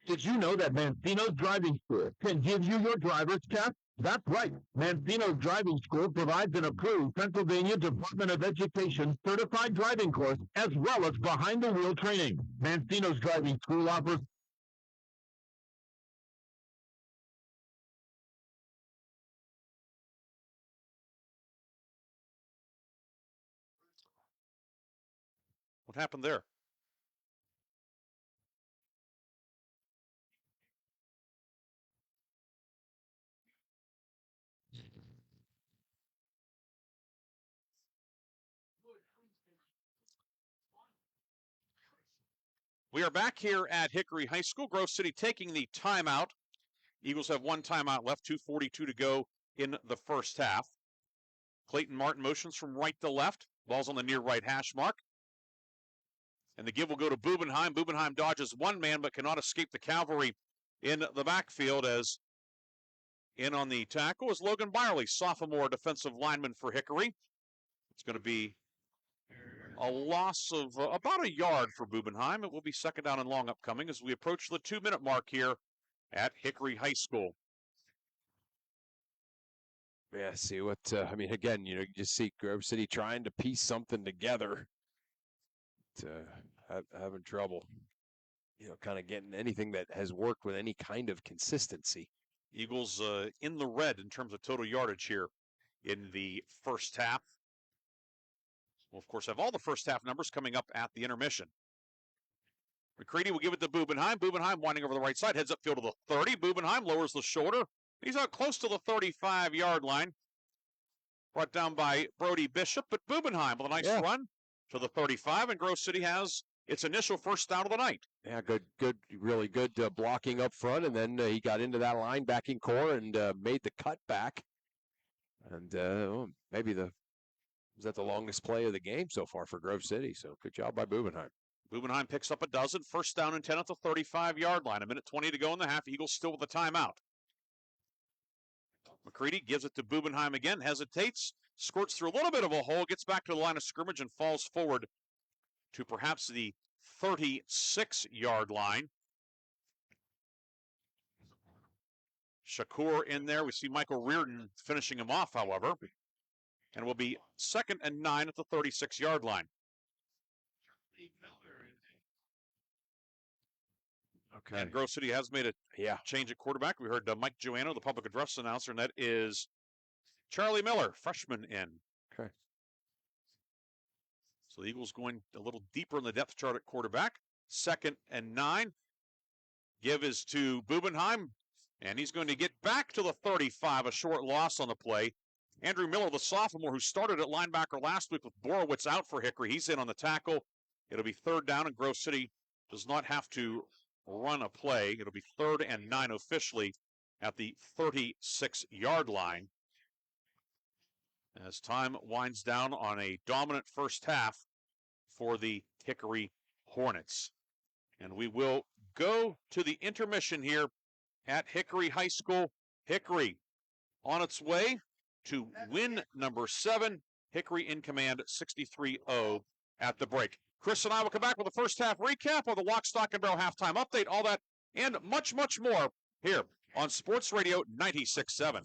Did you know that Mancino's Driving School can give you your driver's test? That's right. Mancino's Driving School provides an approved Pennsylvania Department of Education certified driving course as well as behind-the-wheel training. Mancino's Driving School offers What happened there? We are back here at Hickory High School. Grove City taking the timeout. Eagles have 1 timeout left, 2:42 to go in the first half. Clayton Martin motions from right to left. Ball's on the near right hash mark. And the give will go to Bubenheim. Bubenheim dodges 1 man but cannot escape the cavalry in the backfield as in on the tackle is Logan Byerly, sophomore defensive lineman for Hickory. It's going to be a loss of about a yard for Bubenheim. It will be second down and long upcoming as we approach the 2-minute mark here at Hickory High School. Yeah, see what, again, you just see Grove City trying to piece something together to having trouble, kind of getting anything that has worked with any kind of consistency. Eagles in the red in terms of total yardage here in the first half. We'll, of course, have all the first half numbers coming up at the intermission. McCready will give it to Bubenheim. Bubenheim winding over the right side, heads upfield to the 30. Bubenheim lowers the shoulder. He's out close to the 35-yard line. Brought down by Brody Bishop, but Bubenheim with a nice run to the 35, and Grove City has its initial first down of the night. Yeah, really good blocking up front, and then he got into that linebacking core and made the cut back. And maybe was that the longest play of the game so far for Grove City? So good job by Bubenheim. Bubenheim picks up a dozen. First down and 10 at the 35-yard line. 1:20 to go in the half. Eagles still with a timeout. McCready gives it to Bubenheim again, hesitates, squirts through a little bit of a hole, gets back to the line of scrimmage and falls forward to perhaps the 36-yard line. Shakur in there. We see Michael Reardon finishing him off, however. And will be 2nd and 9 at the 36-yard line. Okay. And Grove City has made a change at quarterback. We heard Mike Joanno, the public address announcer, and that is Charlie Miller, freshman in. Okay. So the Eagles going a little deeper in the depth chart at quarterback. 2nd and 9. Give is to Bubenheim. And he's going to get back to the 35, a short loss on the play. Andrew Miller, the sophomore who started at linebacker last week with Borowitz out for Hickory, he's in on the tackle. It'll be 3rd down, and Grove City does not have to run a play. It'll be 3rd and 9 officially at the 36-yard line. As time winds down on a dominant first half for the Hickory Hornets. And we will go to the intermission here at Hickory High School. Hickory on its way to win number 7. Hickory in command 63-0 at the break. Chris and I will come back with the first half recap of the Lock, Stock, and Barrel halftime update, all that and much, much more here on Sports Radio 96.7.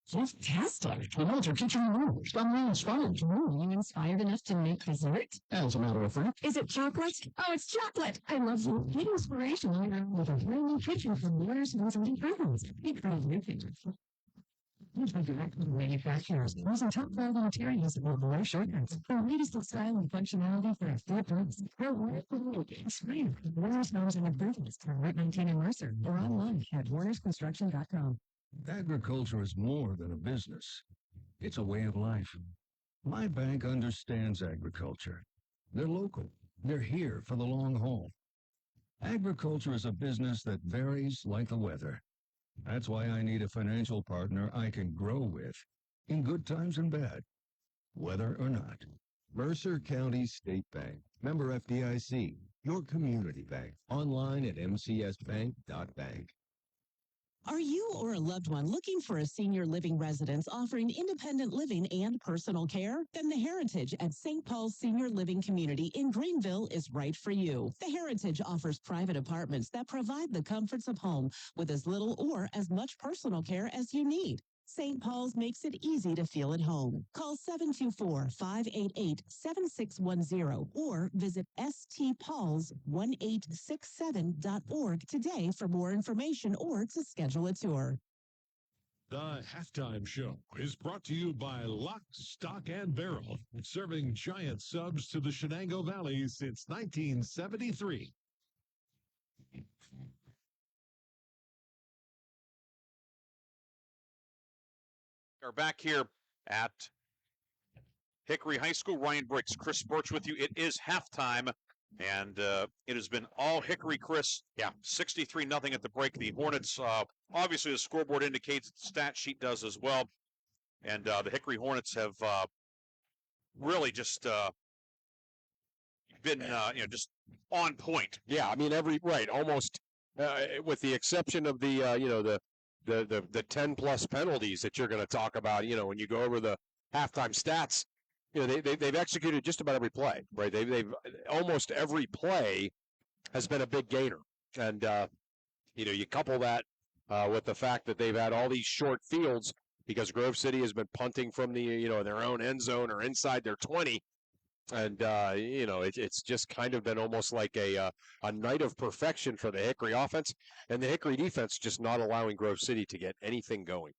Fantastic. I know your kitchen rules. I'm inspired. Are you inspired enough to make dessert? As a matter of fact, Is it chocolate? Oh, it's chocolate. I love you. Get inspiration with a brand new kitchen from Warner's Frozen Improvements. Big brand new kitchen. Manufacturers using top quality materials with low shortcuts. The latest in style and functionality for a fair price. Inspired. Warner's Frozen Improvements on Route 19 in Mercer or online at warnersconstruction.com. Agriculture is more than a business. It's a way of life. My bank understands agriculture. They're local. They're here for the long haul. Agriculture is a business that varies like the weather. That's why I need a financial partner I can grow with, in good times and bad, weather or not. Mercer County State Bank, member FDIC, your community bank. Online at mcsbank.bank. Are you or a loved one looking for a senior living residence offering independent living and personal care? Then the Heritage at St. Paul's Senior Living Community in Greenville is right for you. The Heritage offers private apartments that provide the comforts of home with as little or as much personal care as you need. St. Paul's makes it easy to feel at home. Call 724-588-7610 or visit stpauls1867.org today for more information or to schedule a tour. The halftime show is brought to you by Lock, Stock, and Barrel, serving giant subs to the Shenango Valley since 1973. Are back here at Hickory High School. Ryan Briggs, Chris Birch with you. It is halftime, and it has been all Hickory, Chris. Yeah, 63-0 at the break. The Hornets, obviously the scoreboard indicates, the stat sheet does as well. And the Hickory Hornets have really just been, just on point. Yeah, I mean, almost with the exception of the 10+ penalties that you're going to talk about, when you go over the halftime stats, they've executed just about every play, right? They've almost every play has been a big gainer. And, you couple that with the fact that they've had all these short fields because Grove City has been punting from the, their own end zone or inside their 20. And, it's just kind of been almost like a night of perfection for the Hickory offense, and the Hickory defense just not allowing Grove City to get anything going.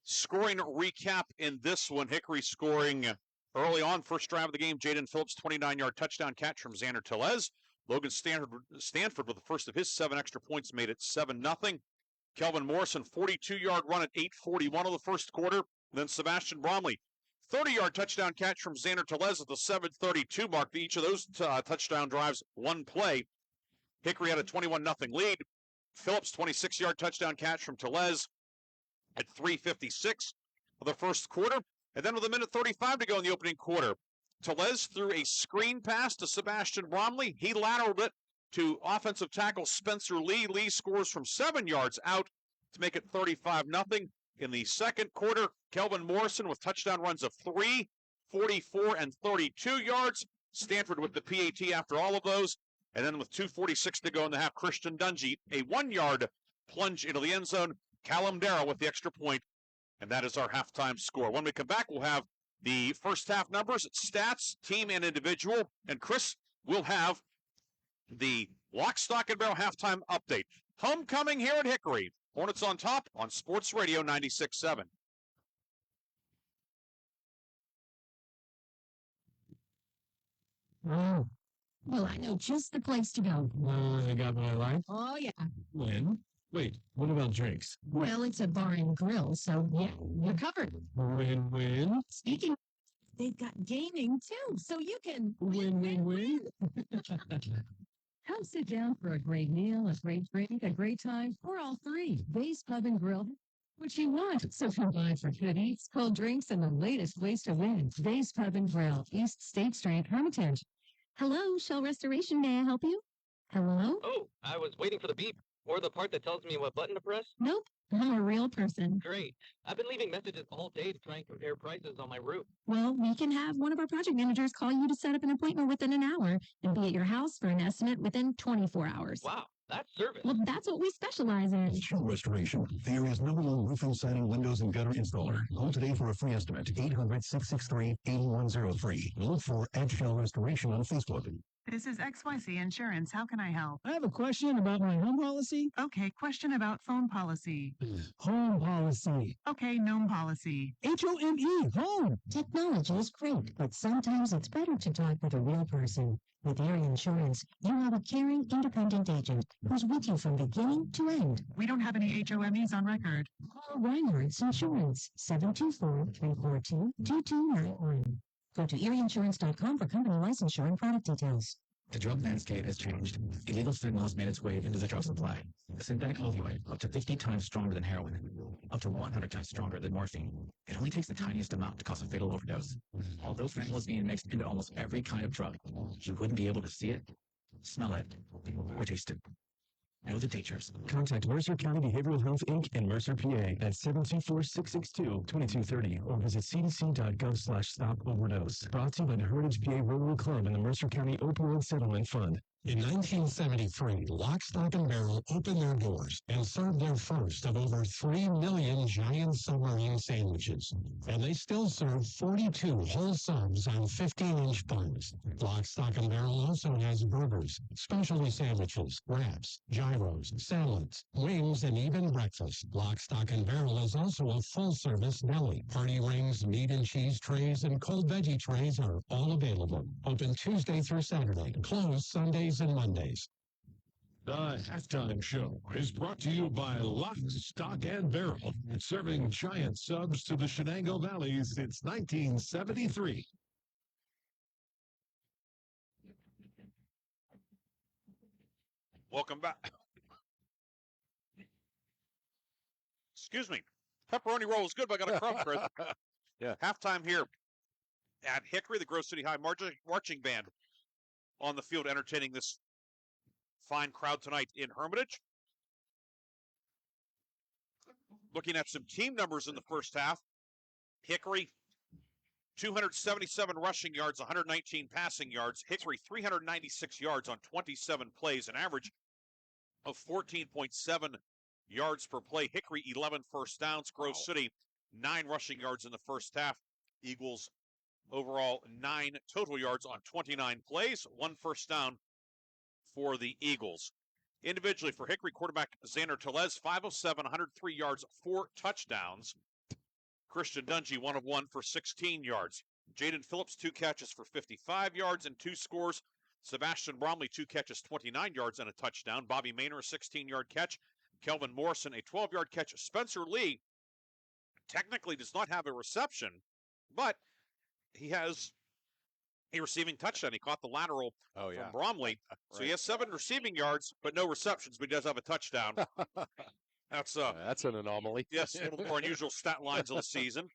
Scoring recap in this one. Hickory scoring early on, first drive of the game. Jaden Phillips, 29-yard touchdown catch from Xander Tellez. Logan Stanford with the first of his 7 extra points made it 7-0. Kelvin Morrison, 42-yard run at 8:41 of the first quarter. Then Sebastian Bromley, 30-yard touchdown catch from Xander Telez at the 7:32 mark. Each of those touchdown drives, one play. Hickory had a 21-0 lead. Phillips, 26-yard touchdown catch from Telez at 3:56 of the first quarter. And then with 1:35 to go in the opening quarter, Telez threw a screen pass to Sebastian Bromley. He lateraled it to offensive tackle Spencer Lee. Lee scores from 7 yards out to make it 35-0. In the second quarter, Kelvin Morrison with touchdown runs of 3, 44, and 32 yards. Stanford with the PAT after all of those. And then with 2:46 to go in the half, Christian Dungy, a 1-yard plunge into the end zone. Callum Darrow with the extra point. And that is our halftime score. When we come back, we'll have the first half numbers, stats, team, and individual. And Chris will have the Lock, Stock, and Barrel halftime update. Homecoming here at Hickory. Hornets on top on Sports Radio 96.7. Oh, well, I know just the place to go. I got my life. Oh, yeah. When? Wait, what about drinks? Well, it's a bar and grill, so yeah, you're covered. Win-win. Speaking, they've got gaming too, so you can Win-win-win. Come sit down for a great meal, a great drink, a great time, or all three. Bay's Pub and Grill. What you want, so come by for good eats, cold drinks, and the latest ways to win. Bay's Pub and Grill, East State Street, Hermitage. Hello, Shell Restoration. May I help you? Hello? Oh, I was waiting for the beep. Or the part that tells me what button to press? Nope, I'm a real person. Great. I've been leaving messages all day to try and compare prices on my roof. Well, we can have one of our project managers call you to set up an appointment within an hour and be at your house for an estimate within 24 hours. Wow, that's service. Well, that's what we specialize in. Shell Restoration, the area's #1 roofing, siding, windows, and gutter installer. Call today for a free estimate. 800-663-8103. Look for Shell Restoration on Facebook. This is XYZ Insurance. How can I help? I have a question about my home policy. Okay, question about phone policy. Home policy. Okay, gnome policy. HOME, home. Technology is great, but sometimes it's better to talk with a real person. With Erie Insurance, you have a caring, independent agent who's with you from beginning to end. We don't have any HOMEs on record. Call Reinhardt's Insurance, 724-342-2291. Go to erieinsurance.com for company licensure and product details. The drug landscape has changed. Illegal fentanyl has made its way into the drug supply. A synthetic opioid, up to 50 times stronger than heroin, up to 100 times stronger than morphine. It only takes the tiniest amount to cause a fatal overdose. Although fentanyl is being mixed into almost every kind of drug, you wouldn't be able to see it, smell it, or taste it. Know the dangers. Contact Mercer County Behavioral Health, Inc. in Mercer, PA at 724-662-2230 or visit cdc.gov/stop-overdose. Brought to you by the Heritage PA Rotary Club and the Mercer County Opioid Settlement Fund. In 1973, Lock, Stock, and Barrel opened their doors and served their first of over 3 million giant submarine sandwiches. And they still serve 42 whole subs on 15-inch buns. Lock, Stock, and Barrel also has burgers, specialty sandwiches, wraps, gyros, salads, wings, and even breakfast. Lock, Stock, and Barrel is also a full-service deli. Party rings, meat and cheese trays, and cold veggie trays are all available. Open Tuesday through Saturday. Closed Sundays and Mondays. The halftime show is brought to you by Lock, Stock, and Barrel, serving giant subs to the Shenango Valley since 1973. Welcome back. Excuse me. Pepperoni roll is good, but I got a crumb, Chris. Yeah. Halftime here at Hickory, the Grove City High marching band on the field entertaining this fine crowd tonight in Hermitage. Looking at some team numbers in the first half. Hickory, 277 rushing yards, 119 passing yards. Hickory, 396 yards on 27 plays, an average of 14.7 yards per play. Hickory, 11 first downs. Grove City, 9 rushing yards in the first half. Eagles, overall 9 total yards on 29 plays, 1 first down for the Eagles. Individually for Hickory, quarterback Xander Telez, 507, 103 yards, 4 touchdowns. Christian Dungy, 1 of 1 for 16 yards. Jaden Phillips, 2 catches for 55 yards and 2 scores. Sebastian Bromley, 2 catches, 29 yards and a touchdown. Bobby Maynor, a 16-yard catch. Kelvin Morrison, a 12-yard catch. Spencer Lee technically does not have a reception, but he has a receiving touchdown. He caught the lateral from Bromley. So he has 7 receiving yards, but no receptions, but he does have a touchdown. That's an anomaly. Yes, one of the more unusual stat lines of the season.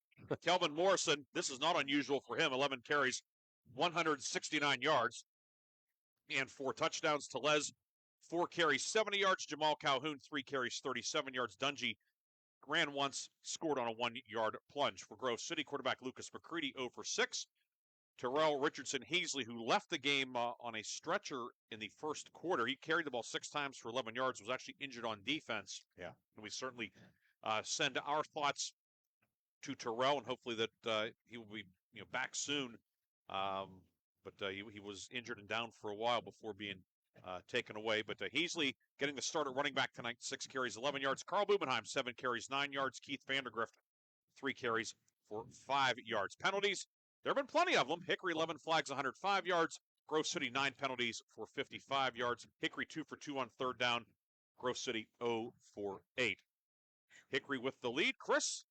Kelvin Morrison, this is not unusual for him. 11 carries, 169 yards, and 4 touchdowns. Telez, 4 carries, 70 yards. Jamal Calhoun, 3 carries, 37 yards. Dungy ran once, scored on a 1-yard plunge. For Grove City, quarterback Lucas McCready, 0 for 6. Terrell Richardson Hazley, who left the game on a stretcher in the first quarter. He carried the ball 6 times for 11 yards, was actually injured on defense. Yeah. And we certainly send our thoughts to Terrell, and hopefully that he will be back soon. But he was injured and down for a while before being taken away. But Hazley getting the start at running back tonight, 6 carries, 11 yards. Carl Bubenheim, 7 carries, 9 yards. Keith Vandergrift, 3 carries for 5 yards. Penalties, there have been plenty of them. Hickory, 11 flags, 105 yards. Grove City, 9 penalties for 55 yards. Hickory, 2 for 2 on 3rd down. Grove City, 0 for 8. Hickory with the lead. Chris,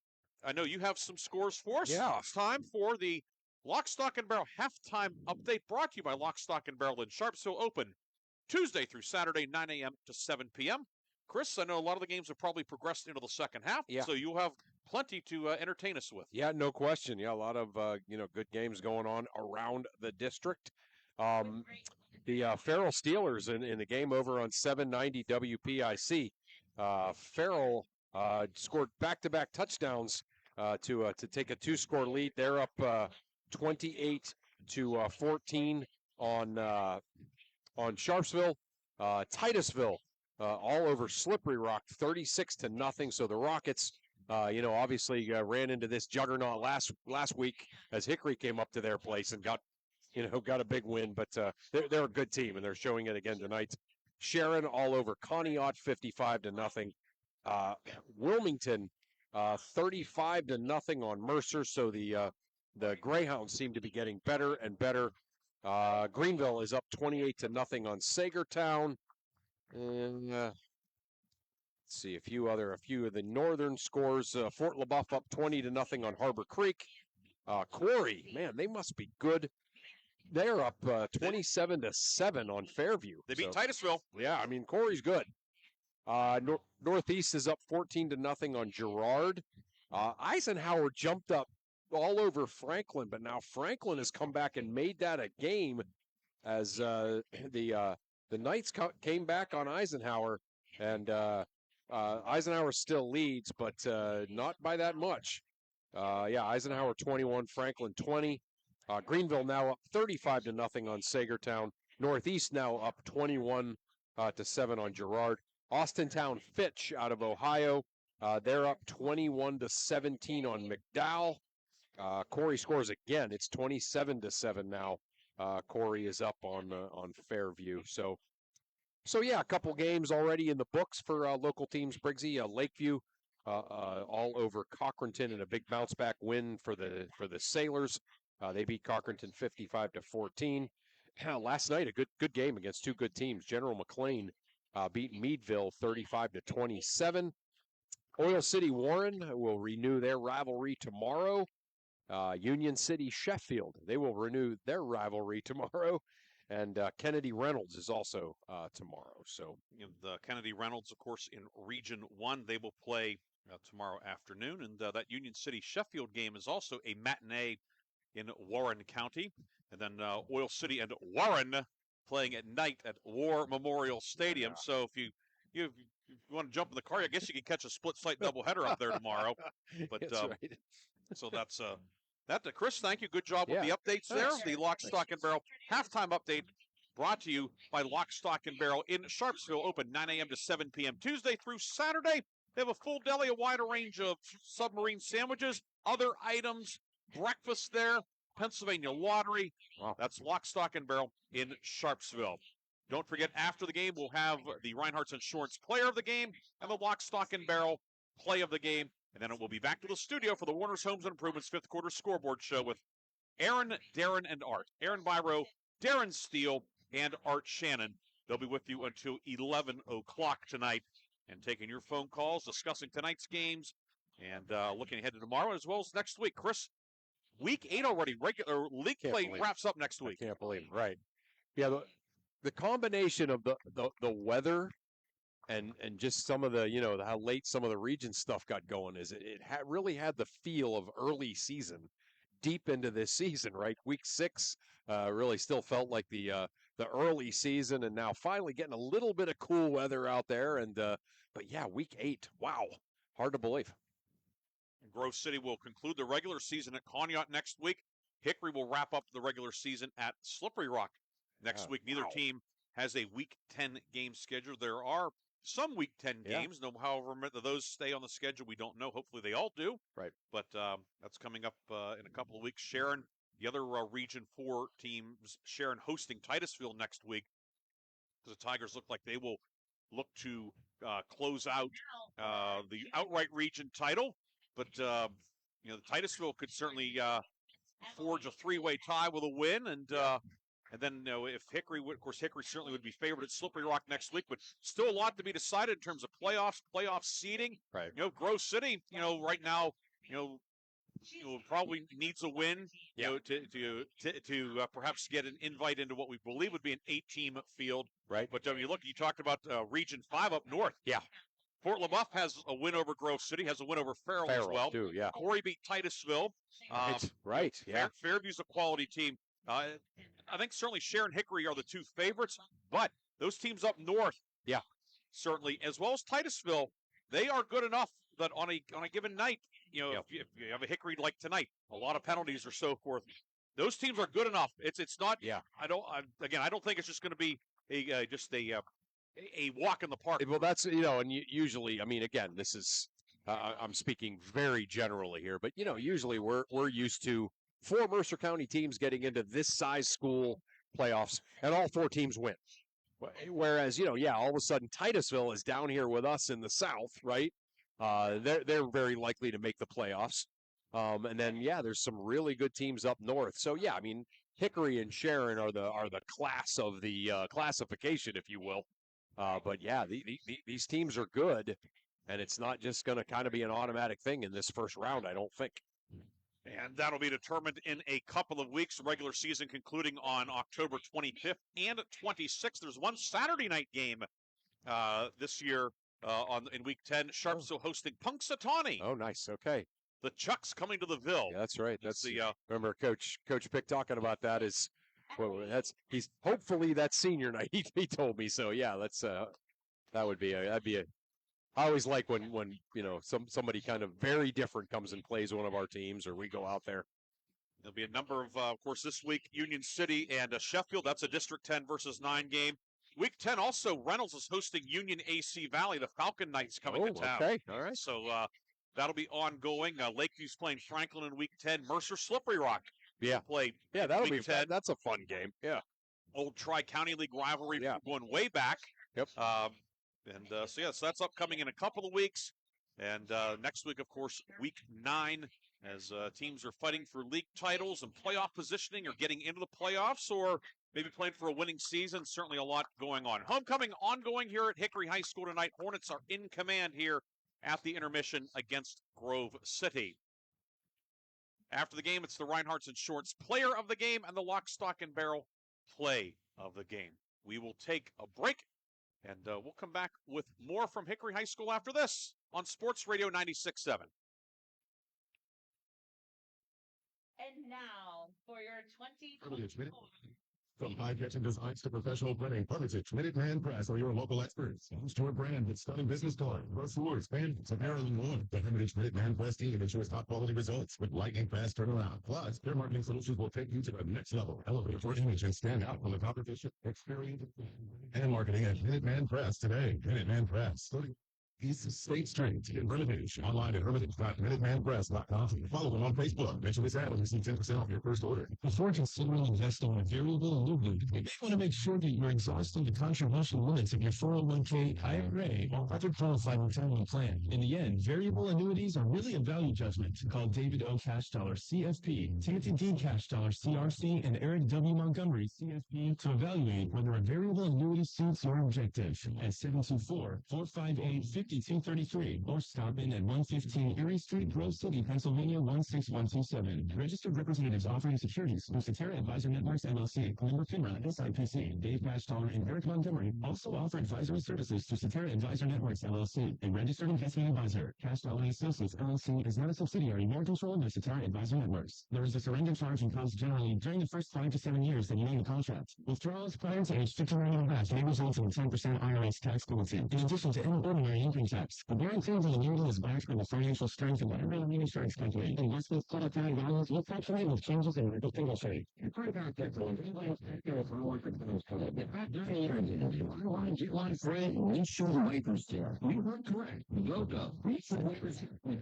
I know you have some scores for us. Yeah. It's time for the Lock, Stock, and Barrel halftime update, brought to you by Lock, Stock, and Barrel in Sharpsville. Open Tuesday through Saturday, 9 a.m. to 7 p.m. Chris, I know a lot of the games have probably progressed into the second half, so you'll have plenty to entertain us with. Yeah, no question. Yeah, a lot of good games going on around the district. The Farrell Steelers in the game over on 790 WPIC. Farrell scored back-to-back touchdowns to take a 2-score lead. They're up 28 to 14 on Sharpsville. Titusville all over Slippery Rock, 36 to nothing. So the Rockets, obviously ran into this juggernaut last week as Hickory came up to their place and got a big win. But they're a good team, and they're showing it again tonight. Sharon all over Conneaut, 55 to nothing. Wilmington, 35 to nothing on Mercer. So the Greyhounds seem to be getting better and better. Greenville is up 28 to nothing on Sagertown. And let's see a few of the northern scores. Fort LaBeouf up 20 to nothing on Harbor Creek. Quarry, man, they must be good. They're up 27 to 7 on Fairview. They beat Titusville. Yeah, I mean Quarry's good. Northeast is up 14 to nothing on Girard. Eisenhower jumped up all over Franklin, but now Franklin has come back and made that a game as the Knights came back on Eisenhower, and Eisenhower still leads, but not by that much. Eisenhower 21, Franklin 20. Greenville now up 35 to nothing on Sagertown. Northeast now up 21 to 7 on Girard. Austintown Fitch out of Ohio, they're up 21 to 17 on McDowell. Corey scores again. It's 27 to 7 now. Corey is up on Fairview. So yeah, a couple games already in the books for local teams. Briggsy, Lakeview, all over Cochranton in a big bounce back win for the Sailors. They beat Cochranton 55 to 14. Last night, a good game against two good teams. General McLean beat Meadville 35 to 27. Oil City Warren will renew their rivalry tomorrow. Union City Sheffield, they will renew their rivalry tomorrow. And Kennedy Reynolds is also tomorrow. So the Kennedy Reynolds, of course, in Region 1, they will play tomorrow afternoon. And that Union City Sheffield game is also a matinee in Warren County. And then Oil City and Warren playing at night at War Memorial Stadium. Yeah. So if you want to jump in the car, I guess you can catch a split-site doubleheader up there tomorrow. But that's right. So that's that. Chris, thank you. Good job with the updates there. The Lock, Stock, and Barrel halftime update brought to you by Lock, Stock, and Barrel in Sharpsville. Open 9 a.m. to 7 p.m. Tuesday through Saturday. They have a full deli, a wider range of submarine sandwiches, other items, breakfast there. Pennsylvania Lottery. Wow. That's Lock, Stock, and Barrel in Sharpsville. Don't forget, after the game, we'll have the Reinhardt's Insurance Player of the Game and the Lock, Stock, and Barrel Play of the Game. And then it will be back to the studio for the Warner's Homes and Improvements 5th Quarter Scoreboard Show with Aaron, Darren, and Art. Aaron Biro, Darren Steele, and Art Shannon. They'll be with you until 11 o'clock tonight and taking your phone calls, discussing tonight's games, and looking ahead to tomorrow as well as next week. Chris, Week 8 already. Regular league play wraps up next week. I can't believe it. Right. Yeah, the combination of the weather and just some of the, how late some of the region stuff got going is it really had the feel of early season deep into this season, right? Week 6 really still felt like the early season, and now finally getting a little bit of cool weather out there. And but yeah, week 8, wow, hard to believe. Grove City will conclude the regular season at Conneaut next week. Hickory will wrap up the regular season at Slippery Rock next week. Neither team has a Week 10 game schedule. There are some Week 10 games. No, however, those stay on the schedule, we don't know. Hopefully they all do. Right. But that's coming up in a couple of weeks. Sharon, the other Region 4 teams, Sharon hosting Titusville next week, because the Tigers look like they will look to close out the outright region title. But, the Titusville could certainly forge a 3-way tie with a win. And then, if Hickory, of course, Hickory certainly would be favored at Slippery Rock next week, but still a lot to be decided in terms of playoff seeding. Right. Grove City, right now, probably needs a win, to perhaps get an invite into what we believe would be an 8-team field. Right. But you talked about Region 5 up north. Yeah. Fort LaBeouf has a win over Grove City, has a win over Farrell as well. Too, yeah. Corey beat Titusville. Right. Yeah. Fairview's a quality team. I think certainly Sharon Hickory are the two favorites, but those teams up north, certainly, as well as Titusville, they are good enough that on a given night, if you have a Hickory like tonight, a lot of penalties or so forth, those teams are good enough. It's not. Yeah. I don't think it's just going to be a walk in the park. Well, that's and usually, I mean, again, this is I'm speaking very generally here, but usually we're used to 4 Mercer County teams getting into this size school playoffs, and all 4 teams win. Whereas, all of a sudden Titusville is down here with us in the South, right? They're very likely to make the playoffs. And then, there's some really good teams up north. So, I mean, Hickory and Sharon are the class of the classification, if you will. But these teams are good, and it's not just going to kind of be an automatic thing in this first round, I don't think. And that'll be determined in a couple of weeks. Regular season concluding on October 25th and 26th. There's one Saturday night game this year in Week 10. Sharpsville hosting Punxsutawney. Oh, nice. Okay. The Chucks coming to the Ville. Yeah, that's right. That's remember Coach Pick talking about that is. Well, he's hopefully that's senior night. He told me so. Yeah, that'd be a. I always like when somebody kind of very different comes and plays one of our teams, or we go out there. There'll be a number of course, this week Union City and Sheffield. That's a District 10 versus 9 game. Week 10 also Reynolds is hosting Union AC Valley. The Falcon Knights coming to town. Okay, all right. So that'll be ongoing. Lakeview's playing Franklin in Week 10. Mercer Slippery Rock. Play. Yeah, that'll week be 10. That's a fun game. Yeah. Old Tri-County League rivalry going way back. Yep. So that's upcoming in a couple of weeks. And next week, of course, Week 9, as teams are fighting for league titles and playoff positioning or getting into the playoffs or maybe playing for a winning season. Certainly a lot going on. Homecoming ongoing here at Hickory High School tonight. Hornets are in command here at the intermission against Grove City. After the game, it's the Reinhardt's Insurance Player of the Game and the Lock, Stock, and Barrel Play of the Game. We will take a break, and we'll come back with more from Hickory High School after this on Sports Radio 96.7. And now for your 2024. From high-catching designs to professional printing, Hermitage, Minuteman Press are your local experts. Boost your brand with stunning business cards, brochures, banners, apparel, and more. The Hermitage Minuteman Press team ensures top-quality results with lightning-fast turnaround. Plus, their marketing solutions will take you to the next level. Elevate your image and stand out from the competition. Experience and marketing at Minuteman Press today. Minuteman Press. East State Street in Hermitage. Online at hermitage.minutemanpress.com. Follow them on Facebook. Mention this ad and receive 10% off your first order. Before considering investing in a variable annuity, you may want to make sure that you're exhausting the contribution limits of your 401k, IRA, or other qualified retirement plan. In the end, variable annuities are really a value judgment. Call David O. Cashdollar, CFP, Timothy D. Cashdollar, CRC, and Eric W. Montgomery, CFP, to evaluate whether a variable annuity always suits your objective at 724-458-5233 or stop in at 115 Erie Street, Grove City, Pennsylvania 16127. Registered representatives offering securities through Cetera Advisor Networks LLC, member FINRA, SIPC, Dave Bashtaller and Eric Montgomery also offer advisory services through Cetera Advisor Networks LLC, a registered investment advisor. Cashflow Associates LLC is not a subsidiary nor controlled by Cetera Advisor Networks. There is a surrender charge and costs generally during the first 5 to 7 years that you own the contract. Withdrawals prior to age 59 and a half may result in a 10% IRS tax penalty, in addition to any ordinary income tax. The guarantee of the annuity is backed by the financial strength of the underlying insurance company. Investment qualified values will fluctuate with changes in market interest rate. You were correct. Logo.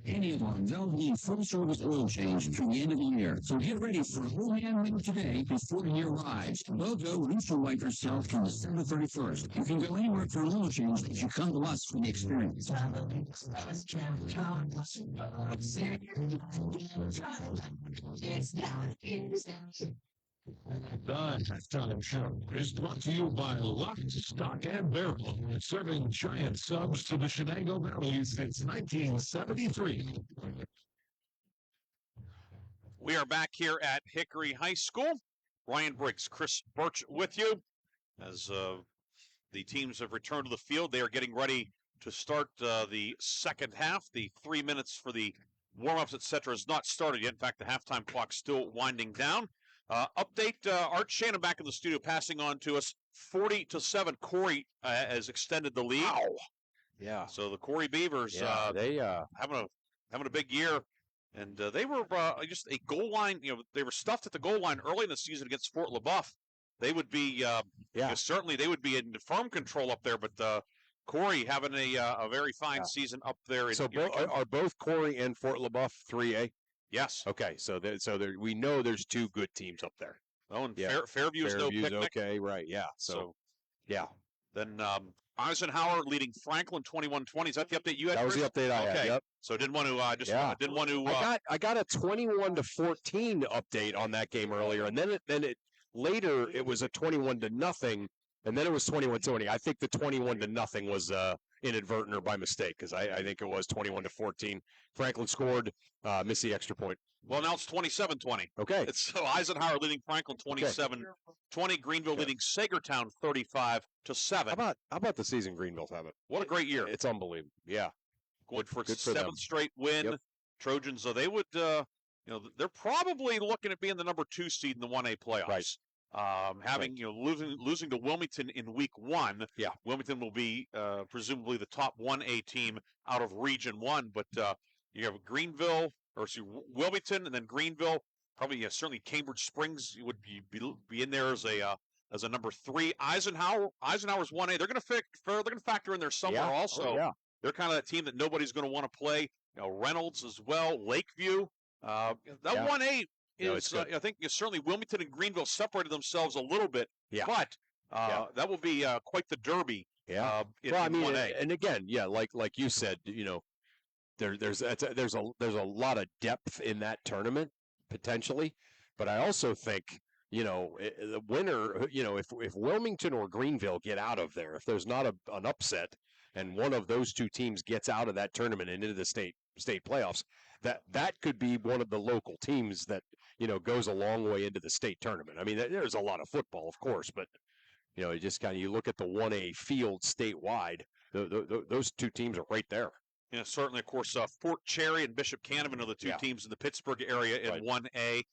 Any of them, they'll need full service oil change through the end of the year. So get ready for a whole hand winter today before the year arrives. Logo rinse and wipe yourself from December 31st. You can go anywhere for an oil change if you come to us for the experience. The Halftime Show is brought to you by Lock, Stock, and Barrel, serving giant subs to the Shenango Valley since 1973. We are back here at Hickory High School. Ryan Briggs, Chris Birch with you. As the teams have returned to the field, they are getting ready to start the second half. The 3 minutes for the warm-ups, etc., has not started yet. In fact, the halftime clock's still winding down. Update, Art Shannon back in the studio passing on to us. 40-7, Hickory has extended the lead. Wow. Yeah. So the Hickory Beavers they having a big year. And they were just a goal line, they were stuffed at the goal line early in the season against Fort LaBeouf. They would be, certainly they would be in firm control up there, but Hickory having a very fine season up there. So are both Hickory and Fort LaBeouf 3A? Yes. Okay, so we know there's two good teams up there. Oh, and Fairview is no picnic. Okay, right, yeah. So yeah. Then Eisenhower leading Franklin 21-20. Is that the update you had? That was the update I had. Yep. So didn't want to didn't want to. I got a 21-14 update on that game earlier, and then later it was a 21-0, and then it was 21-20. I think the 21-0 was inadvertent or by mistake because I think it was 21-14. Franklin scored, missed the extra point. Well, now it's 27-20. Okay. So Eisenhower leading Franklin 27-20. Greenville leading Sagertown 35-7. How about the season Greenville's having? What a great year! It's unbelievable. Yeah. Going for its seventh straight win. Yep. Trojans, they would, they're probably looking at being the number 2 seed in the 1A playoffs. Right. Losing to Wilmington in week 1. Yeah. Wilmington will be presumably the top 1A team out of Region 1, but you have Wilmington and then Greenville. Probably certainly Cambridge Springs would be in there as a number 3. Eisenhower's 1A. They're going to factor in there somewhere also. Oh, yeah. They're kind of that team that nobody's going to want to play. Reynolds as well, Lakeview. That 1A is, I think, certainly Wilmington and Greenville separated themselves a little bit. Yeah. But that will be quite the derby. Yeah. In 1A. And again, like you said, there's a lot of depth in that tournament potentially, but I also think the winner, if Wilmington or Greenville get out of there, if there's not an upset, and one of those two teams gets out of that tournament and into the state playoffs, that could be one of the local teams that goes a long way into the state tournament. I mean, there's a lot of football, of course, but you just you look at the 1A field statewide, those two teams are right there. Yeah, certainly, of course, Fort Cherry and Bishop Canevin are the two teams in the Pittsburgh area in 1A.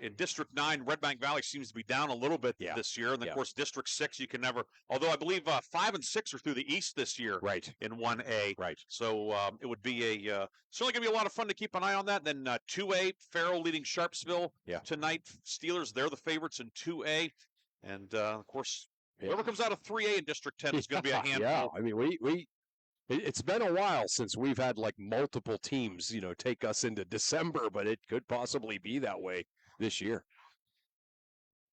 In District 9, Red Bank Valley seems to be down a little bit this year. And, then, of course, District 6, you can never – although I believe 5 and 6 are through the East this year in 1A. Right. So it would be certainly going to be a lot of fun to keep an eye on that. Then 2A, Farrell leading Sharpsville tonight. Steelers, they're the favorites in 2A. And, of course, whoever comes out of 3A in District 10 is going to be a handful. Yeah, I mean, it's been a while since we've had multiple teams, take us into December, but it could possibly be that way this year.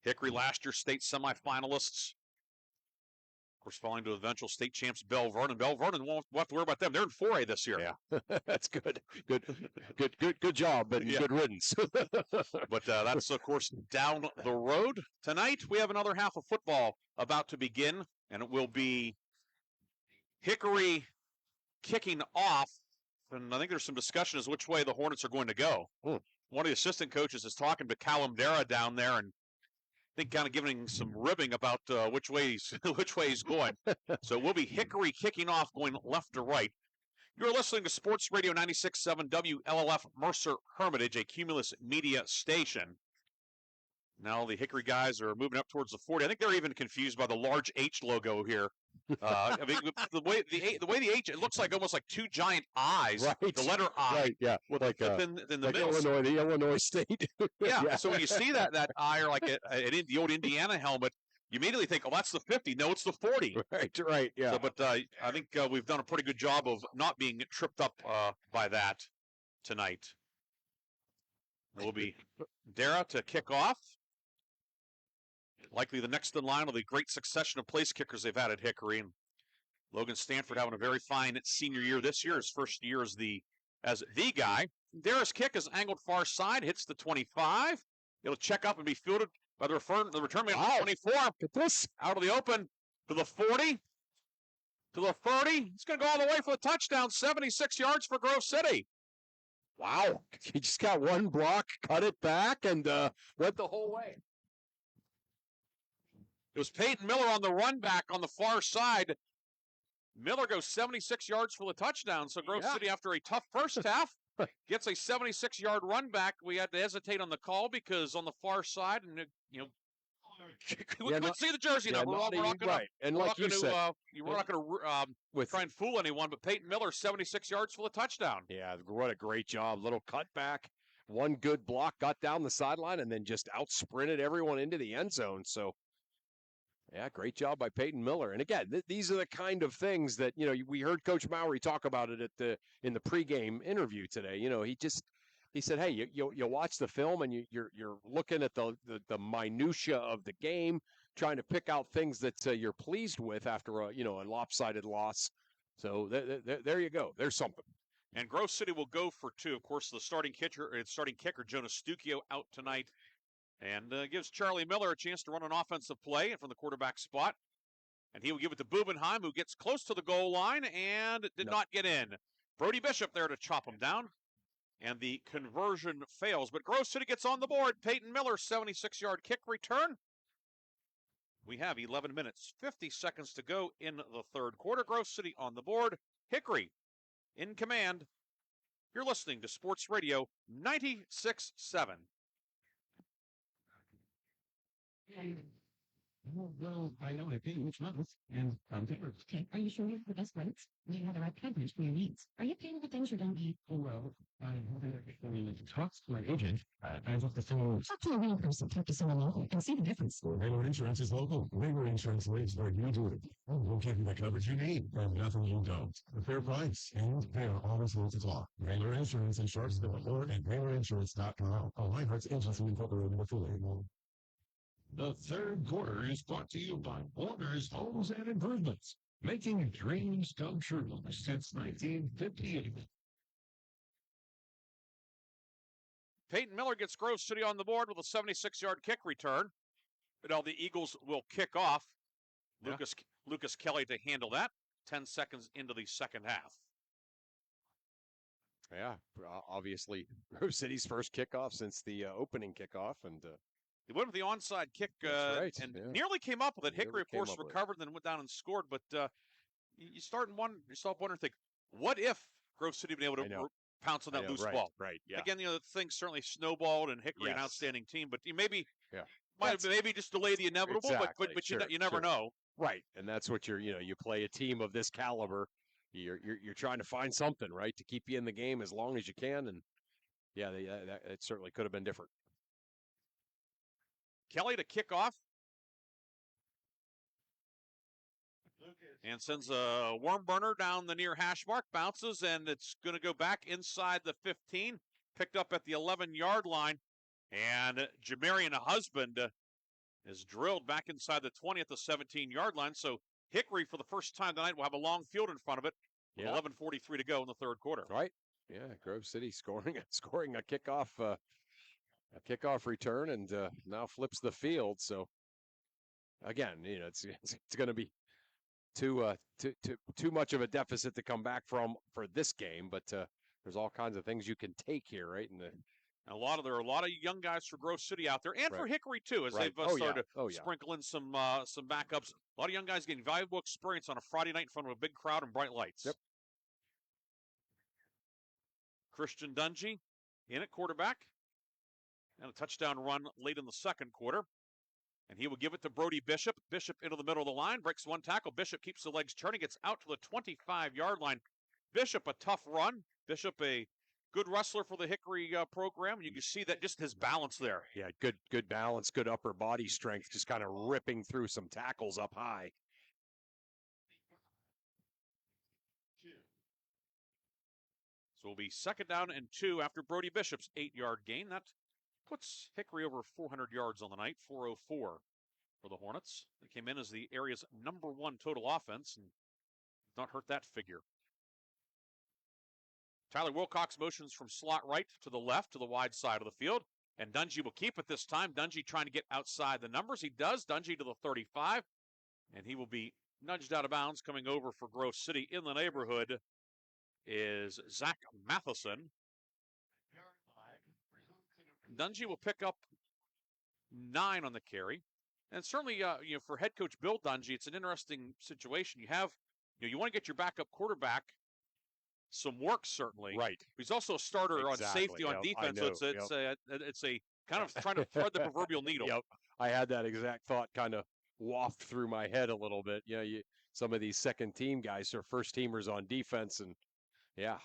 Hickory last year state semifinalists. Of course, falling to eventual state champs Bell Vernon. Bell Vernon won't have to worry about them. They're in 4A this year. Yeah, that's good. Good job, and good riddance. But that's, of course, down the road. Tonight, we have another half of football about to begin, and it will be Hickory kicking off. And I think there's some discussion as which way the Hornets are going to go. One of the assistant coaches is talking to Callum Dara down there, and I think kind of giving some ribbing about which way he's going. So we'll be Hickory kicking off, going left to right. You're listening to Sports Radio 96.7 WLLF Mercer Hermitage, a Cumulus media station. Now the Hickory guys are moving up towards the 40. I think they're even confused by the large H logo here. I mean, the way the H, it looks like almost like two giant eyes. Right. The letter I. Right. Yeah. With like in the like middle. Illinois, the Illinois State. Yeah. So when you see that I, or like the old Indiana helmet, you immediately think, oh, that's the 50. No, it's the 40. Right. Yeah. So, but I think we've done a pretty good job of not being tripped up by that tonight. It will be Dara to kick off. Likely the next in line of the great succession of place kickers they've had at Hickory. And Logan Stanford having a very fine senior year this year. His first year as the guy. Dara's kick is angled far side, hits the 25. It'll check up and be fielded by the return man on 24. Get this. Out of the open to the 40. To the 30. He's going to go all the way for the touchdown. 76 yards for Grove City. Wow. He just got one block, cut it back, and went the whole way. It was Peyton Miller on the run back on the far side. Miller goes 76 yards for the touchdown. So Grove City, after a tough first half, gets a 76-yard run back. We had to hesitate on the call because on the far side, and we couldn't see the jersey number. We're not going and like you said, we're not going to try and fool anyone. But Peyton Miller, 76 yards for the touchdown. Yeah, what a great job. Little cutback, one good block, got down the sideline, and then just out sprinted everyone into the end zone. So. Yeah, great job by Peyton Miller. And again, these are the kind of things that, we heard Coach Mowry talk about it in the pregame interview today. He said, hey, you watch the film and you're looking at the minutia of the game, trying to pick out things that you're pleased with after a lopsided loss. So there you go. There's something. And Grove City will go for two. Of course, the starting kicker Jonas Stucchio out tonight. And gives Charlie Miller a chance to run an offensive play from the quarterback spot. And he will give it to Bubenheim, who gets close to the goal line and did not get in. Brody Bishop there to chop him down. And the conversion fails. But Grove City gets on the board. Peyton Miller, 76-yard kick return. We have 11 minutes, 50 seconds to go in the third quarter. Grove City on the board. Hickory in command. You're listening to Sports Radio 96.7. Well, I know I pay each month, and I'm different. Okay, are you sure you have the best rates? Do you have the right coverage for your needs? Are you paying the things you don't need? Oh, well, I talked to my agent. I looked at someone. Talk to a real person. Talk to someone local and see the difference. Regular insurance is local. Regular insurance rates where you do it. We'll give you the coverage you need and nothing you don't. A fair price, and they're always rules of law. Regular Insurance in Sharpsville or at RegulaRinsurance.com. A Linehart's agency incorporated with the The third quarter is brought to you by Warner's Homes and Improvements, making dreams come true since 1958. Peyton Miller gets Grove City on the board with a 76-yard kick return. But now the Eagles will kick off. Yeah. Lucas Kelly to handle that. 10 seconds into the second half. Yeah, obviously Grove City's first kickoff since the opening kickoff, and he went with the onside kick and nearly came up with it. Hickory, of course, recovered and then went down and scored. But you start wondering, think, what if Grove City been able to pounce on that loose ball? Right. Yeah. Again, the things certainly snowballed, and Hickory an outstanding team. But you might have maybe just delay the inevitable. Exactly. But you never know. Right, and that's what you play a team of this caliber. You're trying to find something, right, to keep you in the game as long as you can. And it certainly could have been different. Kelly to kick off. And sends a worm burner down the near hash mark. Bounces, and it's going to go back inside the 15. Picked up at the 11-yard line. And Jamarian Husband is drilled back inside the 20 at the 17-yard line. So Hickory, for the first time tonight, will have a long field in front of it with Yeah. 11:43 to go in the third quarter. Right. Yeah, Grove City scoring a kickoff return, and now flips the field. So again, it's going to be too much of a deficit to come back from for this game, but there's all kinds of things you can take here, right? And there are a lot of young guys for Grove City out there, and for Hickory too, as they've started to sprinkle in some backups. A lot of young guys getting valuable experience on a Friday night in front of a big crowd and bright lights. Yep. Christian Dungy in at quarterback, and a touchdown run late in the second quarter. And he will give it to Brody Bishop. Bishop into the middle of the line, breaks one tackle. Bishop keeps the legs turning, gets out to the 25-yard line. Bishop, a tough run. Bishop, a good wrestler for the Hickory program. You can see that just his balance there. Yeah, good balance, good upper body strength, just kind of ripping through some tackles up high. So it'll be 2nd down and 2 after Brody Bishop's 8-yard gain. That puts Hickory over 400 yards on the night, 404 for the Hornets. They came in as the area's #1 total offense and not hurt that figure. Tyler Wilcox motions from slot right to the left to the wide side of the field, and Dungy will keep it this time. Dungy trying to get outside the numbers. He does. Dungy to the 35, and he will be nudged out of bounds. Coming over for Grove City in the neighborhood is Zach Matheson. Dungy will pick up 9 on the carry. And certainly, for head coach Bill Dungy, it's an interesting situation. You want to get your backup quarterback some work, certainly. Right. He's also a starter on safety on defense, so it's a kind of trying to thread the proverbial needle. Yep. I had that exact thought kind of waft through my head a little bit. Some of these second team guys are first teamers on defense, and yeah.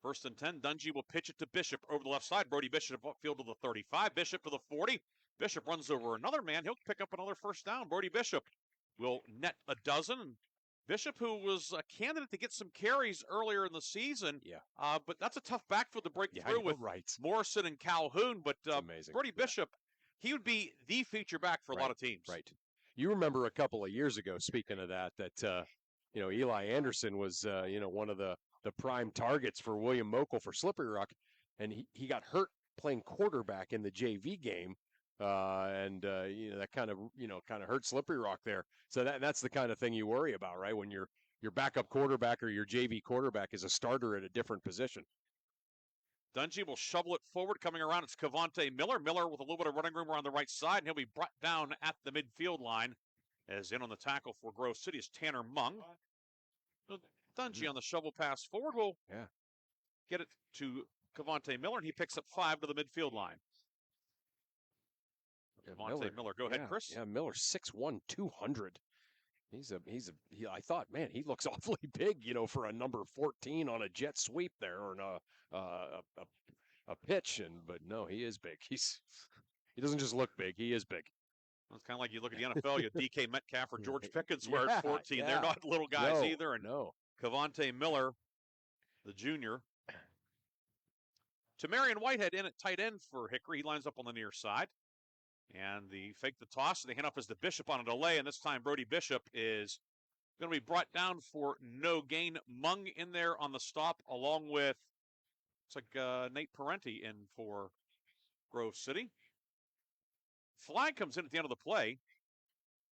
1st and 10, Dungy will pitch it to Bishop over the left side. Brody Bishop upfield to the 35, Bishop to the 40. Bishop runs over another man. He'll pick up another 1st down. Brody Bishop will net a dozen. Bishop, who was a candidate to get some carries earlier in the season, but that's a tough backfield to break through with Morrison and Calhoun. But Brody Bishop, he would be the feature back for a lot of teams. Right. You remember a couple of years ago, speaking of that Eli Anderson was, one of the prime targets for William Mokel for Slippery Rock, and he got hurt playing quarterback in the JV game, that kind of hurt Slippery Rock there. So that's the kind of thing you worry about, right? When your backup quarterback or your JV quarterback is a starter at a different position. Dungy will shovel it forward. Coming around, it's Cavante Miller. Miller with a little bit of running room around the right side, and he'll be brought down at the midfield line. As in on the tackle for Grove City is Tanner Mung. Dungy on the shovel pass forward will get it to Cavante Miller, and he picks up 5 to the midfield line. Cavante Miller. Go ahead, Chris. Yeah, Miller 6'1", 200. I thought, man, he looks awfully big, for a number 14 on a jet sweep there, or a pitch, but no, he is big. He doesn't just look big; he is big. It's kind of like you look at the NFL, you have DK Metcalf or George Pickens, where at 14, they're not little guys either. And Cavante Miller, the junior. Tamarian Whitehead in at tight end for Hickory. He lines up on the near side. And the fake the toss, and the handoff is to Bishop on a delay, and this time Brody Bishop is going to be brought down for no gain. Mung in there on the stop, along with, Nate Parenti in for Grove City. Flag comes in at the end of the play.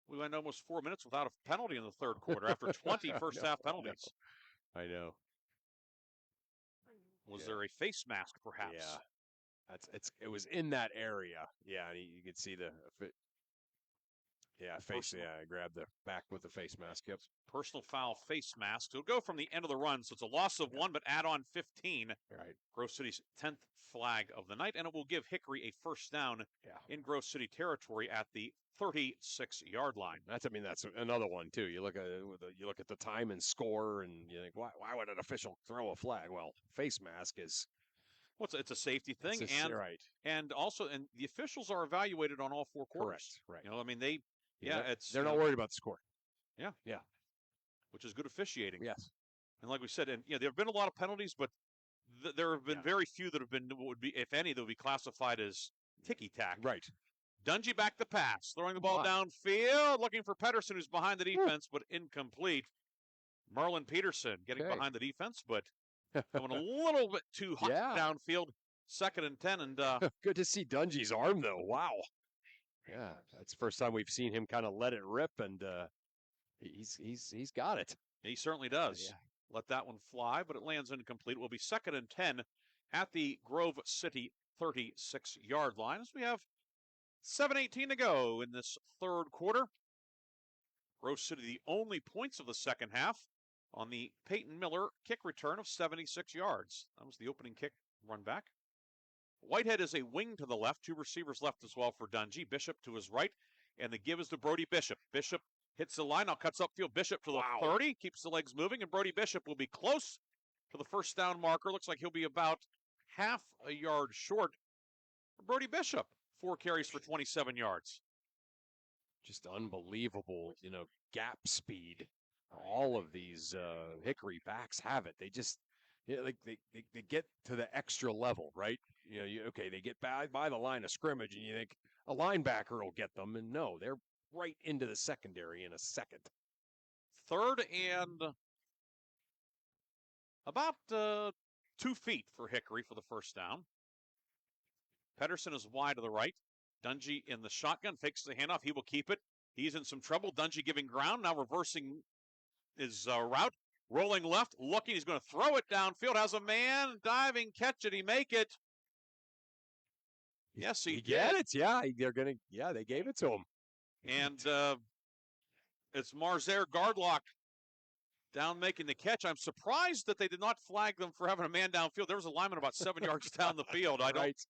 We went almost 4 minutes without a penalty in the third quarter after 20 first-half penalties. I know. Was there a face mask, perhaps? Yeah. It was in that area. Yeah, and you could see the face. Yeah, I grabbed the back with the face mask. Yep. Personal foul face mask. It'll go from the end of the run, so it's a loss of 1, but add on 15. Right. Grove City's 10th flag of the night, and it will give Hickory a 1st down in Grove City territory at the 36-yard line. That's another one too. You look at the time and score, and you think, why would an official throw a flag? Well, face mask is. Well, it's a safety thing, and also the officials are evaluated on all 4 quarters. Correct. Right. They're not worried about the score. Yeah. Which is good officiating. Yes. And like we said, there have been a lot of penalties, but there have been very few that have been, if any, that would be classified as ticky-tack. Right. Dungy back the pass, throwing the ball downfield, looking for Pedersen, who's behind the defense, but incomplete. Merlin Peterson getting behind the defense, but going a little bit too hot downfield. 2nd and 10, and good to see Dungy's arm though. Wow. Yeah, that's the first time we've seen him kind of let it rip, and he's got it. He certainly does. Let that one fly, but it lands incomplete. It will be 2nd and 10 at the Grove City 36-yard line as we have 7:18 to go in this third quarter. Grove City the only points of the second half on the Peyton Miller kick return of 76 yards. That was the opening kick run back. Whitehead is a wing to the left, 2 receivers left as well for Dungy. Bishop to his right, and the give is to Brody Bishop. Bishop hits the line, now cuts upfield. Bishop to the 30, keeps the legs moving, and Brody Bishop will be close to the first down marker. Looks like he'll be about half a yard short for Brody Bishop. 4 carries for 27 yards. Just unbelievable, gap speed. All of these Hickory backs have it. They just, they get to the extra level, right? They get by the line of scrimmage, and you think a linebacker will get them, and no, they're right into the secondary in a second. 3rd and about 2 feet for Hickory for the first down. Pedersen is wide to the right. Dungy in the shotgun, fakes the handoff. He will keep it. He's in some trouble. Dungy giving ground, now reversing his route. Rolling left, looking. He's going to throw it downfield. Has a man diving, catch it. He make it. Yes, he did. It. Yeah, they gave it to him. And it's Marzer Gardlock down making the catch. I'm surprised that they did not flag them for having a man downfield. There was a lineman about 7 yards down the field. I don't.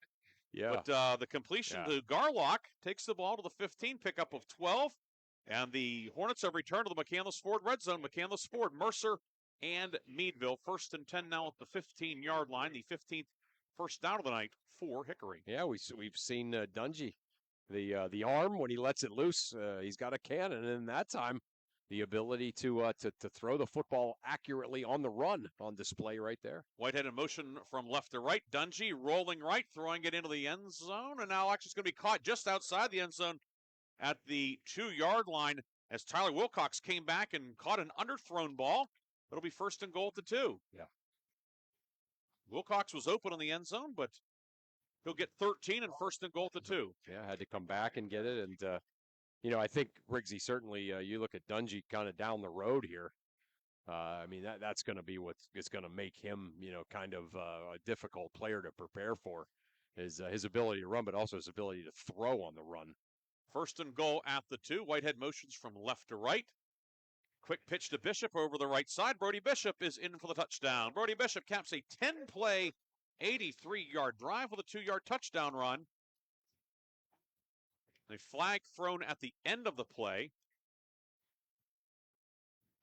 Yeah. But the completion to Garlock takes the ball to the 15, pickup of 12. And the Hornets have returned to the McCandless Ford red zone. McCandless Ford, Mercer, and Meadville. 1st and 10 now at the 15-yard line. The 15th first down of the night for Hickory. Yeah, we've seen Dungy. The arm, when he lets it loose, he's got a cannon. And in that time, the ability to throw the football accurately on the run on display right there. Whitehead in motion from left to right. Dungy rolling right, throwing it into the end zone. And now actually it's going to be caught just outside the end zone at the 2-yard line as Tyler Wilcox came back and caught an underthrown ball. It'll be 1st and goal at the 2. Yeah. Wilcox was open in the end zone, but he'll get 13 and 1st and goal at the 2. Yeah, had to come back and get it. And, I think, Riggsy, certainly you look at Dungy kind of down the road here. That's going to be what's going to make him, kind of a difficult player to prepare for. His ability to run, but also his ability to throw on the run. 1st and goal at the 2. Whitehead motions from left to right. Quick pitch to Bishop over the right side. Brody Bishop is in for the touchdown. Brody Bishop caps a 10-play, 83-yard drive with a 2-yard touchdown run. A flag thrown at the end of the play.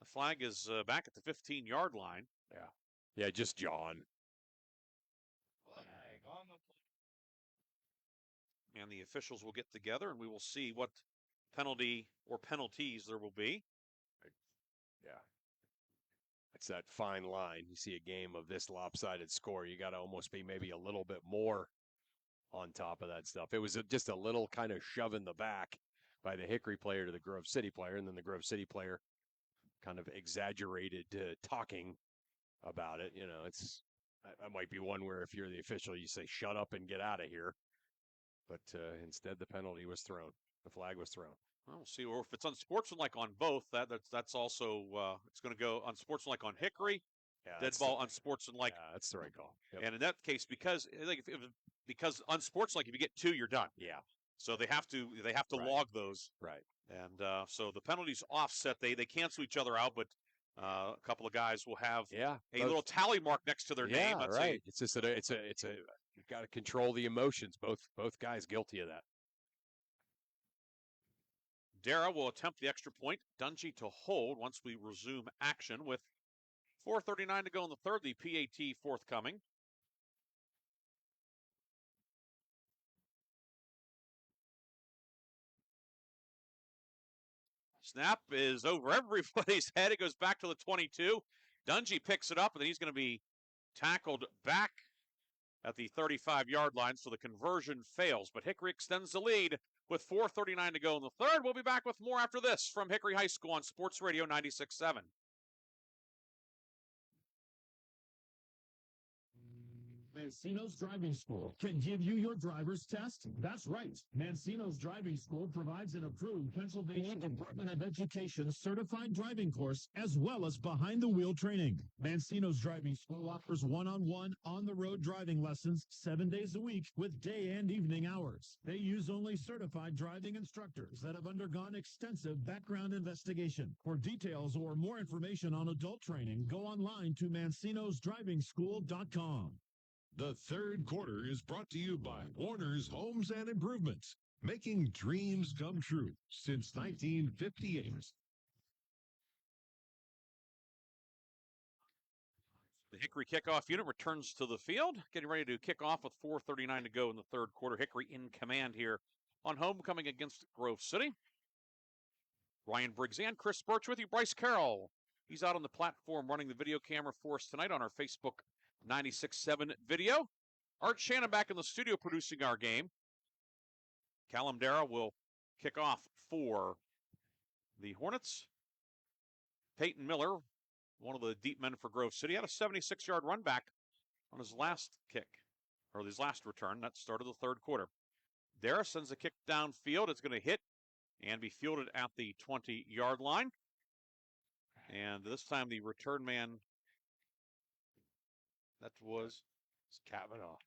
The flag is back at the 15-yard line. Yeah, just John. And the officials will get together, and we will see what penalty or penalties there will be. Yeah. It's that fine line. You see a game of this lopsided score, you got to almost be maybe a little bit more on top of that stuff. It was just a little kind of shove in the back by the Hickory player to the Grove City player, and then the Grove City player kind of exaggerated talking about it. That might be one where if you're the official, you say, shut up and get out of here. But instead, the penalty was thrown. The flag was thrown. Well, we'll see. Or if it's unsportsmanlike on both, that's also it's going to go unsportsmanlike on Hickory. Yeah, dead ball unsportsmanlike. Yeah, that's the right call. Yep. And in that case, because unsportsmanlike, if you get 2, you're done. Yeah. So they have to log those. Right. And so the penalties offset. They cancel each other out, but a couple of guys will have a little tally mark next to their name. That's right. It's just you've got to control the emotions. Both guys guilty of that. Dara will attempt the extra point. Dungy to hold once we resume action with 4:39 to go in the third. The PAT forthcoming. Snap is over everybody's head. It goes back to the 22. Dungy picks it up, and then he's going to be tackled back at the 35-yard line, so the conversion fails. But Hickory extends the lead with 4:39 to go in the third. We'll be back with more after this from Hickory High School on Sports Radio 96.7. Mancino's Driving School can give you your driver's test? That's right. Mancino's Driving School provides an approved Pennsylvania Department of Education certified driving course as well as behind-the-wheel training. Mancino's Driving School offers one-on-one, on-the-road driving lessons 7 days a week with day and evening hours. They use only certified driving instructors that have undergone extensive background investigation. For details or more information on adult training, go online to mancinosdrivingschool.com. The third quarter is brought to you by Warner's Homes and Improvements, making dreams come true since 1958. The Hickory kickoff unit returns to the field, getting ready to kick off with 4:39 to go in the third quarter. Hickory in command here on homecoming against Grove City. Ryan Briggs and Chris Birch with you. Bryce Carroll, he's out on the platform running the video camera for us tonight on our Facebook 96.7 video. Art Shannon back in the studio producing our game. Callum Dara will kick off for the Hornets. Peyton Miller, one of the deep men for Grove City, had a 76-yard run back on his last kick, or his last return. That started the third quarter. Dara sends a kick downfield. It's going to hit and be fielded at the 20-yard line. And this time the return man, that was Kavanaugh.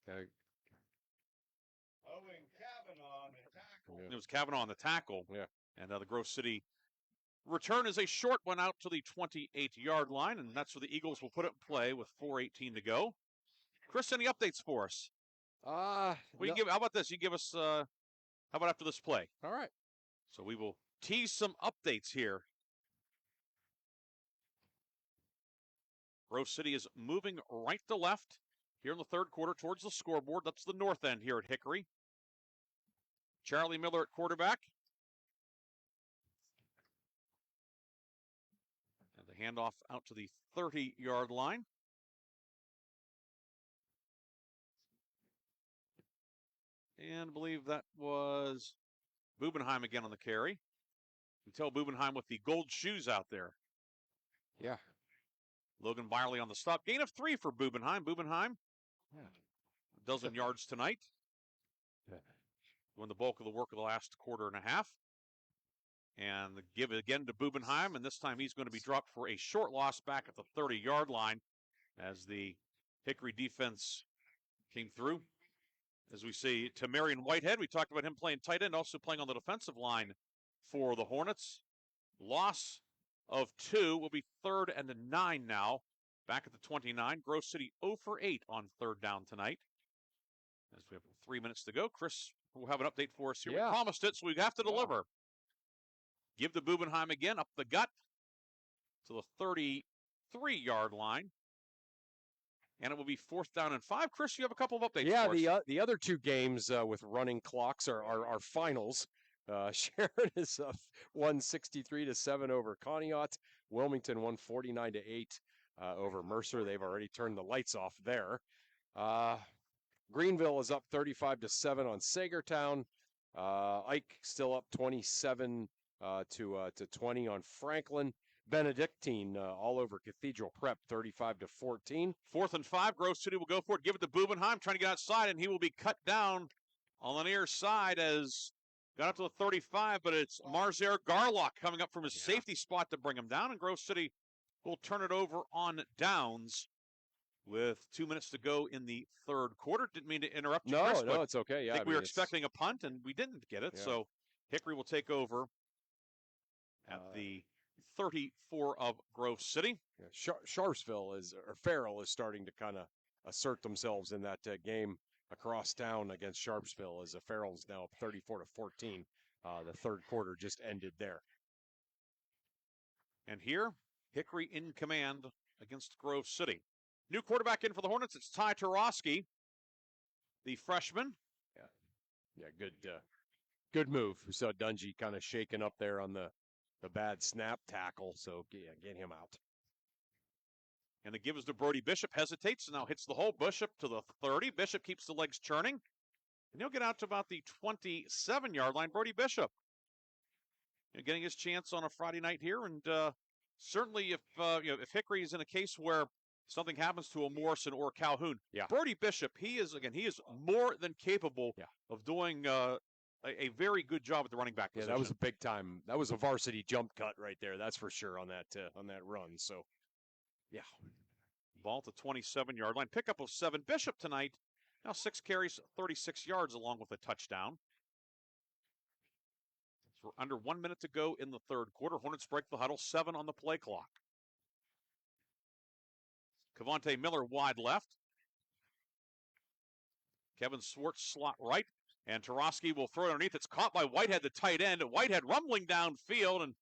Owen Kavanaugh on the tackle. It was Kavanaugh on the tackle. Yeah. And the Grove City return is a short one out to the 28-yard line, and that's where the Eagles will put it in play with 4:18 to go. Chris, any updates for us? How about this? You give us, how about after this play? All right. So we will tease some updates here. Grove City is moving right to left here in the third quarter towards the scoreboard. That's the north end here at Hickory. Charlie Miller at quarterback. And the handoff out to the 30-yard line. And I believe that was Bubenheim again on the carry. You can tell Bubenheim with the gold shoes out there. Yeah. Logan Byerly on the stop. Gain of 3 for Bubenheim. Bubenheim, a dozen yards tonight. Doing the bulk of the work of the last quarter and a half. And the give it again to Bubenheim, and this time he's going to be dropped for a short loss back at the 30-yard line as the Hickory defense came through. As we see, Tamarian Whitehead, we talked about him playing tight end, also playing on the defensive line for the Hornets. Loss of 2 will be 3rd and 9 now. Back at the 29. Grove City 0 for 8 on third down tonight. As we have 3 minutes to go, Chris will have an update for us here. Yeah. We promised it, so we have to deliver. Give the Bubenheim again up the gut to the 33-yard line. And it will be 4th down and 5. Chris, you have a couple of updates for us. The other two games with running clocks are finals. Sharon is up 163-7 over Conneaut. Wilmington 149-8 over Mercer. They've already turned the lights off there. Greenville is up 35-7 on Sagertown. Ike still up 27 to 20 on Franklin. Benedictine all over Cathedral Prep 35-14. 4th and 5. Grove City will go for it. Give it to Bubenheim, trying to get outside, and he will be cut down on the near side as got up to the 35, but it's Marzer Garlock coming up from his safety spot to bring him down, and Grove City will turn it over on downs with 2 minutes to go in the third quarter. Didn't mean to interrupt you, Chris, No, it's okay. Yeah, I think we were expecting a punt, and we didn't get it, so Hickory will take over at the 34 of Grove City. Yeah, Farrell is starting to kind of assert themselves in that game across town against Sharpsville as Farrell's now up 34-14. The third quarter just ended there. And here, Hickory in command against Grove City. New quarterback in for the Hornets. It's Ty Tarosky, the freshman. Good move. We saw Dungy kind of shaking up there on the bad snap tackle, so get him out. And the give is to Brody Bishop, hesitates, and now hits the hole. Bishop to the 30. Bishop keeps the legs churning. And he'll get out to about the 27-yard line. Brody Bishop, getting his chance on a Friday night here, and certainly if Hickory is in a case where something happens to a Morrison or Calhoun, Brody Bishop, he is more than capable of doing a very good job at the running back position. That was a big time. That was a varsity jump cut right there. That's for sure on that run. So, yeah. Ball at the 27-yard line. Pickup of 7. Bishop tonight, now 6 carries, 36 yards along with a touchdown. So we're under 1 minute to go in the third quarter. Hornets break the huddle, 7 on the play clock. Cavante Miller wide left. Kevin Swartz slot right. And Tarosky will throw it underneath. It's caught by Whitehead, the tight end. Whitehead rumbling downfield, and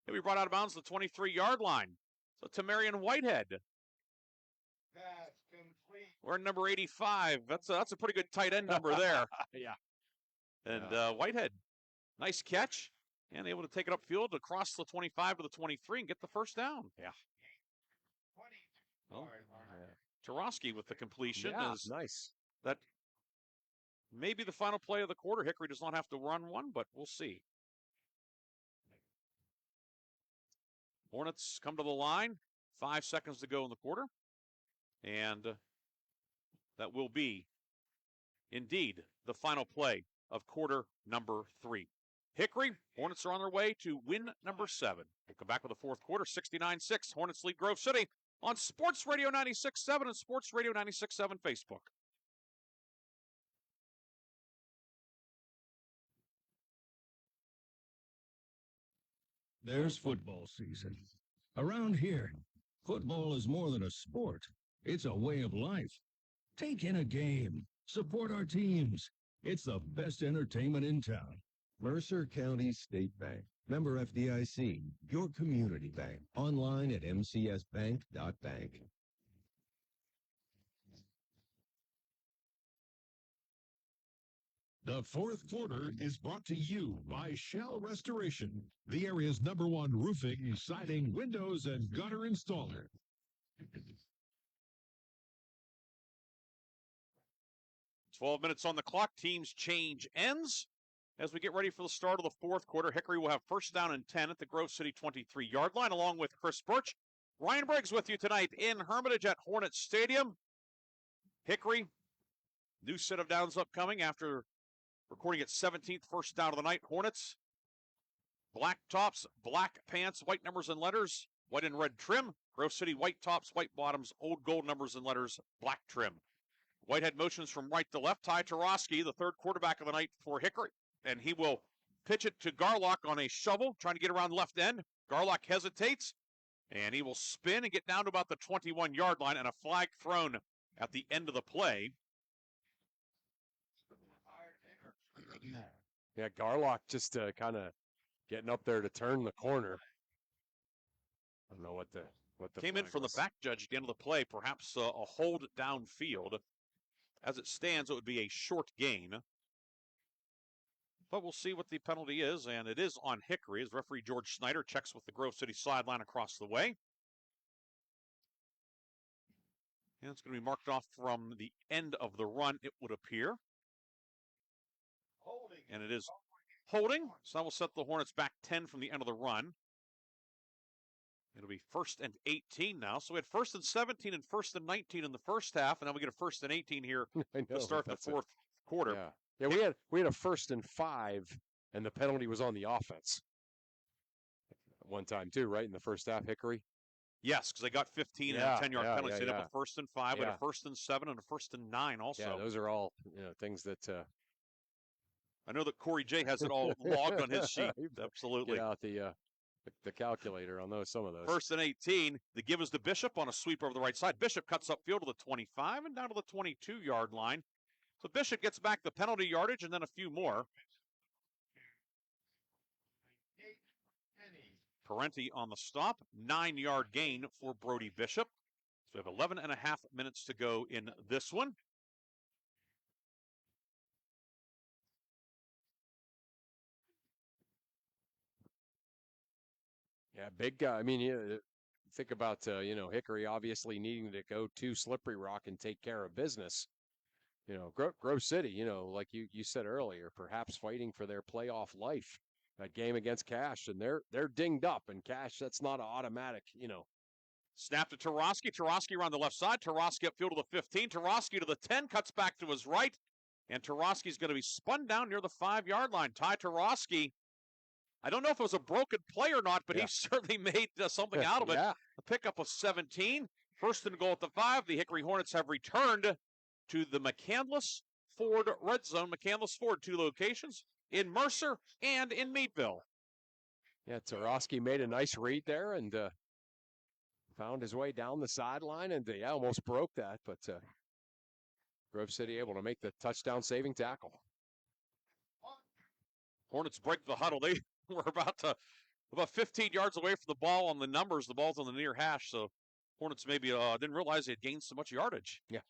he'll be brought out of bounds at the 23-yard line. So Tamarian Whitehead. Pass complete. We're in number 85. That's a pretty good tight end number there. Yeah. And Whitehead, nice catch, and able to take it upfield across the 25 to the 23 and get the first down. Yeah. Well, Tarosky with the completion. Is nice. That may be the final play of the quarter. Hickory does not have to run one, but we'll see. Hornets come to the line. 5 seconds to go in the quarter. And that will be, indeed, the final play of quarter number 3. Hickory, Hornets are on their way to win number 7. We'll come back with the fourth quarter, 69-6. Hornets lead Grove City on Sports Radio 96.7 and Sports Radio 96.7 Facebook. There's football season. Around here, football is more than a sport. It's a way of life. Take in a game. Support our teams. It's the best entertainment in town. Mercer County State Bank. Member FDIC. Your community bank. Online at mcsbank.bank. The fourth quarter is brought to you by Shell Restoration, the area's #1 roofing, siding, windows, and gutter installer. 12 minutes on the clock. Teams change ends. As we get ready for the start of the fourth quarter, Hickory will have first down and 10 at the Grove City 23-yard line, along with Chris Birch. Ryan Briggs with you tonight in Hermitage at Hornet Stadium. Hickory, new set of downs upcoming after recording its 17th first down of the night. Hornets, black tops, black pants, white numbers and letters, white and red trim. Grove City, white tops, white bottoms, old gold numbers and letters, black trim. Whitehead motions from right to left. Ty Tarosky, the third quarterback of the night for Hickory. And he will pitch it to Garlock on a shovel, trying to get around left end. Garlock hesitates, and he will spin and get down to about the 21-yard line, and a flag thrown at the end of the play. Yeah, Garlock just kind of getting up there to turn the corner. I don't know what the came in from the back judge at the end of the play, perhaps a hold downfield. As it stands, it would be a short gain. But we'll see what the penalty is, and it is on Hickory as referee George Snyder checks with the Grove City sideline across the way. And it's going to be marked off from the end of the run, it would appear. And it is holding, so that will set the Hornets back 10 from the end of the run. It'll be 1st and 18 now. So we had 1st and 17 and 1st and 19 in the first half, and now we get a 1st and 18 here to start the fourth quarter. Yeah, we had a 1st and 5, and the penalty was on the offense. One time too, right in the first half, Hickory. Yes, because they got 15 and a 10-yard penalty. So they have a 1st and 5, we had a 1st and 7, and a 1st and 9 also. Yeah, those are all things that. I know that Corey J has it all logged on his sheet. Absolutely. Get out the calculator on some of those. 1st and 18. The give is to Bishop on a sweep over the right side. Bishop cuts upfield to the 25 and down to the 22-yard line. So Bishop gets back the penalty yardage and then a few more. Parenti on the stop. 9-yard gain for Brody Bishop. So we have 11 and a half minutes to go in this one. Yeah, big guy. I mean, think about, Hickory obviously needing to go to Slippery Rock and take care of business. Grove City, like you said earlier, perhaps fighting for their playoff life. That game against Cash, and they're dinged up, and Cash, that's not an automatic, Snap to Tarosky. Tarosky around the left side. Tarosky upfield to the 15. Tarosky to the 10. Cuts back to his right. And Tarosky's going to be spun down near the 5-yard line. Ty Tarosky, I don't know if it was a broken play or not, but he certainly made something out of it. Yeah. A pickup of 17. First and goal at the 5. The Hickory Hornets have returned to the McCandless Ford red zone. McCandless Ford, 2 locations, in Mercer and in Meadville. Yeah, Tarosky made a nice read there and found his way down the sideline and almost broke that, but Grove City able to make the touchdown-saving tackle. Hornets break the huddle. They were about 15 yards away from the ball on the numbers. The ball's on the near hash, so Hornets maybe didn't realize they had gained so much yardage. Yeah.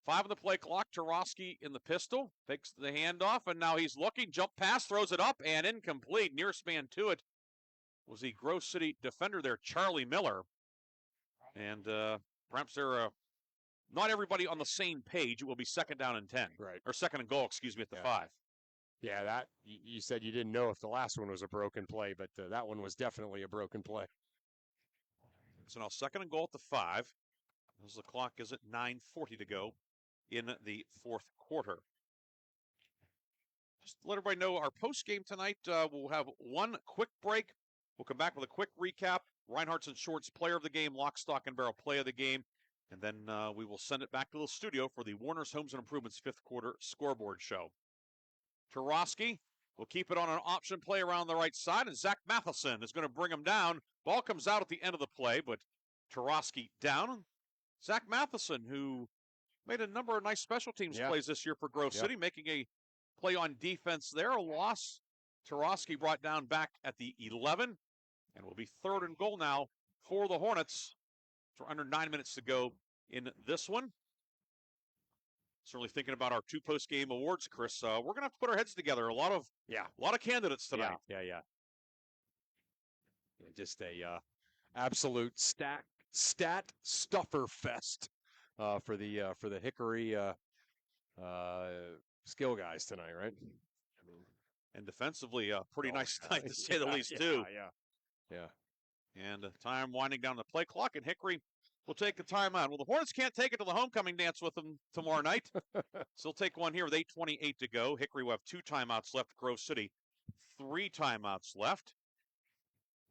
5 on the play clock. Tarosky in the pistol. Takes the handoff, and now he's looking. Jump pass, throws it up, and incomplete. Nearest man to it was the Grove City defender there, Charlie Miller. And perhaps they're not everybody on the same page. It will be 2nd down and 10. Right. Or 2nd and goal, excuse me, at the 5. Yeah, that you said you didn't know if the last one was a broken play, but that one was definitely a broken play. So now 2nd and goal at the 5. As the clock is at 9:40 to go in the 4th quarter. Just to let everybody know, our post game tonight, we'll have one quick break. We'll come back with a quick recap. Reinhardt's and Short's player of the game, lock, stock, and barrel play of the game. And then we will send it back to the studio for the Warner's Homes and Improvements 5th quarter scoreboard show. Tarosky will keep it on an option play around the right side, and Zach Matheson is going to bring him down. Ball comes out at the end of the play, but Tarosky down. Zach Matheson, who made a number of nice special teams plays this year for Grove City, making a play on defense there. A loss. Tarosky brought down back at the 11, and will be 3rd and goal now for the Hornets. So under 9 minutes to go in this one. Certainly thinking about our 2 post-game awards, Chris. We're going to have to put our heads together. A lot of candidates tonight. Yeah. Just a absolute stat stuffer fest for the Hickory skill guys tonight, right? And defensively, pretty nice night to say the least, too. Yeah. And time winding down the play clock, and Hickory will take a timeout. Well, the Hornets can't take it to the homecoming dance with them tomorrow night. So they'll take one here with 8:28 to go. Hickory will have 2 timeouts left. Grove City, 3 timeouts left.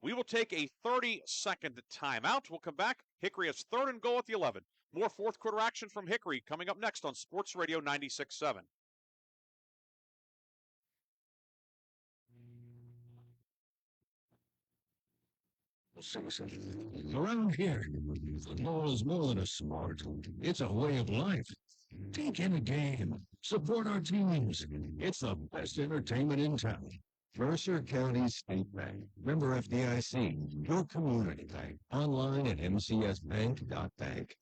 We will take a 30-second timeout. We'll come back. Hickory has 3rd and goal at the 11. More 4th quarter action from Hickory coming up next on Sports Radio 96.7. Around here, football is more than a sport. It's a way of life. Take in a game. Support our teams. It's the best entertainment in town. Mercer County State Bank. Member FDIC. Your community bank. Online at mcsbank.bank.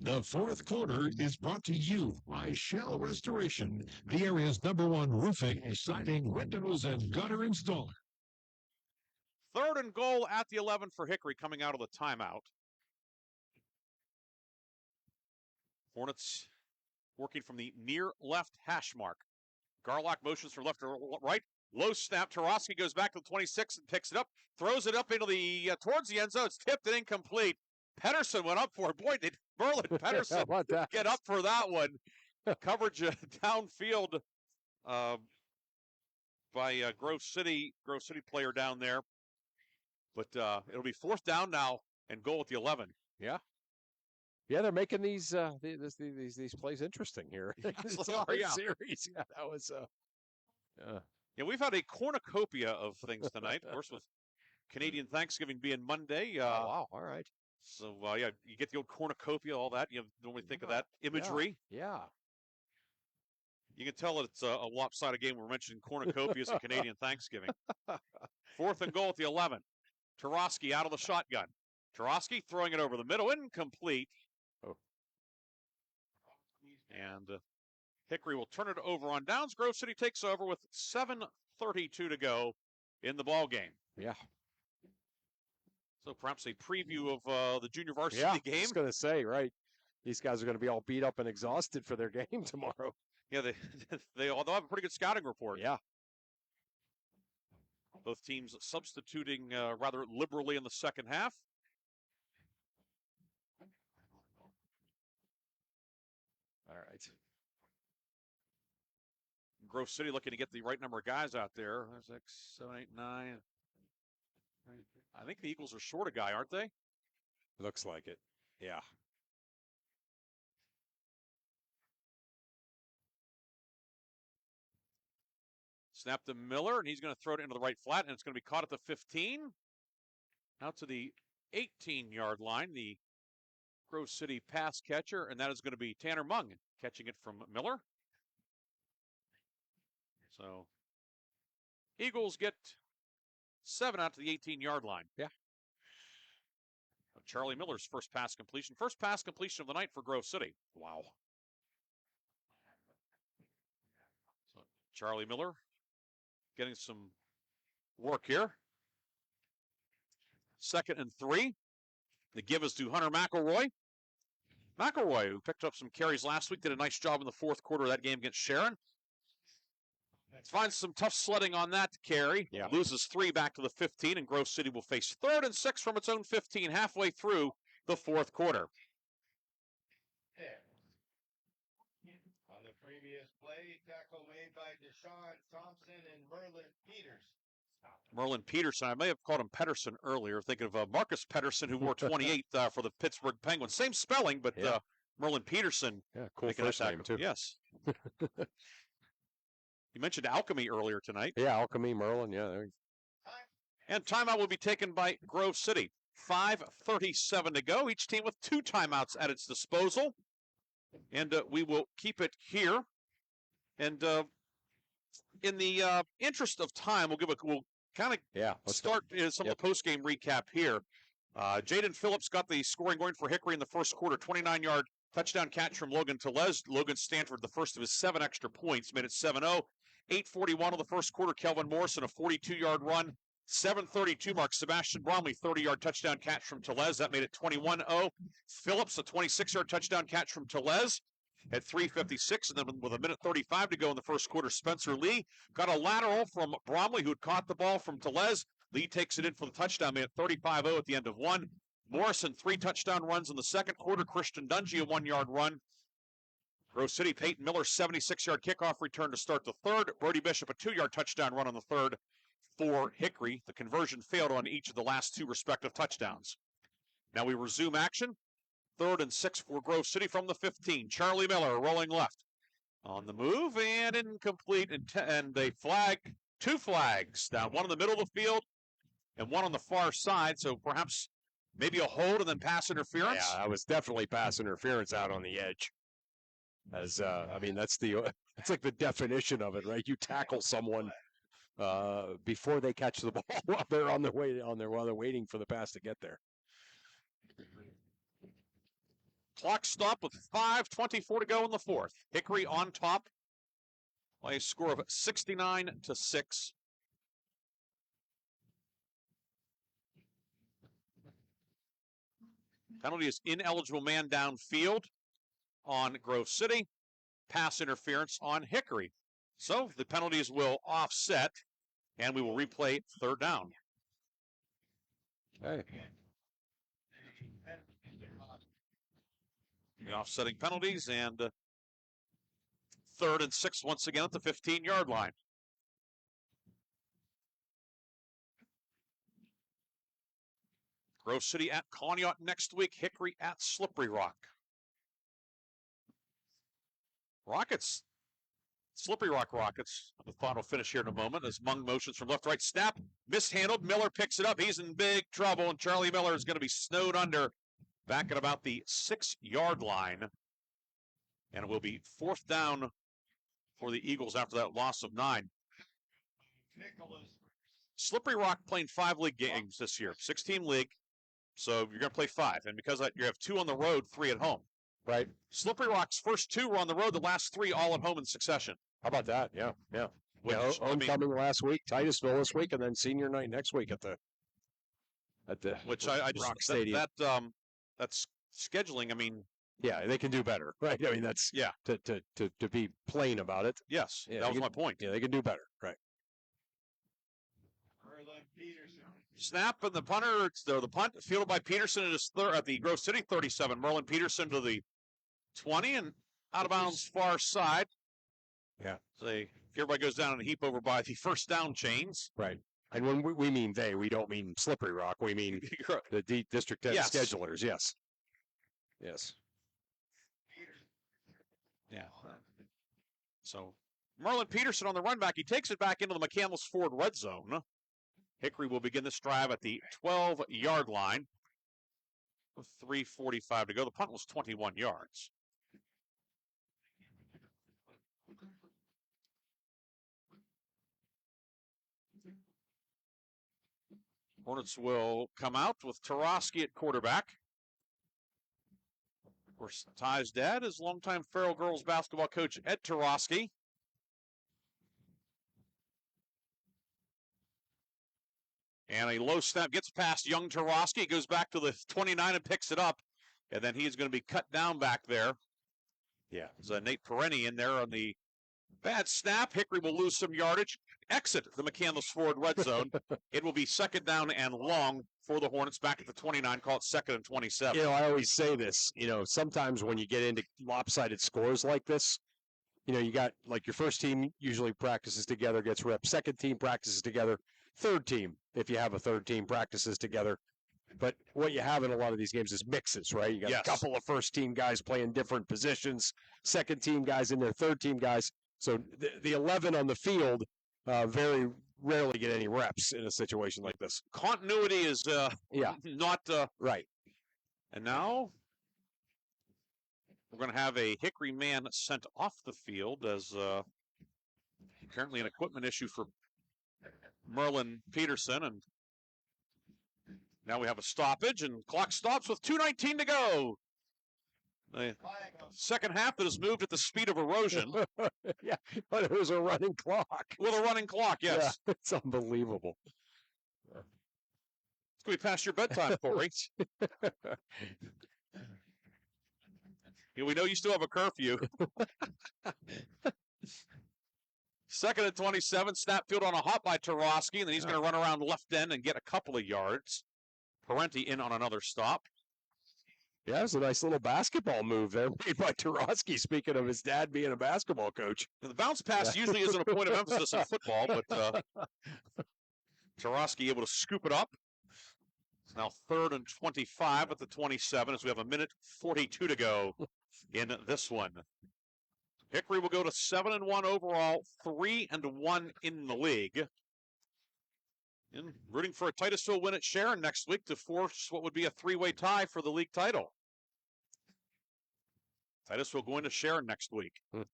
The 4th quarter is brought to you by Shell Restoration, the area's #1 roofing, siding, windows, and gutter installer. 3rd and goal at the 11 for Hickory coming out of the timeout. Hornets working from the near left hash mark. Garlock motions from left to right. Low snap. Tarosky goes back to the 26 and picks it up. Throws it up into the towards the end zone. It's tipped and incomplete. Pedersen went up for it. Boy, did Merlin Pedersen get up for that one. Coverage downfield by Grove City player down there. But it'll be 4th down now and goal at the 11. Yeah, they're making these plays interesting here. Series. Yeah, that was Yeah, we've had a cornucopia of things tonight. Of course, with Canadian Thanksgiving being Monday. Wow, all right. So, you get the old cornucopia, all that. You normally think of that imagery. Yeah. You can tell that it's a lopsided game. We're mentioning cornucopias and Canadian Thanksgiving. 4th and goal at the 11. Tarosky out of the shotgun. Tarosky throwing it over the middle, incomplete. And Hickory will turn it over on downs. Grove City takes over with 7:32 to go in the ball game. Yeah. So perhaps a preview of the junior varsity Yeah, game. I was going to say, right. These guys are going to be all beat up and exhausted for their game tomorrow. Yeah, they'll have a pretty good scouting report. Yeah. Both teams substituting rather liberally in the second half. All right. Grove City looking to get the right number of guys out there. 6, 7, 8, 9. I think the Eagles are short a guy, aren't they? Looks like it. Yeah. Snap to Miller, and he's going to throw it into the right flat, and it's going to be caught at the 15. Out to the 18-yard line, the Grove City pass catcher, and that is going to be Tanner Mung catching it from Miller. So, Eagles get 7 out to the 18-yard line. Yeah. Charlie Miller's first pass completion. First pass completion of the night for Grove City. Wow. So, Charlie Miller getting some work here. 2nd and 3. The give is to Hunter McElroy. McElroy, who picked up some carries last week, did a nice job in the fourth quarter of that game against Sharon. Finds some tough sledding on that carry. Yeah. Loses 3 back to the 15, and Grove City will face 3rd and 6 from its own 15 halfway through the fourth quarter. On the previous play, tackle made by Deshaun Thompson and Merlin Peters. Merlin Peterson, I may have called him Pedersen earlier, thinking of Marcus Pedersen, who wore 28 for the Pittsburgh Penguins. Same spelling, but yeah. Merlin Peterson. Yeah, cool first name, too. Yes. You mentioned Alchemy earlier tonight. Yeah, Alchemy, Merlin, yeah. And timeout will be taken by Grove City. 5:37 to go. Each team with 2 timeouts at its disposal. And we will keep it here. And in the interest of time, we'll kind of start some of the post-game recap here. Jaden Phillips got the scoring going for Hickory in the first quarter. 29-yard touchdown catch from Logan Telez. Logan Stanford, the first of his 7 extra points, made it 7-0. 8:41 of the first quarter, Kelvin Morrison, a 42-yard run. 7:32 mark, Sebastian Bromley, 30-yard touchdown catch from Telez. That made it 21-0. Phillips, a 26-yard touchdown catch from Telez at 3:56, and then with 1:35 to go in the first quarter, Spencer Lee got a lateral from Bromley, who had caught the ball from Telez. Lee takes it in for the touchdown, made it 35-0 at the end of 1. Morrison, 3 touchdown runs in the second quarter. Christian Dungy, a 1-yard run. Grove City, Peyton Miller, 76-yard kickoff return to start the third. Brody Bishop, a 2-yard touchdown run on the third for Hickory. The conversion failed on each of the last 2 respective touchdowns. Now we resume action. 3rd and 6 for Grove City from the 15. Charlie Miller rolling left. On the move and incomplete. And they flag, 2 flags down. One in the middle of the field and one on the far side. So perhaps maybe a hold and then pass interference. Yeah, that was definitely pass interference out on the edge. As I mean, that's like the definition of it, right? You tackle someone before they catch the ball while they're on their way while they're waiting for the pass to get there. Clock stop with 5:24 to go in the fourth. Hickory on top by a score of 69-6. Penalty is ineligible man downfield on Grove City. Pass interference on Hickory. So the penalties will offset, and we will replay 3rd down. Okay. The offsetting penalties, and 3rd and 6 once again at the 15-yard line. Grove City at Conneaut next week. Hickory at Slippery Rock. Slippery Rock Rockets. The final finish here in a moment as Mung motions from left, right, snap, mishandled. Miller picks it up. He's in big trouble, and Charlie Miller is going to be snowed under back at about the 6-yard line. And it will be 4th down for the Eagles after that loss of 9. Slippery Rock playing 5 league games this year, 6-team league. So you're going to play 5. And because of that, you have 2 on the road, 3 at home. Right. Slippery Rock's first 2 were on the road, the last 3 all at home in succession. How about that? Yeah, yeah. Which, Homecoming last week, Titusville this week, and then senior night next week at the at the which I just Rock Stadium. That's scheduling. I mean, yeah, they can do better, right? I mean, that's to be plain about it. Yes, yeah, that was my point. Yeah, they can do better, right? Snap and the punter. The punt fielded by Peterson at the Grove City 37. Merlin Peterson to the 20 and out of bounds far side. Yeah. So everybody goes down in a heap over by the first down chains. Right. And when we mean they, we don't mean Slippery Rock. We mean the District 10 schedulers. Yes. Yes. Yeah. So Merlin Peterson on the run back. He takes it back into the McCandless Ford red zone. Hickory will begin this drive at the 12-yard line with 3:45 to go. The punt was 21 yards. Hornets will come out with Tarosky at quarterback. Of course, Ty's dad is longtime Farrell girls basketball coach Ed Tarosky. And a low snap gets past young Tarosky, goes back to the 29 and picks it up. And then he's going to be cut down back there. Yeah. There's Nate Perenni in there on the bad snap. Hickory will lose some yardage. Exit the McCandless Ford red zone. It will be second down and long for the Hornets back at the 29. Call it second and 27. I always say this. Sometimes when you get into lopsided scores like this, you got like your first team usually practices together, gets reps. Second team practices together. Third team, if you have a third team, practices together. But what you have in a lot of these games is mixes, right? You got a couple of first team guys playing different positions, second team guys in there, third team guys. So the 11 on the field very rarely get any reps in a situation like this. Continuity is not right. And now we're going to have a Hickory man sent off the field as apparently an equipment issue for Merlin Peterson. And now we have a stoppage, and clock stops with 2:19 to go. The second half that has moved at the speed of erosion. Yeah, but it was a running clock. With a running clock, yes. Yeah, it's unbelievable. It's going to be past your bedtime, Corey. We know you still have a curfew. Second and 27, snap field on a hop by Tarosky, and then he's going to run around left end and get a couple of yards. Parenti in on another stop. Yeah, it was a nice little basketball move there made by Tarosky, speaking of his dad being a basketball coach. The bounce pass usually isn't a point of emphasis in football, but Tarosky able to scoop it up. It's now 3rd and 25 at the 27 as we have 1:42 to go in this one. Hickory will go to 7-1 overall, 3-1 in the league. And rooting for a Titusville win at Sharon next week to force what would be a 3-way tie for the league title. Titusville going to Sharon next week. And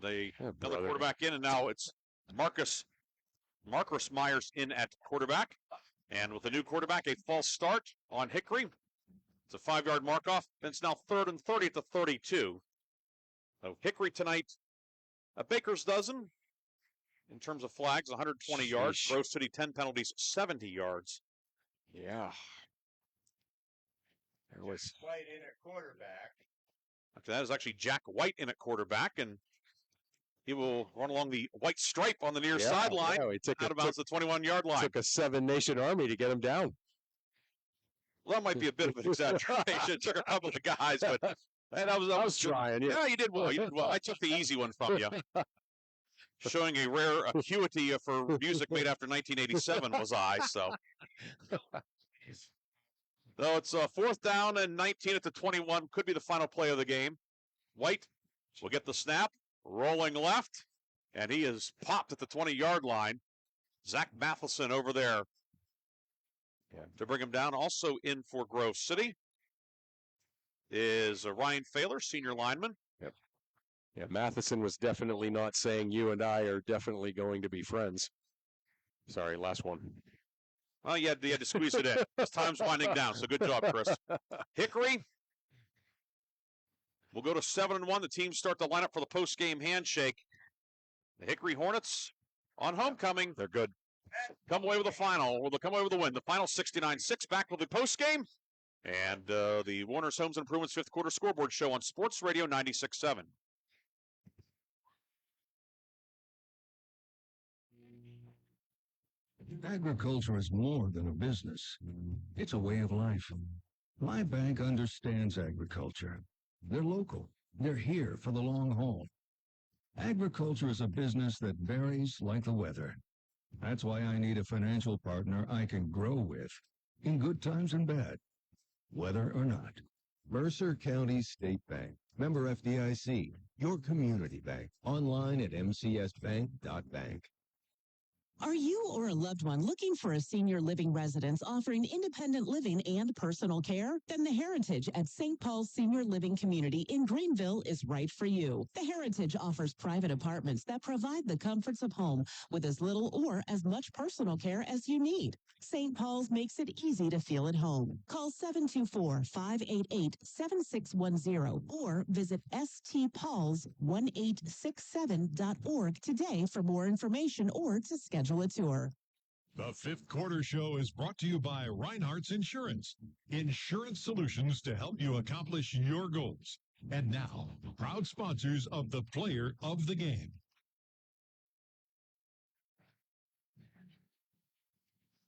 another quarterback in, and now it's Marcus Myers in at quarterback. And with the new quarterback, a false start on Hickory. It's a 5-yard mark-off, and it's now 3rd and 30 at the 32. So Hickory tonight, a baker's dozen in terms of flags, 120 yards. Grove City, 10 penalties, 70 yards. Yeah. There was White in at quarterback. After that is actually Jack White in at quarterback, and he will run along the white stripe on the near sideline. Yeah, he took out of bounds the 21-yard line. Took a 7-nation army to get him down. Well, that might be a bit of an exaggeration. It took a couple of guys, but I was trying. Yeah, you did well. You did well. I took the easy one from you. Showing a rare acuity for music made after 1987 was I. So it's 4th down and 19 at the 21. Could be the final play of the game. White will get the snap, rolling left, and he is popped at the 20-yard line. Zach Matheson over there. Yeah. To bring him down. Also in for Grove City is Ryan Failer, senior lineman. Yep. Yeah, Matheson was definitely not saying you and I are definitely going to be friends. Sorry, last one. Well, you had to squeeze it in. This time's winding down, so good job, Chris. Hickory will go to 7-1. The teams start to line up for the post-game handshake. The Hickory Hornets on homecoming. They're good. come away with a final, or they'll come away with a win. The final 69-6. Back with the post game and the Warner's Homes and Improvements fifth quarter scoreboard show on Sports Radio 96.7. Agriculture is more than a business. It's a way of life. My bank understands agriculture. They're local. They're here for the long haul. Agriculture is a business that varies like the weather. That's why I need a financial partner I can grow with, in good times and bad, weather or not. Mercer County State Bank. Member FDIC. Your community bank. Online at mcsbank.bank. Are you or a loved one looking for a senior living residence offering independent living and personal care? Then the Heritage at St. Paul's Senior Living Community in Greenville is right for you. The Heritage offers private apartments that provide the comforts of home with as little or as much personal care as you need. St. Paul's makes it easy to feel at home. Call 724-588-7610 or visit stpauls1867.org today for more information or to schedule a tour. The fifth quarter show is brought to you by Reinhardt's Insurance. Insurance solutions to help you accomplish your goals. And now, proud sponsors of the Player of the Game.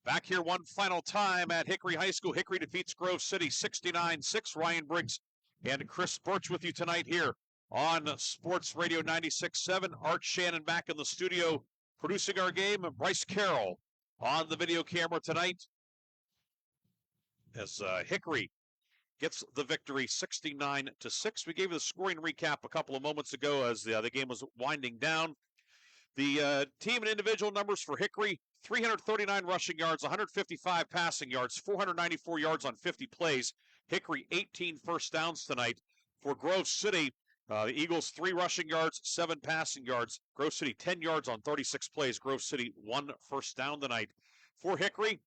Back here one final time at Hickory High School. Hickory defeats Grove City 69-6. Ryan Briggs and Chris Birch with you tonight here on Sports Radio 96.7. Art Shannon back in the studio producing our game, and Bryce Carroll on the video camera tonight as Hickory gets the victory 69-6. We gave you the scoring recap a couple of moments ago as the game was winding down. The team and individual numbers for Hickory: 339 rushing yards, 155 passing yards, 494 yards on 50 plays. Hickory 18 first downs tonight. For Grove City, the Eagles 3 rushing yards, 7 passing yards. Grove City 10 yards on 36 plays. Grove City 1 first down tonight. For Hickory,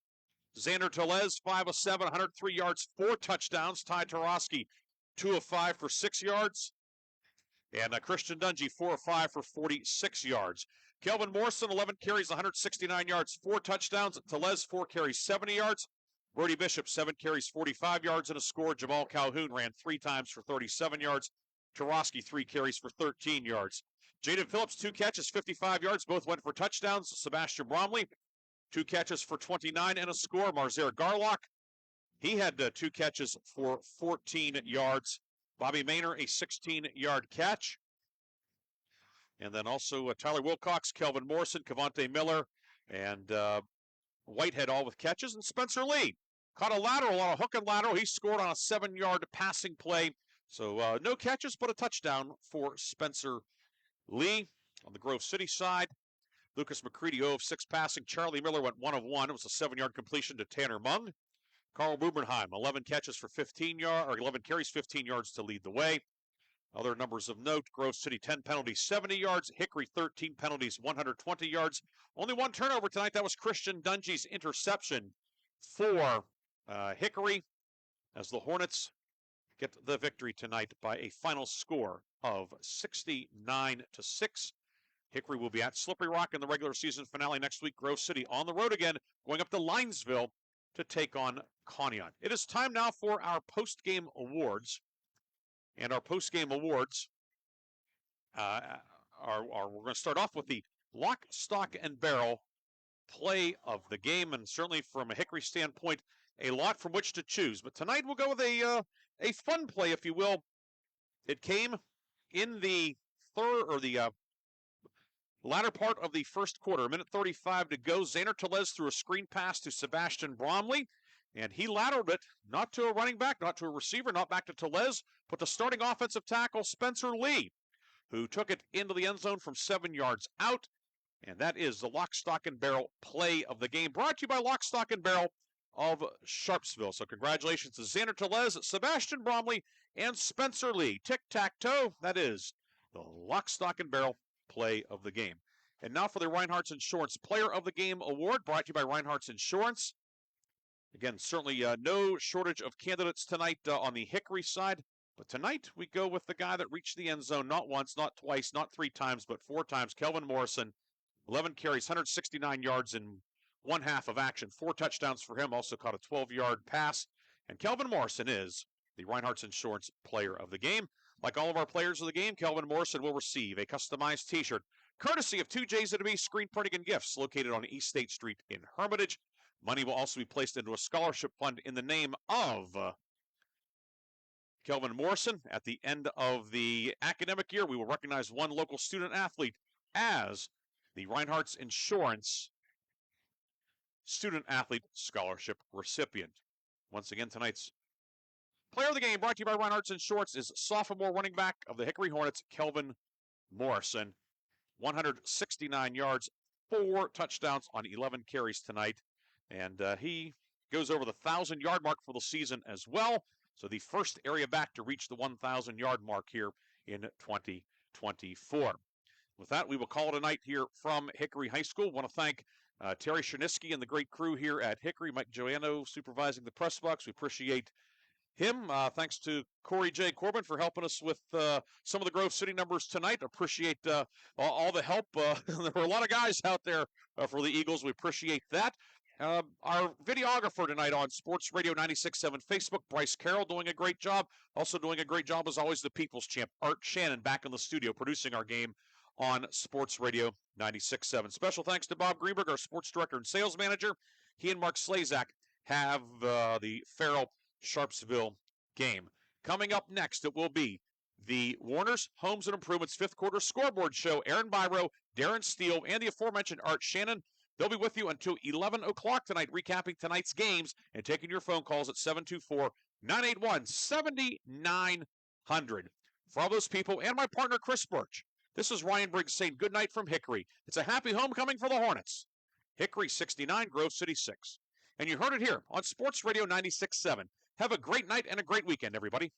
Xander Tellez 5 of 7, 103 yards, 4 touchdowns. Ty Tarosky 2 of 5 for 6 yards. And Christian Dungy 4 of 5 for 46 yards. Kelvin Morrison 11 carries, 169 yards, 4 touchdowns. Tellez 4 carries, 70 yards. Brody Bishop 7 carries, 45 yards and a score. Jamal Calhoun ran 3 times for 37 yards. Tarosky 3 carries for 13 yards. Jaden Phillips 2 catches, 55 yards. Both went for touchdowns. Sebastian Bromley 2 catches for 29 and a score. Marzair Garlock, he had 2 catches for 14 yards. Bobby Maynor, a 16-yard catch. And then also Tyler Wilcox, Kelvin Morrison, Cavante Miller, and Whitehead all with catches. And Spencer Lee caught a lateral on a hook and lateral. He scored on a 7-yard passing play. So no catches, but a touchdown for Spencer Lee. On the Grove City side, Lucas McCready 0 of 6 passing. Charlie Miller went 1 of 1. It was a 7-yard completion to Tanner Mung. Carl Bubenheim, 11 catches for 15 yards, or 11 carries, 15 yards to lead the way. Other numbers of note: Grove City 10 penalties, 70 yards. Hickory 13 penalties, 120 yards. Only 1 turnover tonight. That was Christian Dungy's interception for Hickory, as the Hornets get the victory tonight by a final score of 69-6. Hickory will be at Slippery Rock in the regular season finale next week. Grove City on the road again, going up to Linesville to take on Conneaut. It is time now for our post-game awards. And our post-game awards we're going to start off with the lock, stock, and barrel play of the game. And certainly from a Hickory standpoint, a lot from which to choose. But tonight we'll go with a fun play, if you will. It came in the latter part of the first quarter, 1:35 to go. Xander Tellez threw a screen pass to Sebastian Bromley, and he lateraled it, not to a running back, not to a receiver, not back to Tellez, but to starting offensive tackle Spencer Lee, who took it into the end zone from 7 yards out. And that is the lock, stock, and barrel play of the game, brought to you by Lock, Stock, and Barrel of Sharpsville. So congratulations to Xander Tellez, Sebastian Bromley, and Spencer Lee. Tic-tac-toe, that is the lock, stock, and barrel play of the game. And now for the Reinhardt's Insurance Player of the Game Award, brought to you by Reinhardt's Insurance. Again, certainly no shortage of candidates tonight on the Hickory side. But tonight we go with the guy that reached the end zone not once, not twice, not 3 times, but 4 times. Kelvin Morrison, 11 carries, 169 yards, and one half of action. 4 touchdowns for him, also caught a 12-yard pass. And Kelvin Morrison is the Reinhardt's Insurance Player of the Game. Like all of our players of the game, Kelvin Morrison will receive a customized t-shirt courtesy of 2J's&B Screen Printing and Gifts located on East State Street in Hermitage. Money will also be placed into a scholarship fund in the name of Kelvin Morrison. At the end of the academic year, we will recognize one local student athlete as the Reinhardt's Insurance Student Athlete Scholarship recipient. Once again, tonight's player of the game brought to you by Reinhardt's Insurance is sophomore running back of the Hickory Hornets, Kelvin Morrison. 169 yards, 4 touchdowns on 11 carries tonight. And he goes over the 1,000-yard mark for the season as well. So the first area back to reach the 1,000-yard mark here in 2024. With that, we will call it a night here from Hickory High School. Want to thank Terry Chernisky and the great crew here at Hickory, Mike Joanno supervising the press box. We appreciate him. Thanks to Corey J. Corbin for helping us with some of the Grove City numbers tonight. Appreciate all the help. There were a lot of guys out there for the Eagles. We appreciate that. Our videographer tonight on Sports Radio 96.7 Facebook, Bryce Carroll, doing a great job. Also doing a great job, as always, the People's Champ, Art Shannon, back in the studio producing our game on Sports Radio 96.7. Special thanks to Bob Greenberg, our sports director and sales manager. He and Mark Slazak have the Farrell Sharpsville game. Coming up next, it will be the Warner's Homes and Improvements 5th quarter scoreboard show. Aaron Byro, Darren Steele, and the aforementioned Art Shannon. They'll be with you until 11 o'clock tonight, recapping tonight's games and taking your phone calls at 724-981-7900. For all those people and my partner, Chris Birch, this is Ryan Briggs saying good night from Hickory. It's a happy homecoming for the Hornets. Hickory 69, Grove City 6. And you heard it here on Sports Radio 96.7. Have a great night and a great weekend, everybody.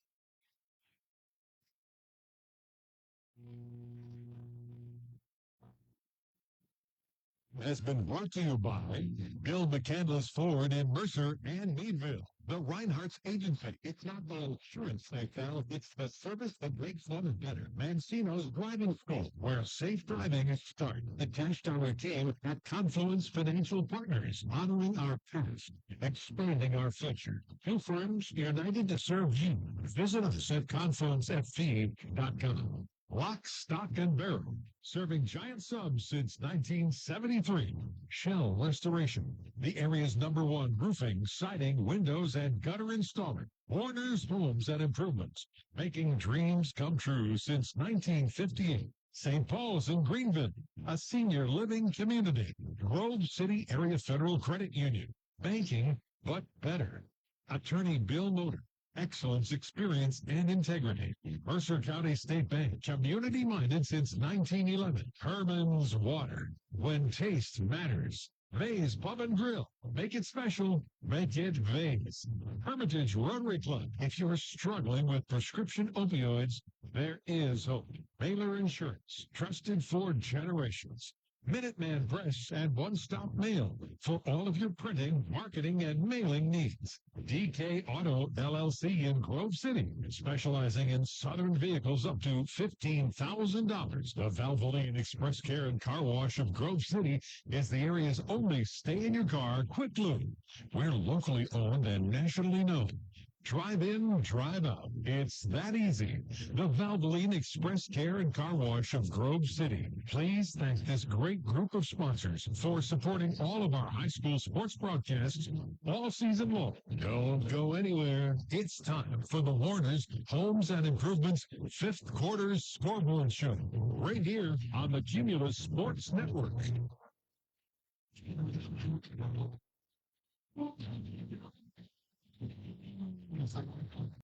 Has been brought to you by Bill McCandless Ford in Mercer and Meadville. The Reinhardt's Agency. It's not the insurance they sell, it's the service that makes them better. Mancino's Driving School, where safe driving is started. Attached to our team at Confluence Financial Partners, honoring our past, expanding our future. Two firms united to serve you. Visit us at confluencefv.com. Lock, Stock, and Barrel, serving giant subs since 1973. Shell Restoration, the area's #1 roofing, siding, windows, and gutter installer. Warner's Homes and Improvements, making dreams come true since 1958. St. Paul's in Greenville, a senior living community. Grove City Area Federal Credit Union, banking, but better. Attorney Bill Motor. Excellence, experience, and integrity. Mercer County State Bank, community-minded since 1911. Herman's Water, when taste matters. Vay's Pub and Grill, make it special, make it Vay's. Hermitage Rotary Club, if you're struggling with prescription opioids, there is hope. Baylor Insurance, trusted for generations. Minuteman Press and One-Stop Mail for all of your printing, marketing, and mailing needs. DK Auto LLC in Grove City, specializing in Southern vehicles up to $15,000. The Valvoline Express Care and Car Wash of Grove City is the area's only stay-in-your-car quick lube. We're locally owned and nationally known. Drive in, drive out. It's that easy. The Valvoline Express Care and Car Wash of Grove City. Please thank this great group of sponsors for supporting all of our high school sports broadcasts all season long. Don't go anywhere. It's time for the Warner's Homes and Improvements 5th quarter scoreboard show. Right here on the Cumulus Sports Network. Thank you.